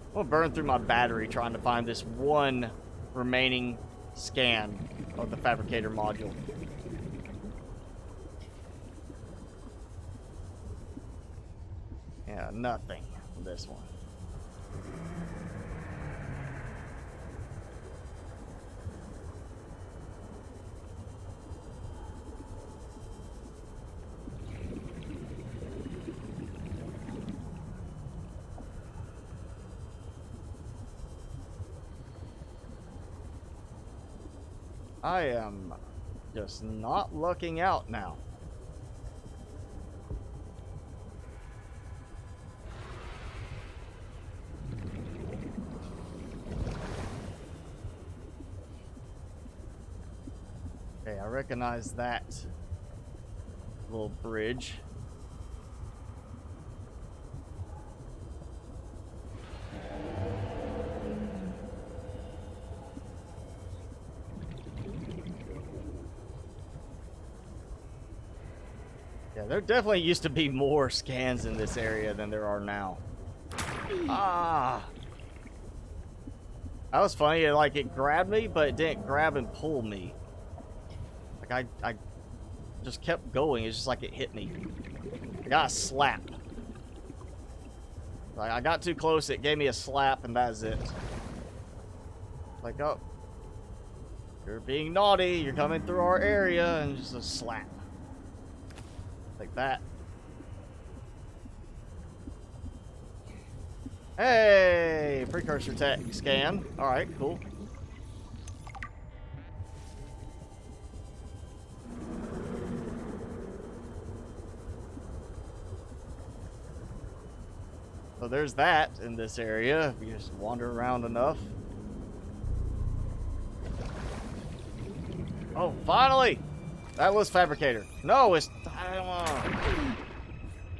[SPEAKER 1] I'm gonna burn through my battery trying to find this one remaining scan of the fabricator module. Yeah, nothing on this one. I am just not looking out now. Okay, I recognize that little bridge. Yeah, there definitely used to be more scans in this area than there are now. Ah! That was funny. Like, it grabbed me, but it didn't grab and pull me. Like, I just kept going. It's just like it hit me. I got a slap. Like, I got too close. It gave me a slap, and that's it. Like, oh. You're being naughty. You're coming through our area, and just a slap. Like that. Hey, precursor tech scan. All right, cool. So there's that in this area. If you just wander around enough. Oh, finally! That was fabricator. No, it's... I don't want...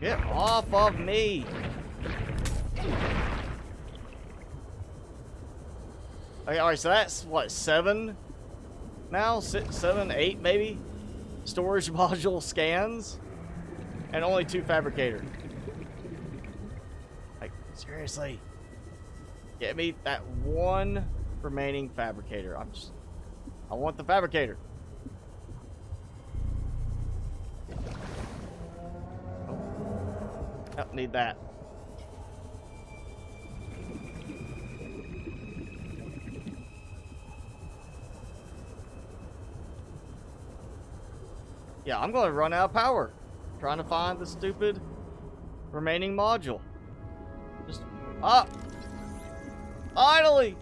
[SPEAKER 1] Get off of me! Okay, alright, so that's, what, 7 now? 6, 7, 8, maybe? Storage module scans? And only 2 fabricator. Like, seriously? Get me that one remaining fabricator. I want the fabricator. Yep, need that. Yeah, I'm gonna run out of power trying to find the stupid remaining module. Just up. Finally!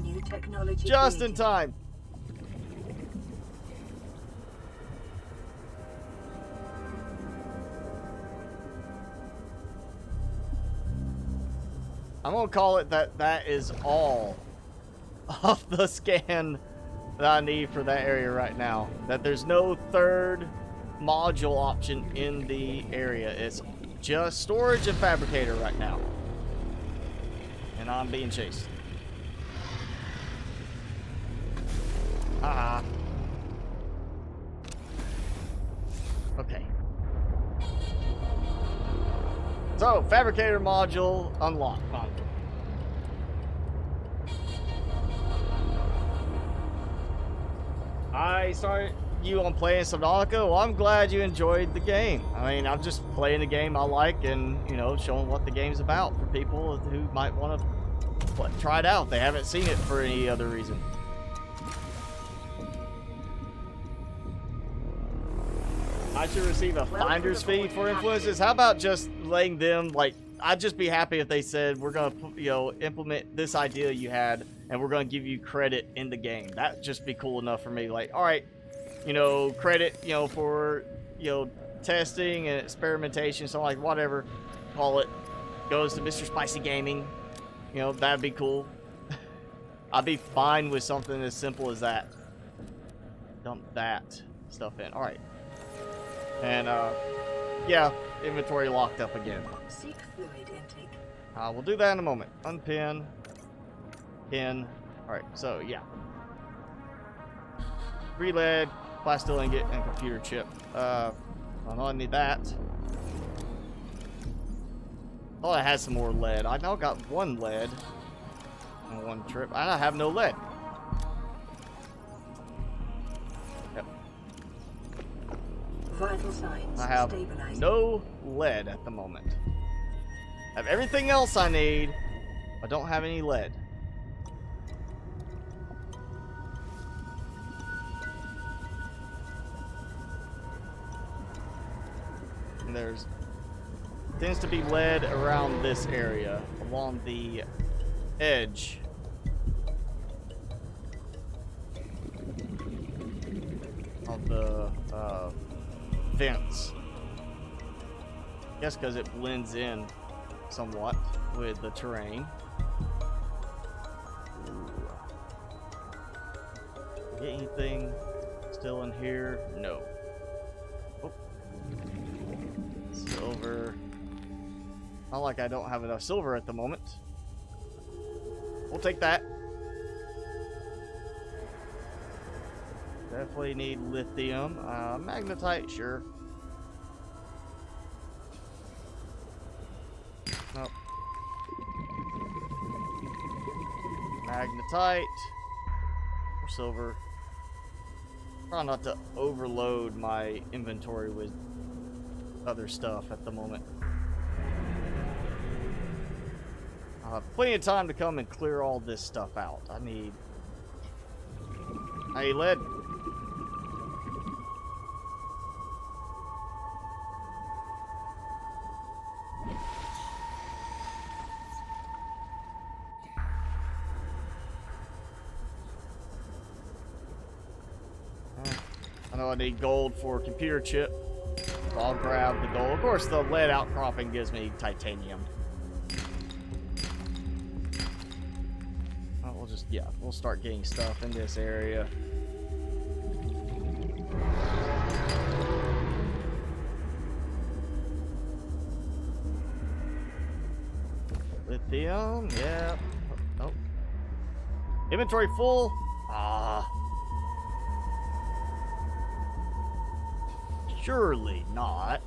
[SPEAKER 4] New technology.
[SPEAKER 1] Just in time. I'm gonna call it that is all of the scan that I need for that area right now. That there's no third module option in the area. It's just storage and fabricator right now. And I'm being chased. Ah. Okay. So, fabricator module unlocked. Fine. I started you on playing Subnautica. Well, I'm glad you enjoyed the game. I mean, I'm just playing a game I like and, you know, showing what the game's about for people who might want to try it out. They haven't seen it for any other reason. I should receive a finder's fee for influences. How about just letting them, like, I'd just be happy if they said, we're going to, you know, implement this idea you had, and we're going to give you credit in the game. That'd just be cool enough for me. Like, all right, you know, credit, you know, for, you know, testing and experimentation, something like whatever, call it, goes to MrSpicyGaming. You know, that'd be cool. I'd be fine with something as simple as that. Dump that stuff in. All right. And, yeah, inventory locked up again.
[SPEAKER 4] Seek fluid intake.
[SPEAKER 1] We'll do that in a moment. Unpin. Pin. Alright, so, yeah. 3 lead, plastic ingot, and computer chip. I know I need that. Oh, I had some more lead. I now got 1 lead on 1 trip. I have no lead. Yep.
[SPEAKER 4] Vital signs
[SPEAKER 1] I have
[SPEAKER 4] stabilizing.
[SPEAKER 1] no lead at the moment. I have everything else I need. I don't have any lead. And there's tends to be lead around this area, along the edge. Of the vents. I guess because it blends in somewhat with the terrain. Get anything still in here? No. Oh. Silver. Not like I don't have enough silver at the moment. We'll take that. Definitely need lithium. Magnetite, sure. Nope. Magnetite. Or silver. Try not to overload my inventory with other stuff at the moment. I'll have plenty of time to come and clear all this stuff out. I need lead. I know I need gold for computer chip, so I'll grab the gold. Of course, the lead outcropping gives me titanium. We'll just, yeah, we'll start getting stuff in this area. Lithium, yeah. Oh. Inventory full. Surely not.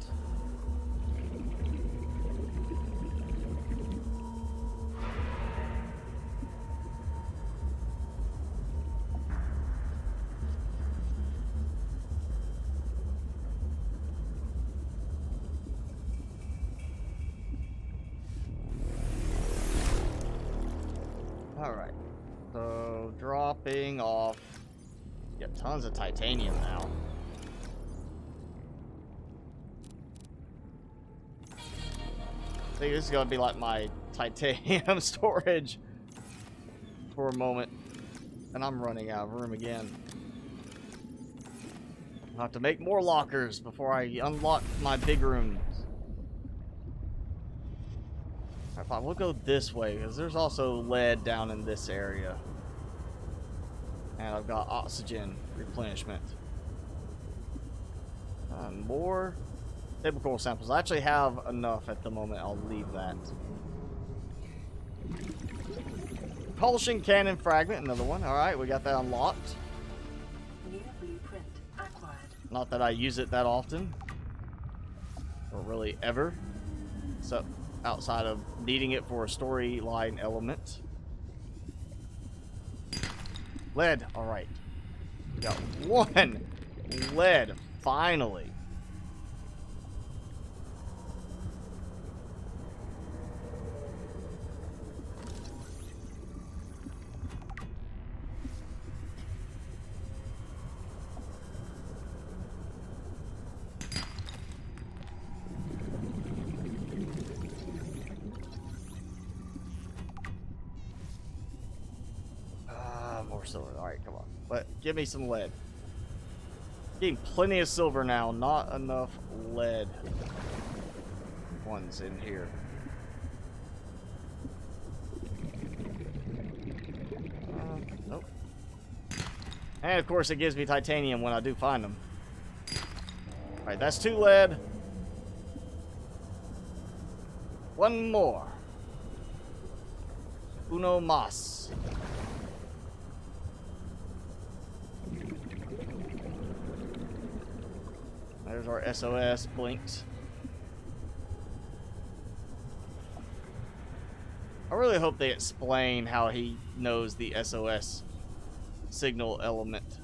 [SPEAKER 1] All right. So dropping off. Got tons of titanium now. I think this is gonna be like my titanium storage for a moment, and I'm running out of room again. I'll have to make more lockers before I unlock my big rooms. Alright, fine, we'll go this way because there's also lead down in this area, and I've got oxygen replenishment. More table coral samples. I actually have enough at the moment. I'll leave that. Propulsion cannon fragment, another one. Alright, we got that unlocked.
[SPEAKER 4] New blueprint acquired.
[SPEAKER 1] Not that I use it that often. Or really ever. So, outside of needing it for a storyline element. Lead, all right. Got one lead, finally. More silver. All right, come on. But give me some lead. Getting plenty of silver now, not enough lead ones in here. Nope. And of course, it gives me titanium when I do find them. All right, that's 2 lead. One more. Uno mas. There's our SOS blinks. I really hope they explain how he knows the SOS signal element.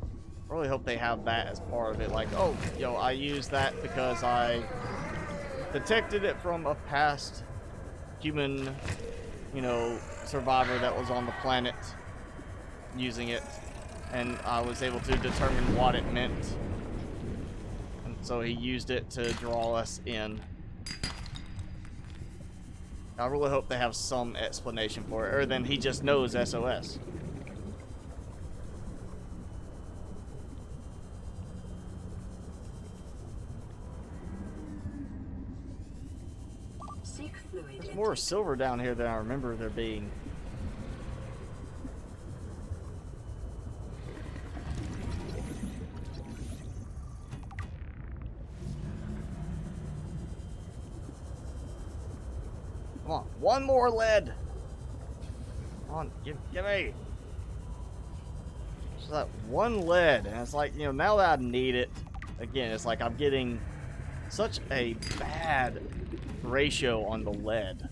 [SPEAKER 1] I really hope they have that as part of it. Like, oh, yo, I used that because I detected it from a past human, you know, survivor that was on the planet using it. And I was able to determine what it meant. So he used it to draw us in. I really hope they have some explanation for it, or then he just knows SOS. There's more silver down here than I remember there being. Come on, one more lead. Come on, give me. Just that one lead, and it's like, you know, now that I need it, again, it's like I'm getting such a bad ratio on the lead.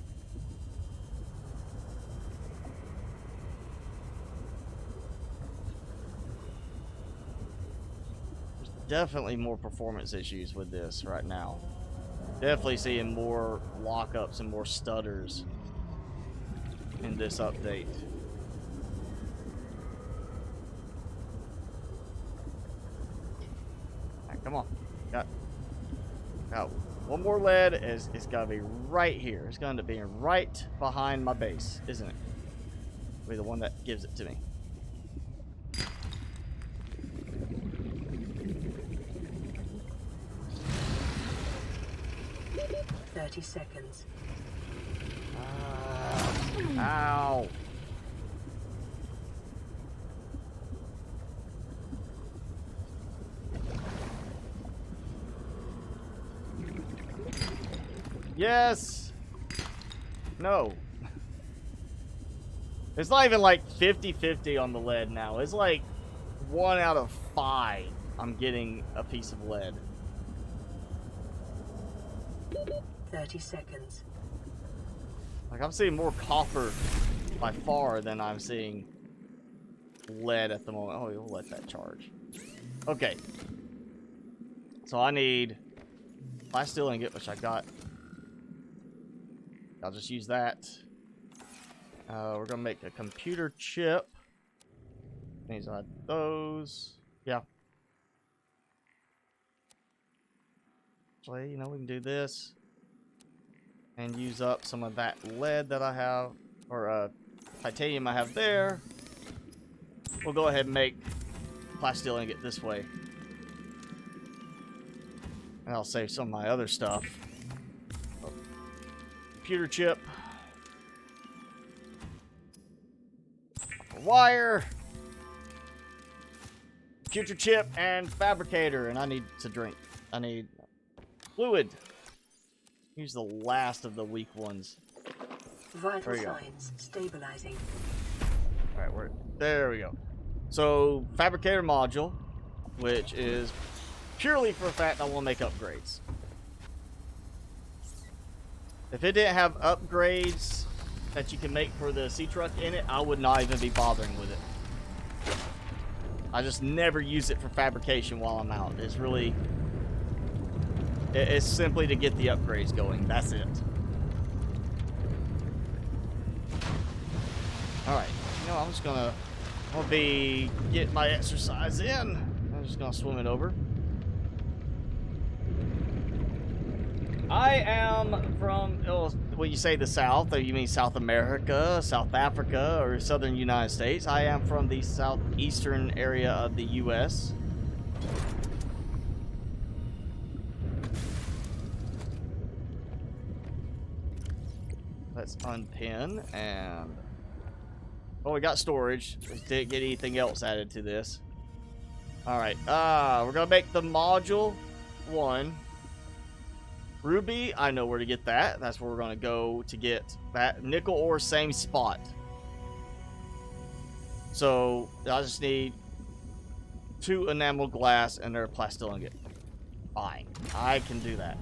[SPEAKER 1] There's definitely more performance issues with this right now. Definitely seeing more lockups and more stutters in this update. Right, come on. Got one more lead. It's got to be right here. It's going to be right behind my base, isn't it? Be the one that gives it to me.
[SPEAKER 4] Seconds.
[SPEAKER 1] Ow. Yes. No. It's not even like 50-50 on the lead now. It's like 1 out of 5 I'm getting a piece of lead.
[SPEAKER 4] 30 seconds.
[SPEAKER 1] Like, I'm seeing more copper by far than I'm seeing lead at the moment. Oh, we'll let that charge. Okay. So I need plasteel ingot, which I got. I'll just use that. We're gonna make a computer chip. Means I had those. Yeah. Actually, you know, we can do this and use up some of that lead that I have, or titanium I have there. We'll go ahead and make plasteel ingot this way. And I'll save some of my other stuff. Oh. Computer chip. Wire. Computer chip and fabricator. And I need to drink. I need fluid. Use the last of the weak ones.
[SPEAKER 4] Vital signs stabilizing.
[SPEAKER 1] Alright, there we go. So, fabricator module, which is purely for the fact I want to make upgrades. If it didn't have upgrades that you can make for the sea truck in it, I would not even be bothering with it. I just never use it for fabrication while I'm out. It's really... It's simply to get the upgrades going. That's it. Alright. You know, I'm just gonna... I'll be getting my exercise in. I'm just gonna swim it over. I am from, when you say the South, or you mean South America, South Africa, or Southern United States. I am from the southeastern area of the U.S. Let's unpin and... Oh, we got storage. We didn't get anything else added to this. Alright, we're gonna make the module 1. Ruby, I know where to get that. That's where we're gonna go to get that. Nickel ore, same spot. So, I just need 2 enamel glass and they're plastic ingot. Fine. I can do that.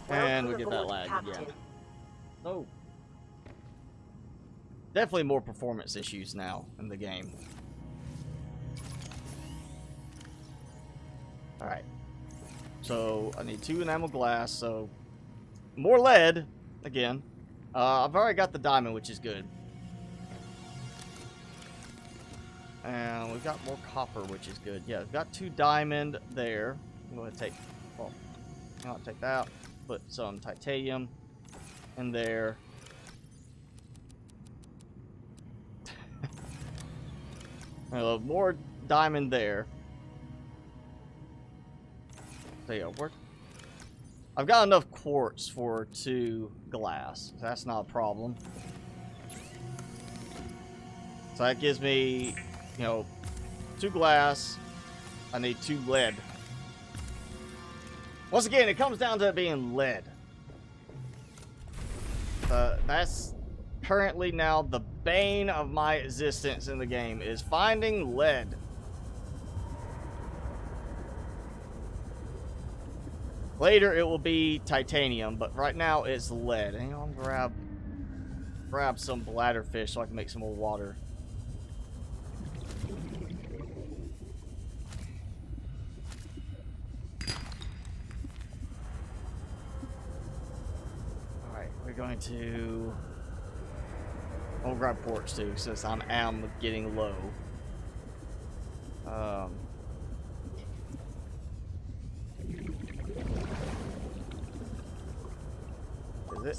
[SPEAKER 1] And we get that lag again. Oh. Definitely more performance issues now in the game. Alright. So, I need 2 enamel glass, so... More lead, again. I've already got the diamond, which is good. And we've got more copper, which is good. Yeah, we've got 2 diamond there. I'm going to take... Well, I'll take that. Put some titanium in there. More diamond there. So yeah, I've got enough quartz for 2 glass. So that's not a problem. So that gives me, you know, 2 glass. I need 2 lead. Once again, it comes down to it being lead. That's currently now the bane of my existence in the game, is finding lead. Later it will be titanium, but right now it's lead. Hang on, grab some bladderfish so I can make some more water. We're going to... I'll grab quartz too, since I am getting low.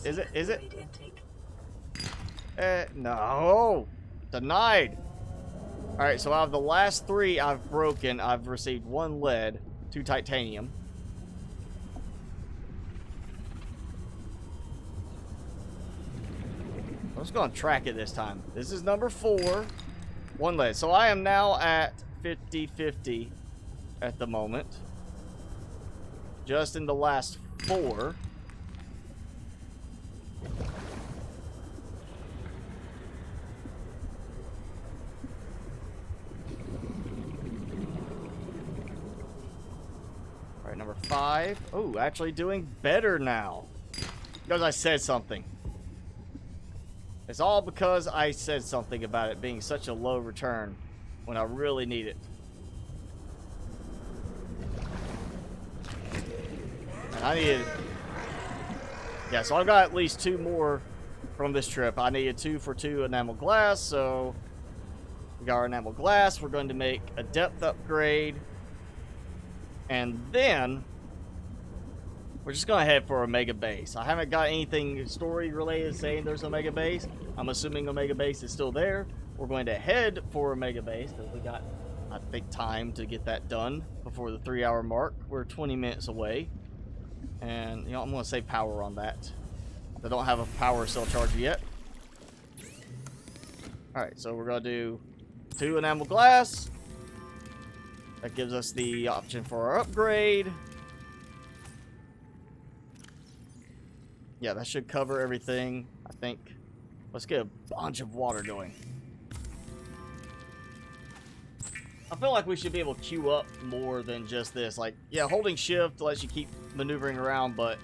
[SPEAKER 1] Is it? No! Denied! Alright, so out of the last 3 I've broken, I've received 1 lead, 2 titanium. I'm just going to track it this time. This is number 4. 1 lead. So I am now at 50-50 at the moment. Just in the last 4. Alright, number 5. Oh, actually doing better now. Because I said something. It's all because I said something about it being such a low return when I really need it. And I needed... Yeah, so I've got at least 2 more from this trip. I needed 2 for 2 enamel glass, so... We got our enamel glass. We're going to make a depth upgrade. And then... We're just going to head for Omega Base. I haven't got anything story related saying there's Omega Base. I'm assuming Omega Base is still there. We're going to head for Omega Base because we got, I think, time to get that done before the 3-hour mark. We're 20 minutes away. And, you know, I'm going to save power on that. I don't have a power cell charger yet. Alright, so we're going to do 2 enamel glass. That gives us the option for our upgrade. Yeah, that should cover everything, I think. Let's get a bunch of water going. I feel like we should be able to queue up more than just this. Like, yeah, holding shift lets you keep maneuvering around, but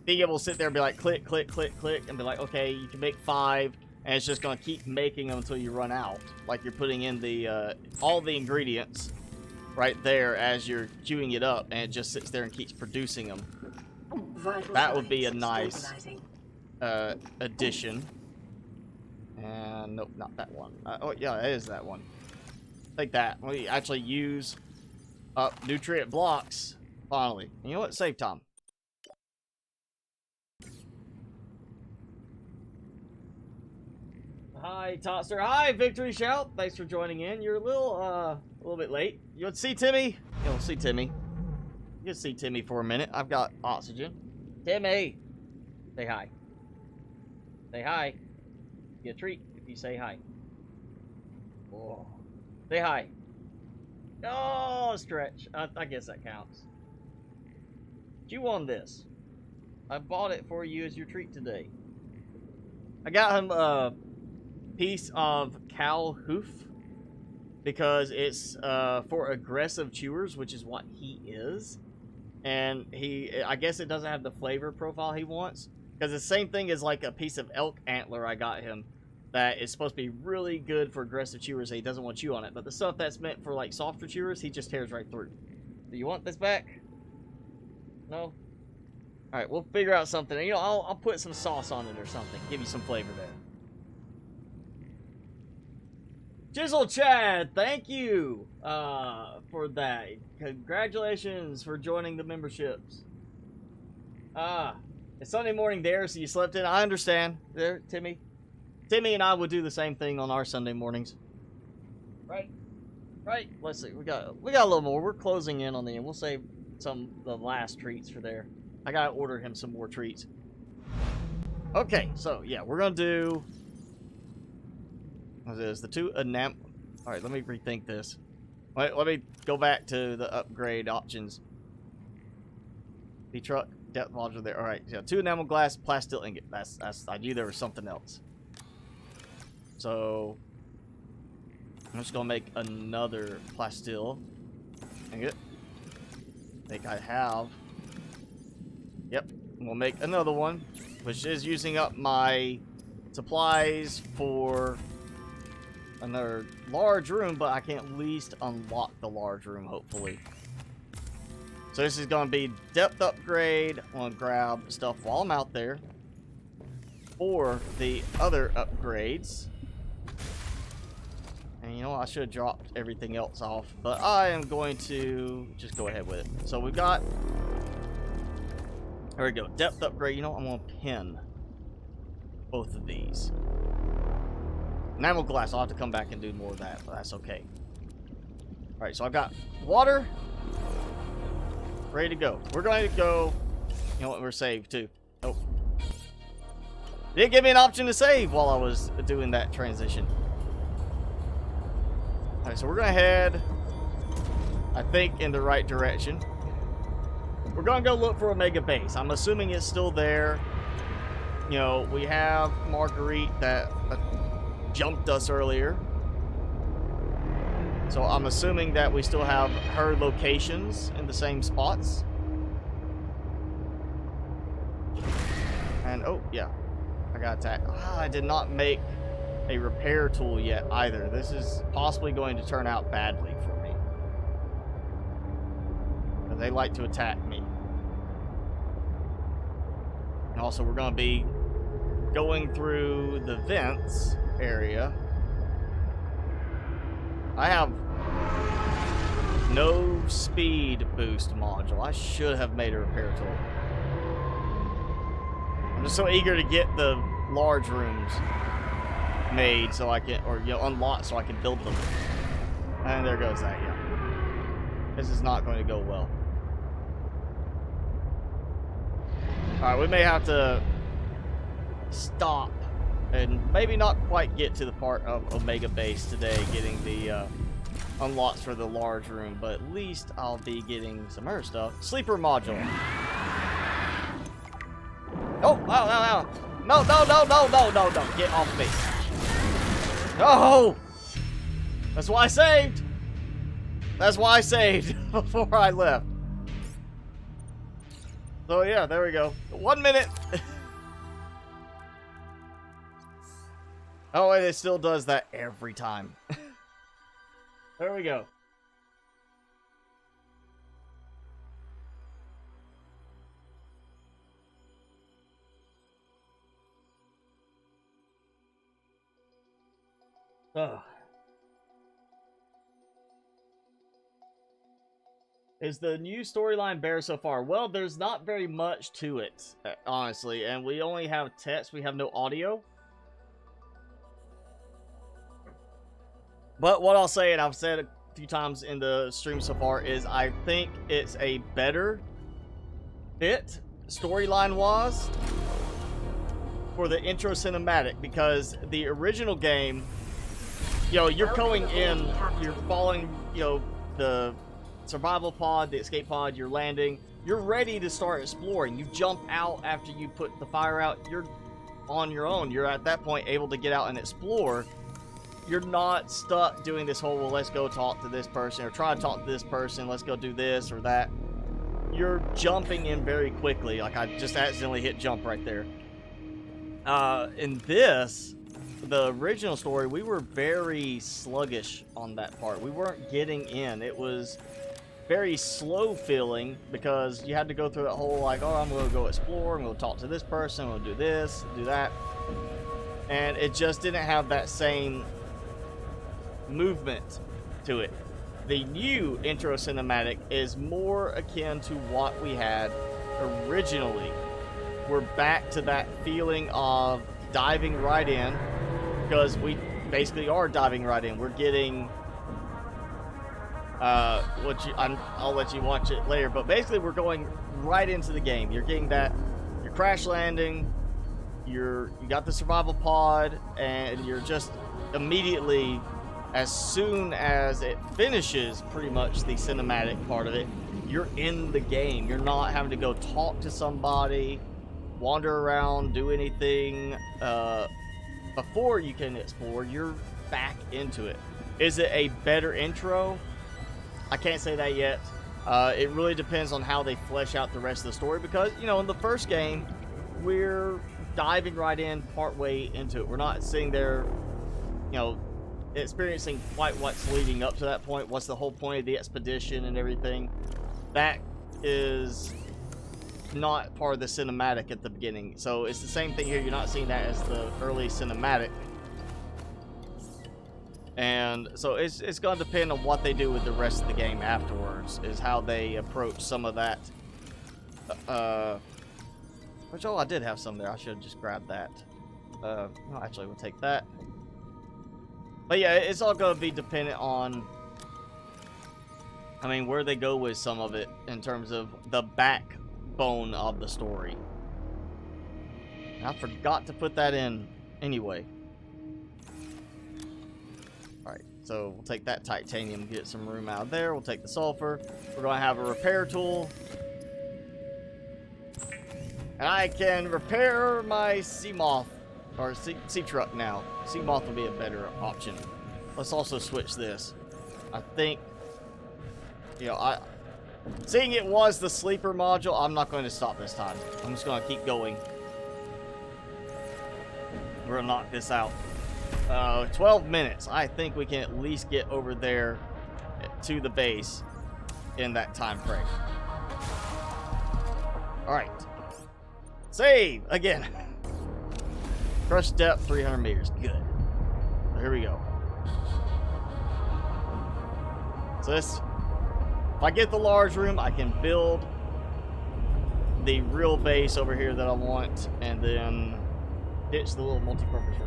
[SPEAKER 1] being able to sit there and be like, click, click, click, click, and be like, okay, you can make 5, and it's just going to keep making them until you run out. Like you're putting in the all the ingredients right there as you're queuing it up, and it just sits there and keeps producing them. That would be a nice addition. And nope, not that one. Oh yeah, it is that one. Take that. We actually use up nutrient blocks finally. You know what? Save time. Hi, Totster. Hi, Victory Shout. Thanks for joining in. You're a little bit late. You want to see Timmy? You'll see Timmy. You can see Timmy for a minute. I've got oxygen. Timmy! Say hi. Say hi. Get a treat if you say hi. Whoa. Say hi. Oh, stretch. I guess that counts. Chew on this. I bought it for you as your treat today. I got him a piece of cow hoof because it's for aggressive chewers, which is what he is. And I guess it doesn't have the flavor profile he wants. Because the same thing as like a piece of elk antler I got him that is supposed to be really good for aggressive chewers. He doesn't want to chew on it. But the stuff that's meant for like softer chewers, he just tears right through. Do you want this back? No? Alright, we'll figure out something. You know, I'll put some sauce on it or something. Give you some flavor there. Chisel Chad, thank you for that. Congratulations for joining the memberships. It's Sunday morning there, so you slept in. I understand. There, Timmy. Timmy and I would do the same thing on our Sunday mornings. Right? Right? Let's see. We got a little more. We're closing in on the end. We'll save the last treats for there. I gotta order him some more treats. Okay, so yeah, we're gonna do what is the 2 enamel. Alright, let me rethink this. Wait, let me go back to the upgrade options. The truck depth module there. Alright, yeah, 2 enamel glass plastic ingot. That's I knew there was something else. So I'm just gonna make another plastil ingot. I think I have. Yep, we'll make another one, which is using up my supplies for another large room, but I can at least unlock the large room, hopefully. So this is going to be depth upgrade. I'm going to grab stuff while I'm out there for the other upgrades. And you know, I should have dropped everything else off, but I am going to just go ahead with it. So we've got, there we go, depth upgrade. You know, I'm going to pin both of these. Enamel glass, I'll have to come back and do more of that, but that's okay. Alright, so I've got water ready to go. We're going to go, you know what, we're saved too. Oh. Didn't give me an option to save while I was doing that transition. Alright, so we're going to head, I think, in the right direction. We're going to go look for Omega Base. I'm assuming it's still there. You know, we have Marguerite that jumped us earlier. So I'm assuming that we still have her locations in the same spots. And, oh, yeah. I got attacked. I did not make a repair tool yet either. This is possibly going to turn out badly for me. They like to attack me. And also, we're going to be going through the vents area. I have no speed boost module. I should have made a repair tool. I'm just so eager to get the large rooms made so I can, or you know, unlocked so I can build them. And there goes that, yeah. This is not going to go well. Alright, we may have to stop and maybe not quite get to the part of Omega Base today, getting the unlocks for the large room, but at least I'll be getting some other stuff. Sleeper module. Oh, wow. No. Get off me. No! That's why I saved. That's why I saved before I left. So yeah, there we go. 1 minute. Oh, and it still does that every time. There we go. Oh. Is the new storyline better so far? Well, there's not very much to it, honestly, and we only have text, we have no audio. But what I'll say, and I've said a few times in the stream so far, is I think it's a better fit, storyline-wise, for the intro cinematic, because the original game, you know, you're going in, you're following, you know, the survival pod, the escape pod, you're landing, you're ready to start exploring. You jump out after you put the fire out, you're on your own. You're at that point able to get out and explore. You're not stuck doing this whole, well, let's go talk to this person, or try to talk to this person, let's go do this or that. You're jumping in very quickly. Like, I just accidentally hit jump right there. In this, the original story, we were very sluggish on that part. We weren't getting in. It was very slow feeling, because you had to go through that whole, like, oh, I'm going to go explore, I'm going to talk to this person, I'm going to do this, do that. And it just didn't have that same movement to it. The new intro cinematic is more akin to what we had originally. We're back to that feeling of diving right in, because we basically are diving right in. We're getting I'll let you watch it later, but basically we're going right into the game. You're getting that, you're crash landing, you got the survival pod, and you're just immediately, as soon as it finishes pretty much the cinematic part of it, you're in the game. You're not having to go talk to somebody, wander around, do anything before you can explore. You're back into it. Is it a better intro? I can't say that yet. It really depends on how they flesh out the rest of the story, because, you know, in the first game, we're diving right in partway into it. We're not sitting there, you know, experiencing quite what's leading up to that point. What's the whole point of the expedition and everything? That is not part of the cinematic at the beginning. So it's the same thing here. You're not seeing that as the early cinematic. And so it's going to depend on what they do with the rest of the game afterwards, is how they approach some of that. Which, oh, I did have some there. I should have just grabbed that. No, actually, we'll take that. But yeah, it's all going to be dependent on, I mean, where they go with some of it in terms of the backbone of the story. I forgot to put that in anyway. Alright, so we'll take that titanium, get some room out of there. We'll take the sulfur. We're going to have a repair tool. And I can repair my sea moth, or sea truck now. Sea moth will be a better option. Let's also switch this. I think, you know, seeing it was the sleeper module, I'm not going to stop this time. I'm just going to keep going. We're going to knock this out. 12 minutes. I think we can at least get over there to the base in that time frame. Alright. Save again. Crush depth 300 meters. Good. So here we go. So this, if I get the large room, I can build the real base over here that I want, and then ditch the little multi-purpose room.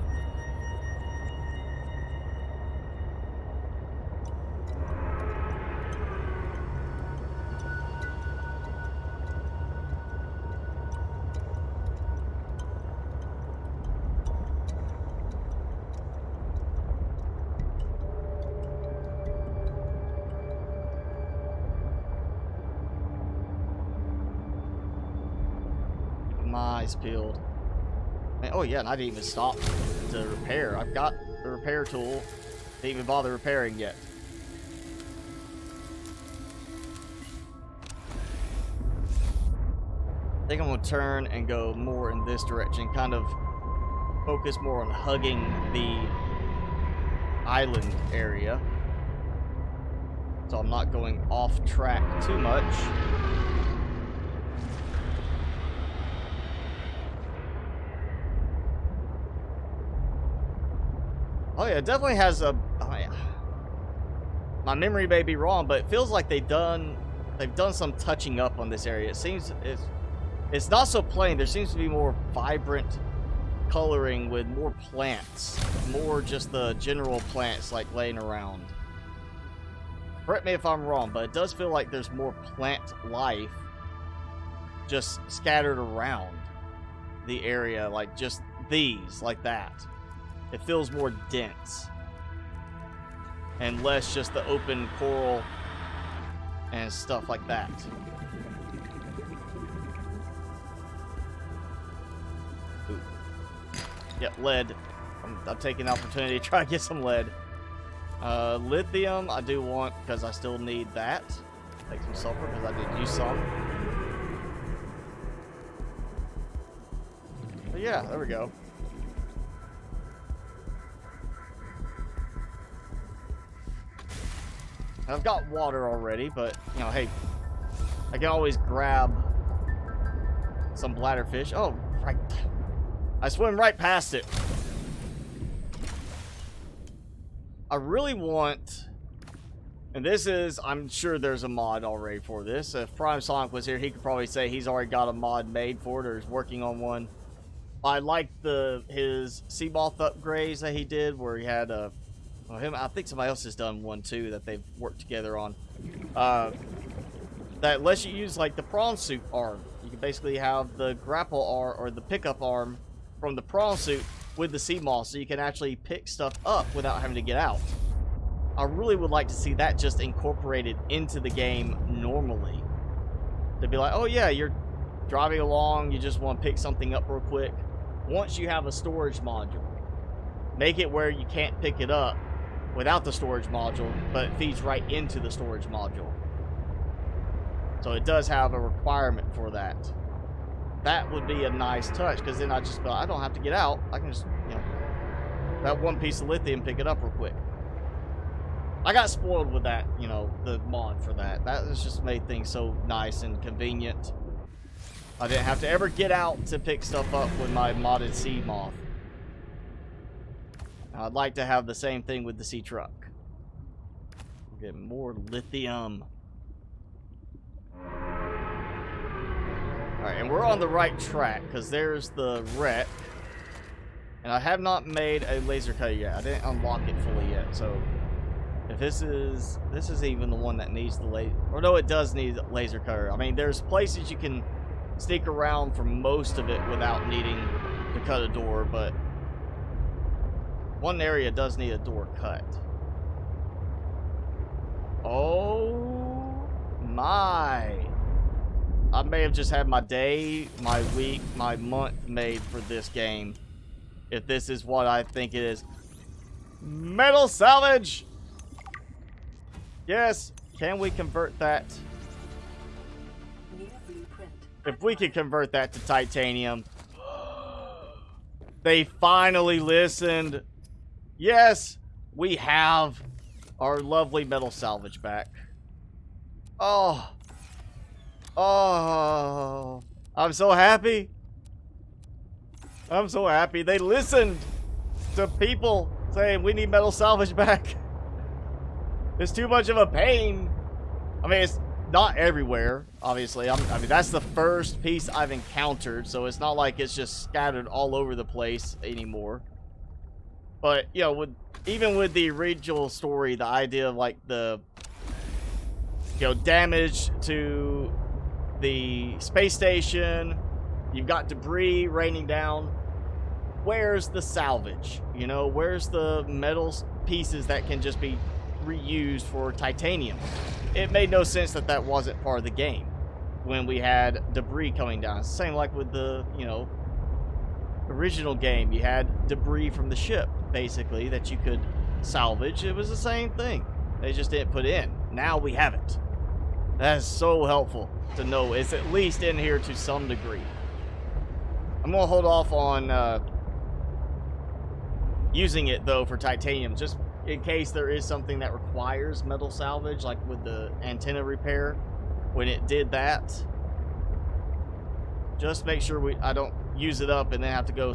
[SPEAKER 1] Eyes peeled. Man, oh yeah, and I didn't even stop to repair. I've got the repair tool. Didn't even bother repairing yet. think I'm gonna turn and go more in this direction, kind of focus more on hugging the island area, so I'm not going off track too much. Oh yeah, it definitely has a. Oh yeah. My memory may be wrong, but it feels like they've done some touching up on this area. It seems it's not so plain. There seems to be more vibrant coloring with more plants, more just the general plants like laying around. Correct me if I'm wrong, but it does feel like there's more plant life just scattered around the area, like just these, like that. It feels more dense and less just the open coral and stuff like that. Ooh. Yep, lead. I'm taking the opportunity to try to get some lead. Lithium, I do want, because I still need that. Take some sulfur, because I did use some. But yeah, there we go. I've got water already, but, you know, hey, I can always grab some bladderfish. Oh, right. I swim right past it. I really want, and this is, I'm sure there's a mod already for this. If Prime Sonic was here, he could probably say he's already got a mod made for it or is working on one. I like his sea moth upgrades that he did, where he had a, well, him, I think somebody else has done one too that they've worked together on. That lets you use like the prawn suit arm. You can basically have the grapple arm or the pickup arm from the prawn suit with the sea moth, so you can actually pick stuff up without having to get out. I really would like to see that just incorporated into the game normally. To be like, oh yeah, you're driving along, you just want to pick something up real quick. Once you have a storage module, make it where you can't pick it up without the storage module, but it feeds right into the storage module. So it does have a requirement for that. That would be a nice touch, because then I just feel I don't have to get out. I can just, you know, that one piece of lithium, pick it up real quick. I got spoiled with that, you know, the mod for that. That has just made things so nice and convenient. I didn't have to ever get out to pick stuff up with my modded sea moth. I'd like to have the same thing with the sea truck. Get more lithium. Alright, and we're on the right track, because there's the wreck. And I have not made a laser cutter yet. I didn't unlock it fully yet, so if this is even the one that needs the laser, or no, it does need a laser cutter. I mean, there's places you can sneak around for most of it without needing to cut a door, but one area does need a door cut. Oh my. I may have just had my day, my week, my month made for this game. If this is what I think it is. Metal salvage! Yes. Can we convert that? If we could convert that to titanium. They finally listened. Yes, we have our lovely metal salvage back. Oh. Oh. I'm so happy. I'm so happy. They listened to people saying we need metal salvage back. It's too much of a pain. I mean, it's not everywhere, obviously. I mean, that's the first piece I've encountered, so it's not like it's just scattered all over the place anymore. But, you know, even with the original story, the idea of, like, the, you know, damage to the space station, you've got debris raining down. Where's the salvage? You know, where's the metal pieces that can just be reused for titanium? It made no sense that that wasn't part of the game when we had debris coming down. It's the same like with the, you know, original game. You had debris from the ship, basically, that you could salvage. It was the same thing. They just didn't put in. Now we have it. That is so helpful to know it's at least in here to some degree. I'm gonna hold off on using it though for titanium, just in case there is something that requires metal salvage, like with the antenna repair when it did that. Just make sure I don't use it up and then have to go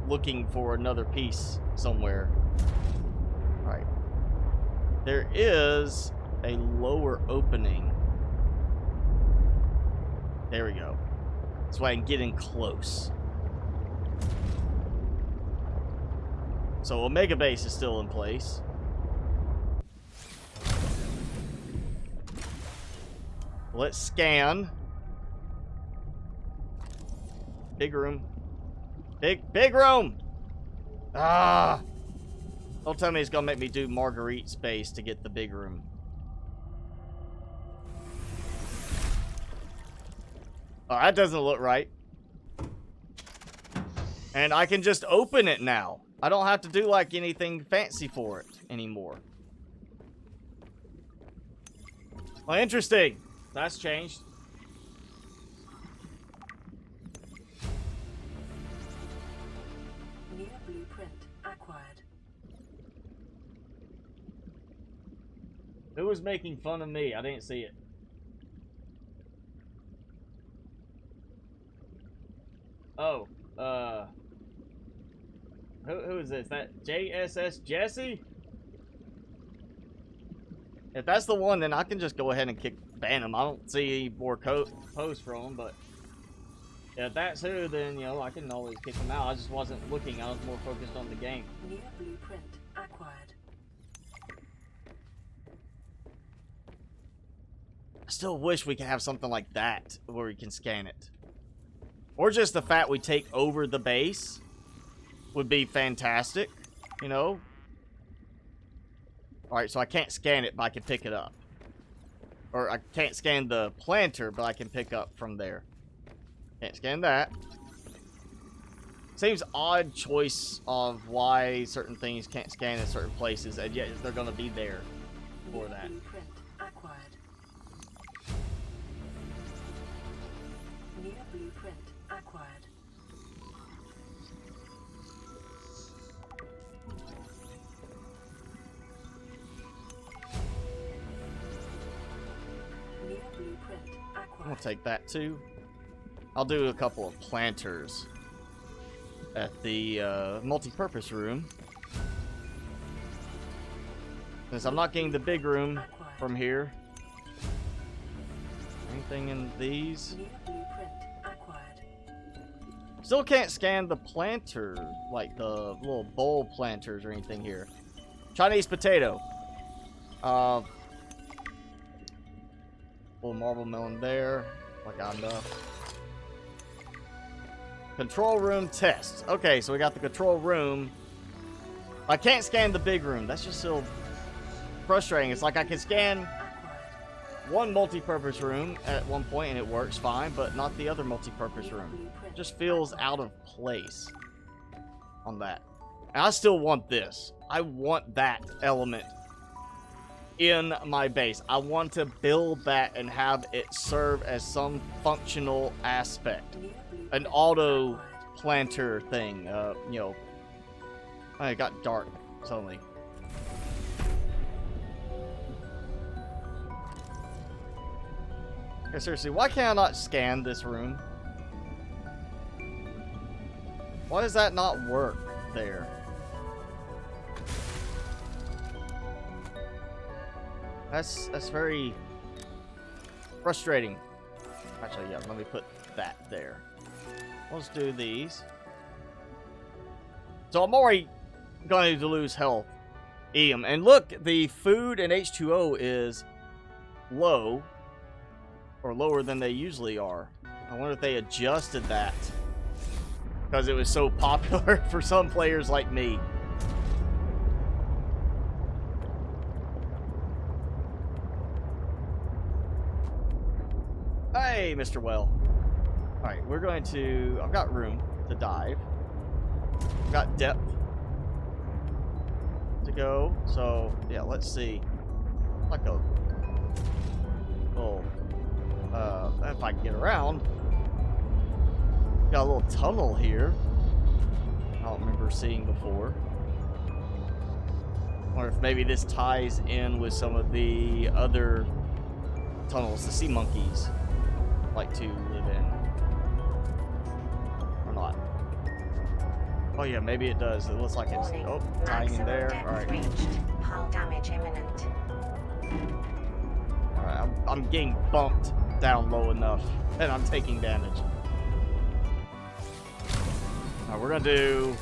[SPEAKER 1] looking for another piece somewhere. All right. There is a lower opening. There we go. That's why I can get in close. So Omega Base is still in place. Let's scan. Big room. Big room! Ah! Don't tell me it's gonna make me do Marguerite space to get the big room. Oh, that doesn't look right. And I can just open it now. I don't have to do like anything fancy for it anymore. Well, interesting. That's changed.
[SPEAKER 4] New blueprint acquired.
[SPEAKER 1] Who was making fun of me? I didn't see it. Oh, who is this? That JSS Jesse? If that's the one, then I can just go ahead and ban him. I don't see any more posts from him, but if that's who, then, you know, I can always kick him out. I just wasn't looking. I was more focused on the game.
[SPEAKER 4] New blueprint acquired.
[SPEAKER 1] I still wish we could have something like that where we can scan it. Or just the fact we take over the base would be fantastic, you know? Alright, so I can't scan it, but I can pick it up. Or I can't scan the planter, but I can pick up from there. Can't scan that. Seems odd choice of why certain things can't scan in certain places, and yet they're going to be there for that.
[SPEAKER 4] Blueprint acquired. New blueprint acquired. New blueprint
[SPEAKER 1] I'm
[SPEAKER 4] acquired.
[SPEAKER 1] gonna take that too. I'll do a couple of planters at the multi-purpose room. Since I'm not getting the big room from here. Anything in these?
[SPEAKER 4] New blueprint acquired.
[SPEAKER 1] Still can't scan the planter, like the little bowl planters or anything here. Chinese potato. Little marble melon there. Like I got enough. Control room test. Okay, so we got the control room. I can't scan the big room. That's just so frustrating. It's like I can scan one multi-purpose room at one point and it works fine, but not the other multi-purpose room. It just feels out of place on that. And I still want this. I want that element in my base. I want to build that and have it serve as some functional aspect. An auto planter thing, you know. Oh, it got dark suddenly. Okay, seriously, why can't I not scan this room? Why does that not work there? That's very frustrating. Actually, yeah, let me put that there. Let's do these. So I'm already going to lose health. And look, the food and H2O is low. Or lower than they usually are. I wonder if they adjusted that. Because it was so popular for some players like me. Hey, Mr. Well. Alright, we're going to... I've got room to dive. I've got depth to go. So, yeah, let's see. Like a Well, if I can get around. Got a little tunnel here. I don't remember seeing before. Or if maybe this ties in with some of the other tunnels the sea monkeys like to live in. Or not. Oh yeah, maybe it does. It looks like it's tying in there. Alright.
[SPEAKER 5] Hull damage imminent.
[SPEAKER 1] Alright, I'm getting bumped down low enough and I'm taking damage. Alright, we're gonna do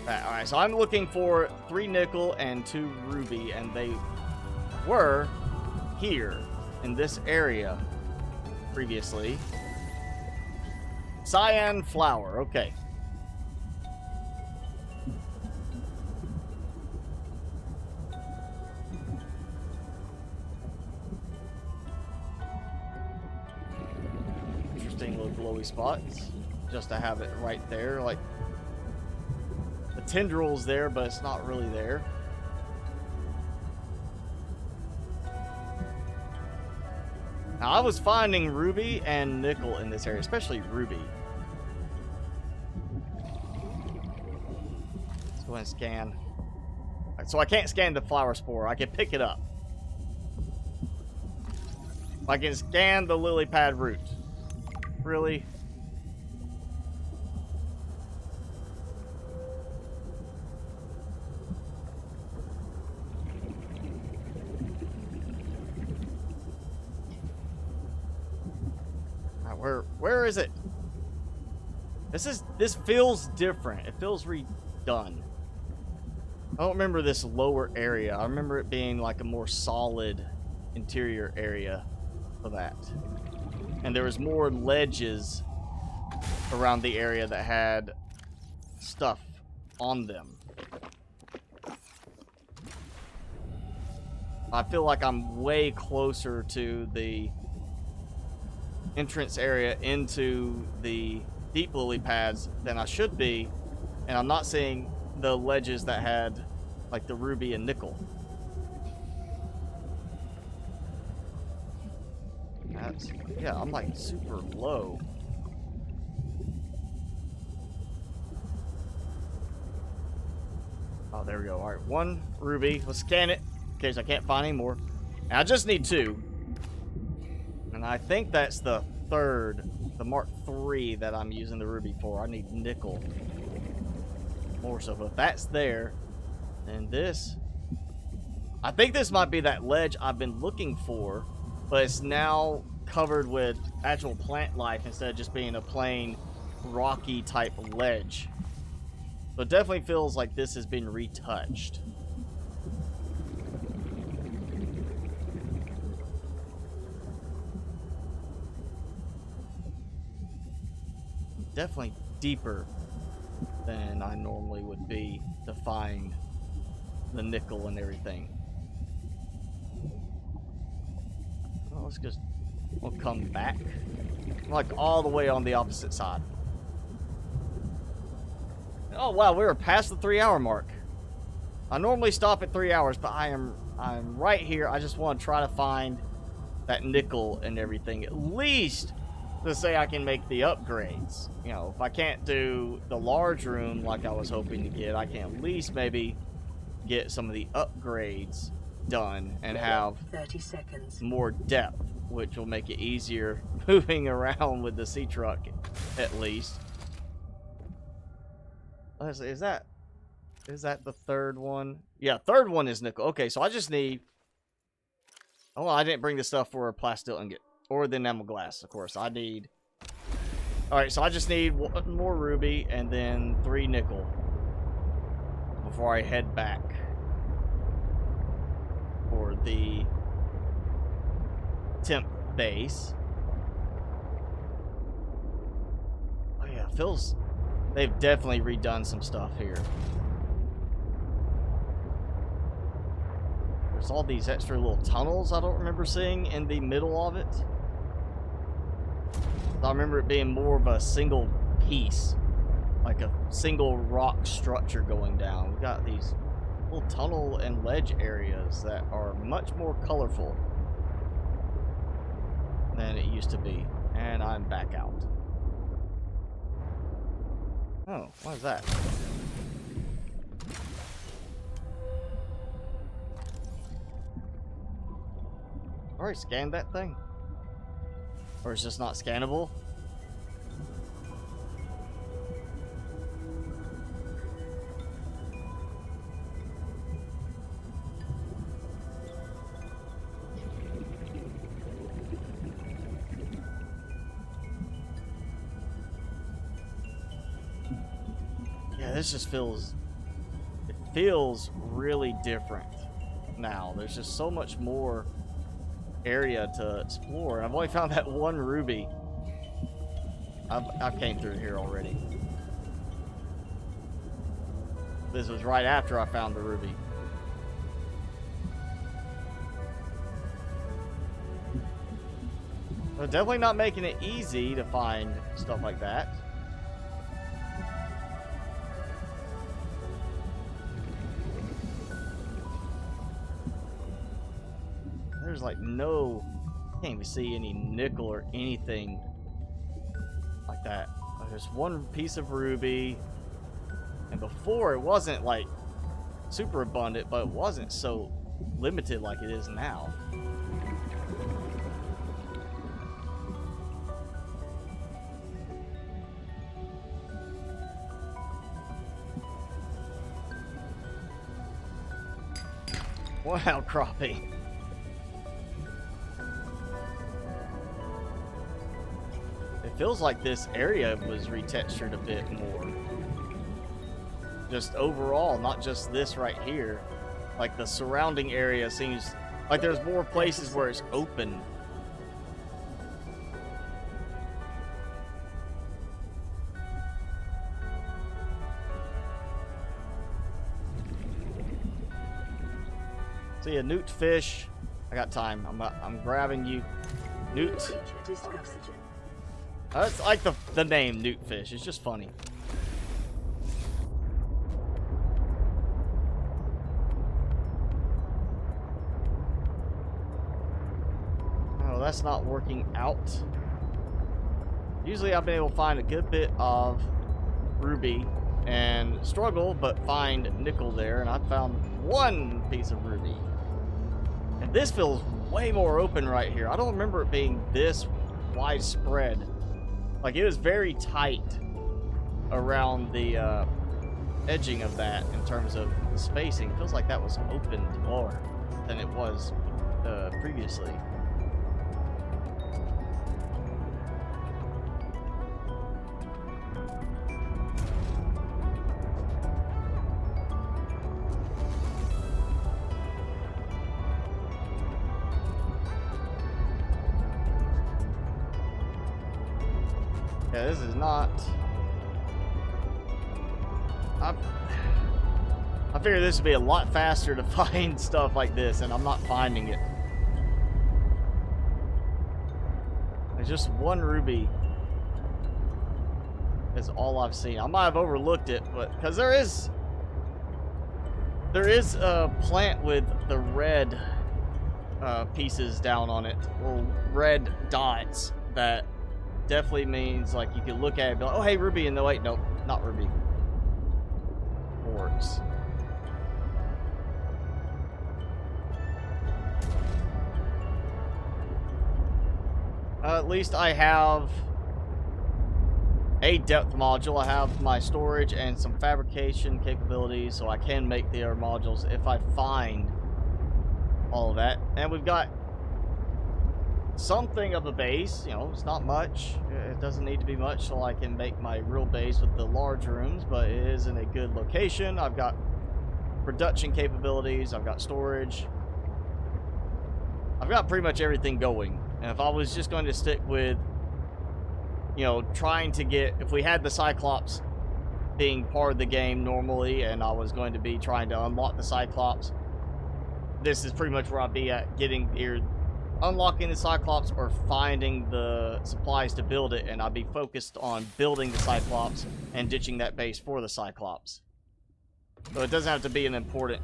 [SPEAKER 1] that. Alright, so I'm looking for 3 nickel and 2 ruby, and they were here in this area previously. Cyan flower, okay. Interesting little glowy spots. Just to have it right there, like the tendrils there, but it's not really there. Now, I was finding ruby and nickel in this area, especially ruby. Let's go ahead and scan. Alright, so I can't scan the flower spore. I can pick it up. I can scan the lily pad root. Really? Where is it? This feels different. It feels redone. I don't remember this lower area. I remember it being like a more solid interior area for that. And there was more ledges around the area that had stuff on them. I feel like I'm way closer to the entrance area into the deep lily pads than I should be, and I'm not seeing the ledges that had like the ruby and nickel. Yeah, I'm like super low. Oh, there we go. All right, 1 ruby. Let's scan it in case I can't find any more. And I just need 2. And I think that's the 3rd, the Mark III that I'm using the ruby for. I need nickel. More so, but if that's there, then this... I think this might be that ledge I've been looking for, but it's now covered with actual plant life instead of just being a plain rocky type ledge. So it definitely feels like this has been retouched. Definitely deeper than I normally would be to find the nickel and everything. Well, let's just, we'll come back. Like all the way on the opposite side. Oh wow, we were past the 3-hour mark. I normally stop at 3 hours, but I'm right here. I just want to try to find that nickel and everything. At least to say I can make the upgrades. You know, if I can't do the large room like I was hoping to get, I can at least maybe get some of the upgrades done and have
[SPEAKER 4] 30 seconds.
[SPEAKER 1] More depth, which will make it easier moving around with the sea truck at least. Is that the 3rd one? Yeah, 3rd one is nickel. Okay, so I just need... Oh, I didn't bring the stuff for a plastil ingot. Or the enamel glass, of course. I need... Alright, so I just need 1 more ruby and then 3 nickel before I head back for the temp base. Oh yeah, it feels... They've definitely redone some stuff here. There's all these extra little tunnels I don't remember seeing in the middle of it. I remember it being more of a single piece. Like a single rock structure going down. We got these little tunnel and ledge areas that are much more colorful than it used to be. And I'm back out. Oh, what is that? Already scanned that thing? Or is just not scannable? Yeah, this just feels... It feels really different now. There's just so much more area to explore. I've only found that one ruby. I've came through here already. This was right after I found the ruby. But definitely not making it easy to find stuff like that. There's like no, can't even see any nickel or anything like that. There's one piece of ruby, and before it wasn't like super abundant, but it wasn't so limited like it is now. One outcropping. It feels like this area was retextured a bit more. Just overall, not just this right here. Like the surrounding area seems like there's more places where it's open. See a newt fish. I got time. I'm grabbing you. Newt. It's like the name newt fish. It's just funny. Oh, that's not working out. Usually I've been able to find a good bit of ruby and struggle, but find nickel there, and I found one piece of ruby. And this feels way more open right here. I don't remember it being this widespread. Like, it was very tight around the edging of that in terms of spacing. It feels like that was opened more than it was previously. Yeah, this is not... I figured this would be a lot faster to find stuff like this, and I'm not finding it. There's just one ruby. That's all I've seen. I might have overlooked it, but because there is a plant with the red pieces down on it, little red dots that definitely means like you can look at it and be like, oh hey, ruby, and no wait, nope, not ruby. Quartz. At least I have a depth module. I have my storage and some fabrication capabilities, so I can make the other modules if I find all of that. And we've got something of a base. You know, it's not much. It doesn't need to be much so I can make my real base with the large rooms, but it is in a good location. I've got production capabilities. I've got storage. I've got pretty much everything going. And if I was just going to stick with, you know, trying to get, if we had the Cyclops being part of the game normally, and I was going to be trying to unlock the Cyclops, this is pretty much where I'd be at, getting either unlocking the Cyclops or finding the supplies to build it, and I'd be focused on building the Cyclops and ditching that base for the Cyclops. So it doesn't have to be an important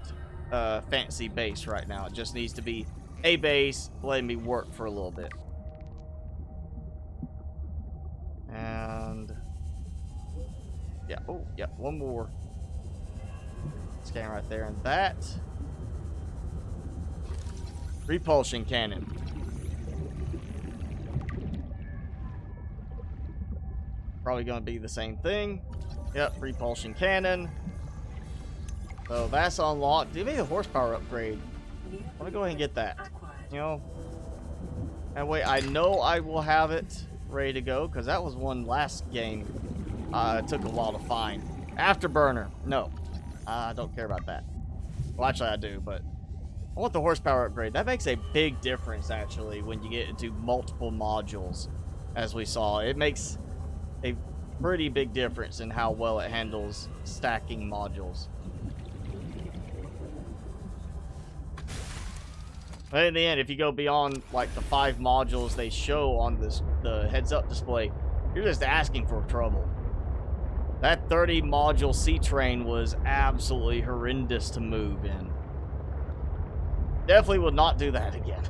[SPEAKER 1] fancy base right now. It just needs to be a base letting me work for a little bit. And yeah, oh yeah, one more scan right there, and that repulsion cannon. Probably gonna be the same thing. Yep, repulsion cannon. So that's unlocked. Give me the horsepower upgrade. Let me go ahead and get that. You know, that way I know I will have it ready to go, because that was one last game it took a while to find. Afterburner. No, I don't care about that. Well, actually I do, but I want the horsepower upgrade. That makes a big difference, actually, when you get into multiple modules, as we saw. It makes a pretty big difference in how well it handles stacking modules. But in the end, if you go beyond like the 5 modules they show on the heads-up display, you're just asking for trouble. That 30 module sea train was absolutely horrendous to move in. Definitely will not do that again.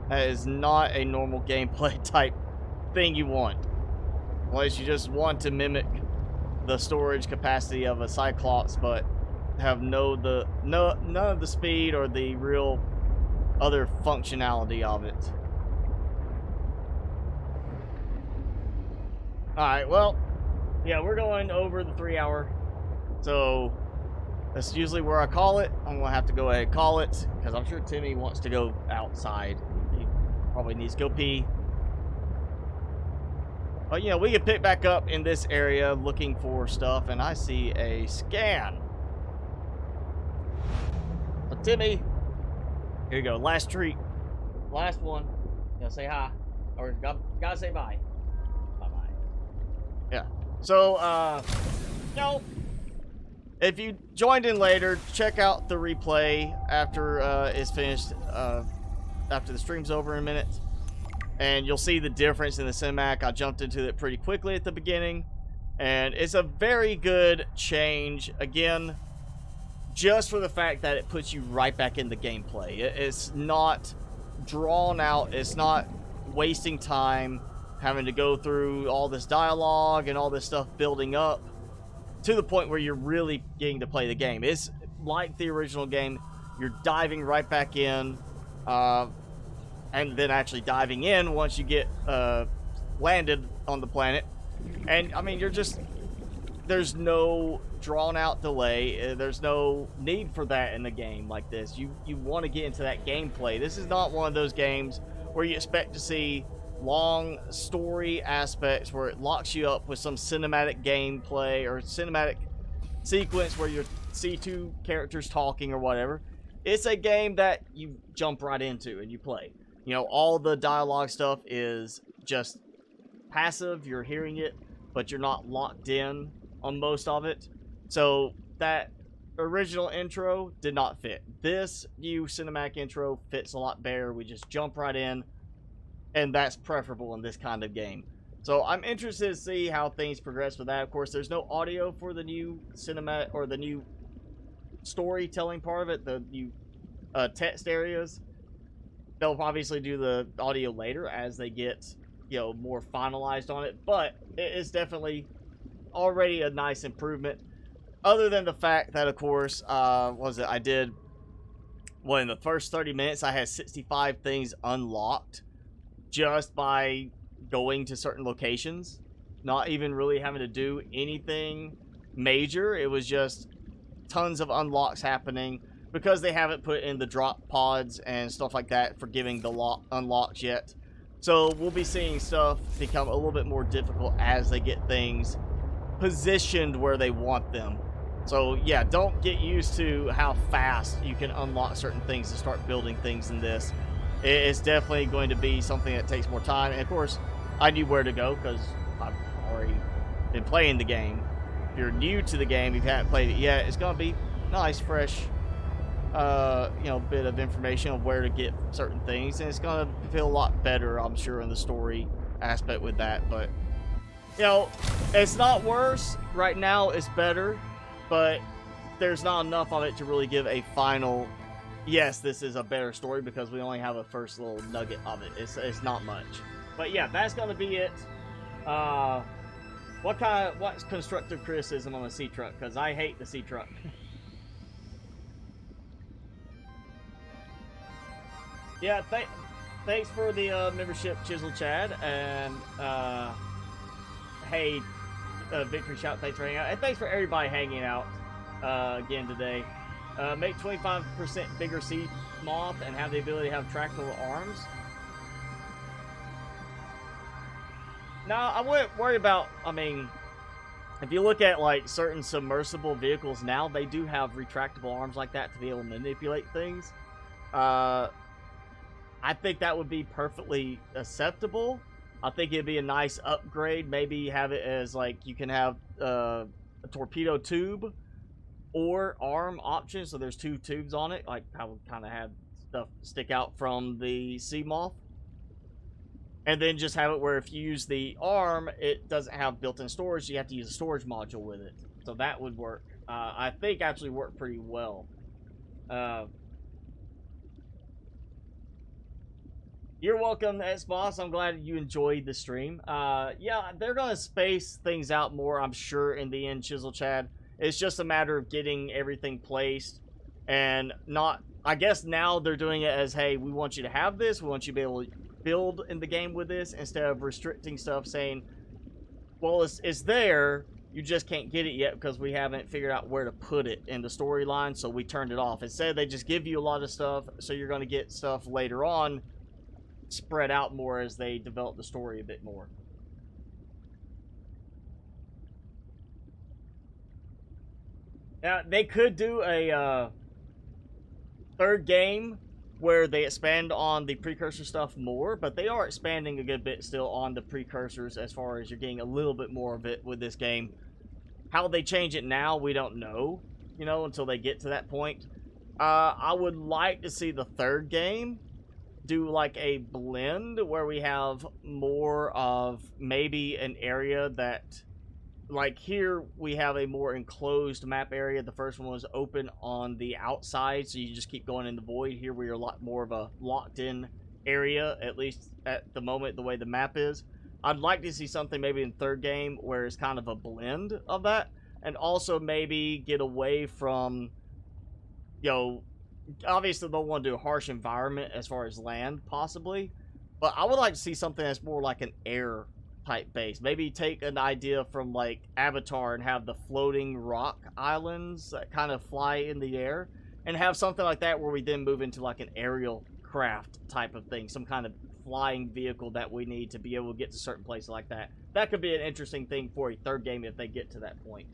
[SPEAKER 1] That is not a normal gameplay type thing you want. Unless you just want to mimic the storage capacity of a Cyclops, but have none of the speed or the real other functionality of it. Alright, well, yeah, we're going over the 3 hour. So that's usually where I call it. I'm gonna have to go ahead and call it, because I'm sure Timmy wants to go outside. He probably needs to go pee. But you know, we can pick back up in this area looking for stuff, and I see a scan. So Timmy, here you go. Last treat. Last one. Gotta say hi. Or gotta say bye. Bye-bye. Yeah. So, you know, if you joined in later, check out the replay after it's finished, after the stream's over in a minute. And you'll see the difference in the cinematic. I jumped into it pretty quickly at the beginning. And it's a very good change. Again, just for the fact that it puts you right back in the gameplay. It's not drawn out. It's not wasting time having to go through all this dialogue and all this stuff building up to the point where you're really getting to play the game. It's like the original game. You're diving right back in, and then actually diving in once you get landed on the planet. And I mean, there's no drawn out delay. There's no need for that in the game like this. You want to get into that gameplay. This is not one of those games where you expect to see long story aspects where it locks you up with some cinematic gameplay or cinematic sequence where you see 2 characters talking or whatever. It's a game that you jump right into and you play. You know, all the dialogue stuff is just passive. You're hearing it, but you're not locked in on most of it. So that original intro did not fit. This new cinematic intro fits a lot better. We just jump right in, and that's preferable in this kind of game. So I'm interested to see how things progress with that. Of course, there's no audio for the new cinematic or the new storytelling part of it, the new text areas. They'll obviously do the audio later as they get, you know, more finalized on it, but it is definitely already a nice improvement. Other than the fact that, of course, I did, well, in the first 30 minutes, I had 65 things unlocked just by going to certain locations, not even really having to do anything major. It was just tons of unlocks happening because they haven't put in the drop pods and stuff like that for giving the unlocks yet. So we'll be seeing stuff become a little bit more difficult as they get things positioned where they want them. So yeah, don't get used to how fast you can unlock certain things and start building things in this. It's definitely going to be something that takes more time. And of course, I knew where to go because I've already been playing the game. If you're new to the game, if you haven't played it yet, it's going to be nice, fresh, you know, bit of information on where to get certain things. And it's going to feel a lot better, I'm sure, in the story aspect with that. But, you know, it's not worse. Right now, it's better. but there's not enough of it to really give a final, yes, this is a better story, because we only have a first little nugget of it. It's not much. But yeah, that's going to be it. What's constructive criticism on the sea truck? Because I hate the sea truck. Yeah, thanks for the membership, Chisel Chad, and hey, Victory Shout, thanks for hanging out, and thanks for everybody hanging out again today. Make 25% bigger sea moth and have the ability to have tractable arms. Now, I wouldn't worry about, I mean, if you look at like certain submersible vehicles now, they do have retractable arms like that to be able to manipulate things. I think that would be perfectly acceptable. I think it'd be a nice upgrade. Maybe have it as like you can have a torpedo tube or arm option. So there's two tubes on it, like I would kind of have stuff stick out from the sea moth. And then just have it where if you use the arm, it doesn't have built-in storage. You have to use a storage module with it. So that would work. I think actually work pretty well. You're welcome, S-Boss. I'm glad you enjoyed the stream. Yeah, they're going to space things out more, I'm sure, in the end, Chisel Chad. It's just a matter of getting everything placed and not... I guess now they're doing it as, hey, we want you to have this. We want you to be able to build in the game with this, instead of restricting stuff, saying, well, it's there, you just can't get it yet because we haven't figured out where to put it in the storyline, so we turned it off. Instead, they just give you a lot of stuff, so you're going to get stuff later on spread out more as they develop the story a bit more. Now, they could do a third game where they expand on the precursor stuff more, but they are expanding a good bit still on the precursors as far as you're getting a little bit more of it with this game. How they change it now, we don't know, you know, until they get to that point. I would like to see the third game do like a blend where we have more of maybe an area that, like here we have a more enclosed map area. The first one was open on the outside, so you just keep going in the void. Here we are a lot more of a locked in area, at least at the moment the way the map is. I'd like to see something maybe in third game where it's kind of a blend of that, and also maybe get away from, you know, obviously they'll want to do a harsh environment as far as land possibly, but I would like to see something that's more like an air type base. Maybe take an idea from like Avatar and have the floating rock islands that kind of fly in the air, and have something like that where we then move into like an aerial craft type of thing, some kind of flying vehicle that we need to be able to get to certain places like that. That could be an interesting thing for a third game if they get to that point.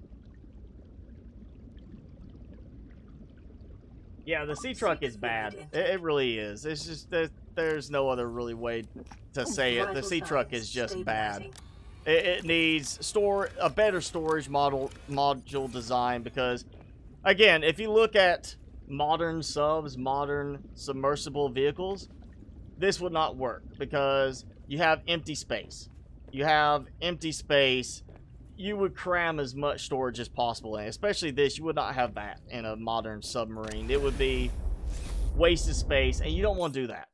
[SPEAKER 1] Yeah, the sea truck is bad. It really is. It's just that there's no other really way to say it. The sea truck is just bad. It needs a better storage module design, because, again, if you look at modern subs, modern submersible vehicles, this would not work because you have empty space. You have empty space. You would cram as much storage as possible in, especially this. You would not have that in a modern submarine. It would be wasted space, and you don't want to do that.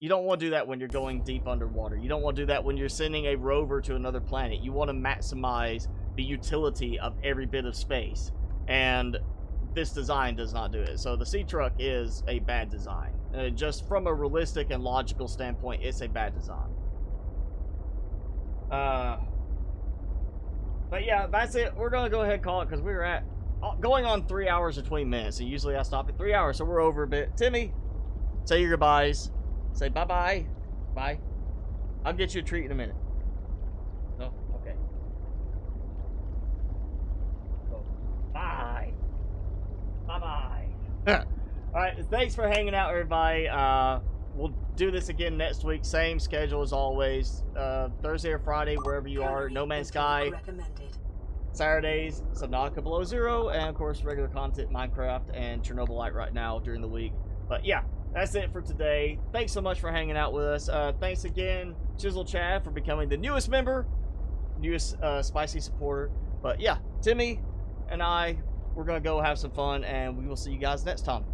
[SPEAKER 1] You don't want to do that when you're going deep underwater. You don't want to do that when you're sending a rover to another planet. You want to maximize the utility of every bit of space, and this design does not do it. So the sea truck is a bad design. Just from a realistic and logical standpoint, it's a bad design. But yeah, that's it. We're going to go ahead and call it because we're at going on 3 hours and 20 minutes. And usually I stop at 3 hours, so we're over a bit. Timmy, say your goodbyes. Say bye-bye. Bye. I'll get you a treat in a minute. No? Okay. So, bye. Bye-bye. Alright, thanks for hanging out, everybody. We'll do this again next week. Same schedule as always. Thursday or Friday, wherever you are. No Man's Sky. Saturdays, Subnautica Below Zero. And, of course, regular content, Minecraft and Chernobylite right now during the week. But, yeah, that's it for today. Thanks so much for hanging out with us. Thanks again, Chisel Chad, for becoming the newest member. Newest Spicy supporter. But, yeah, Timmy, and I, we're going to go have some fun, and we will see you guys next time.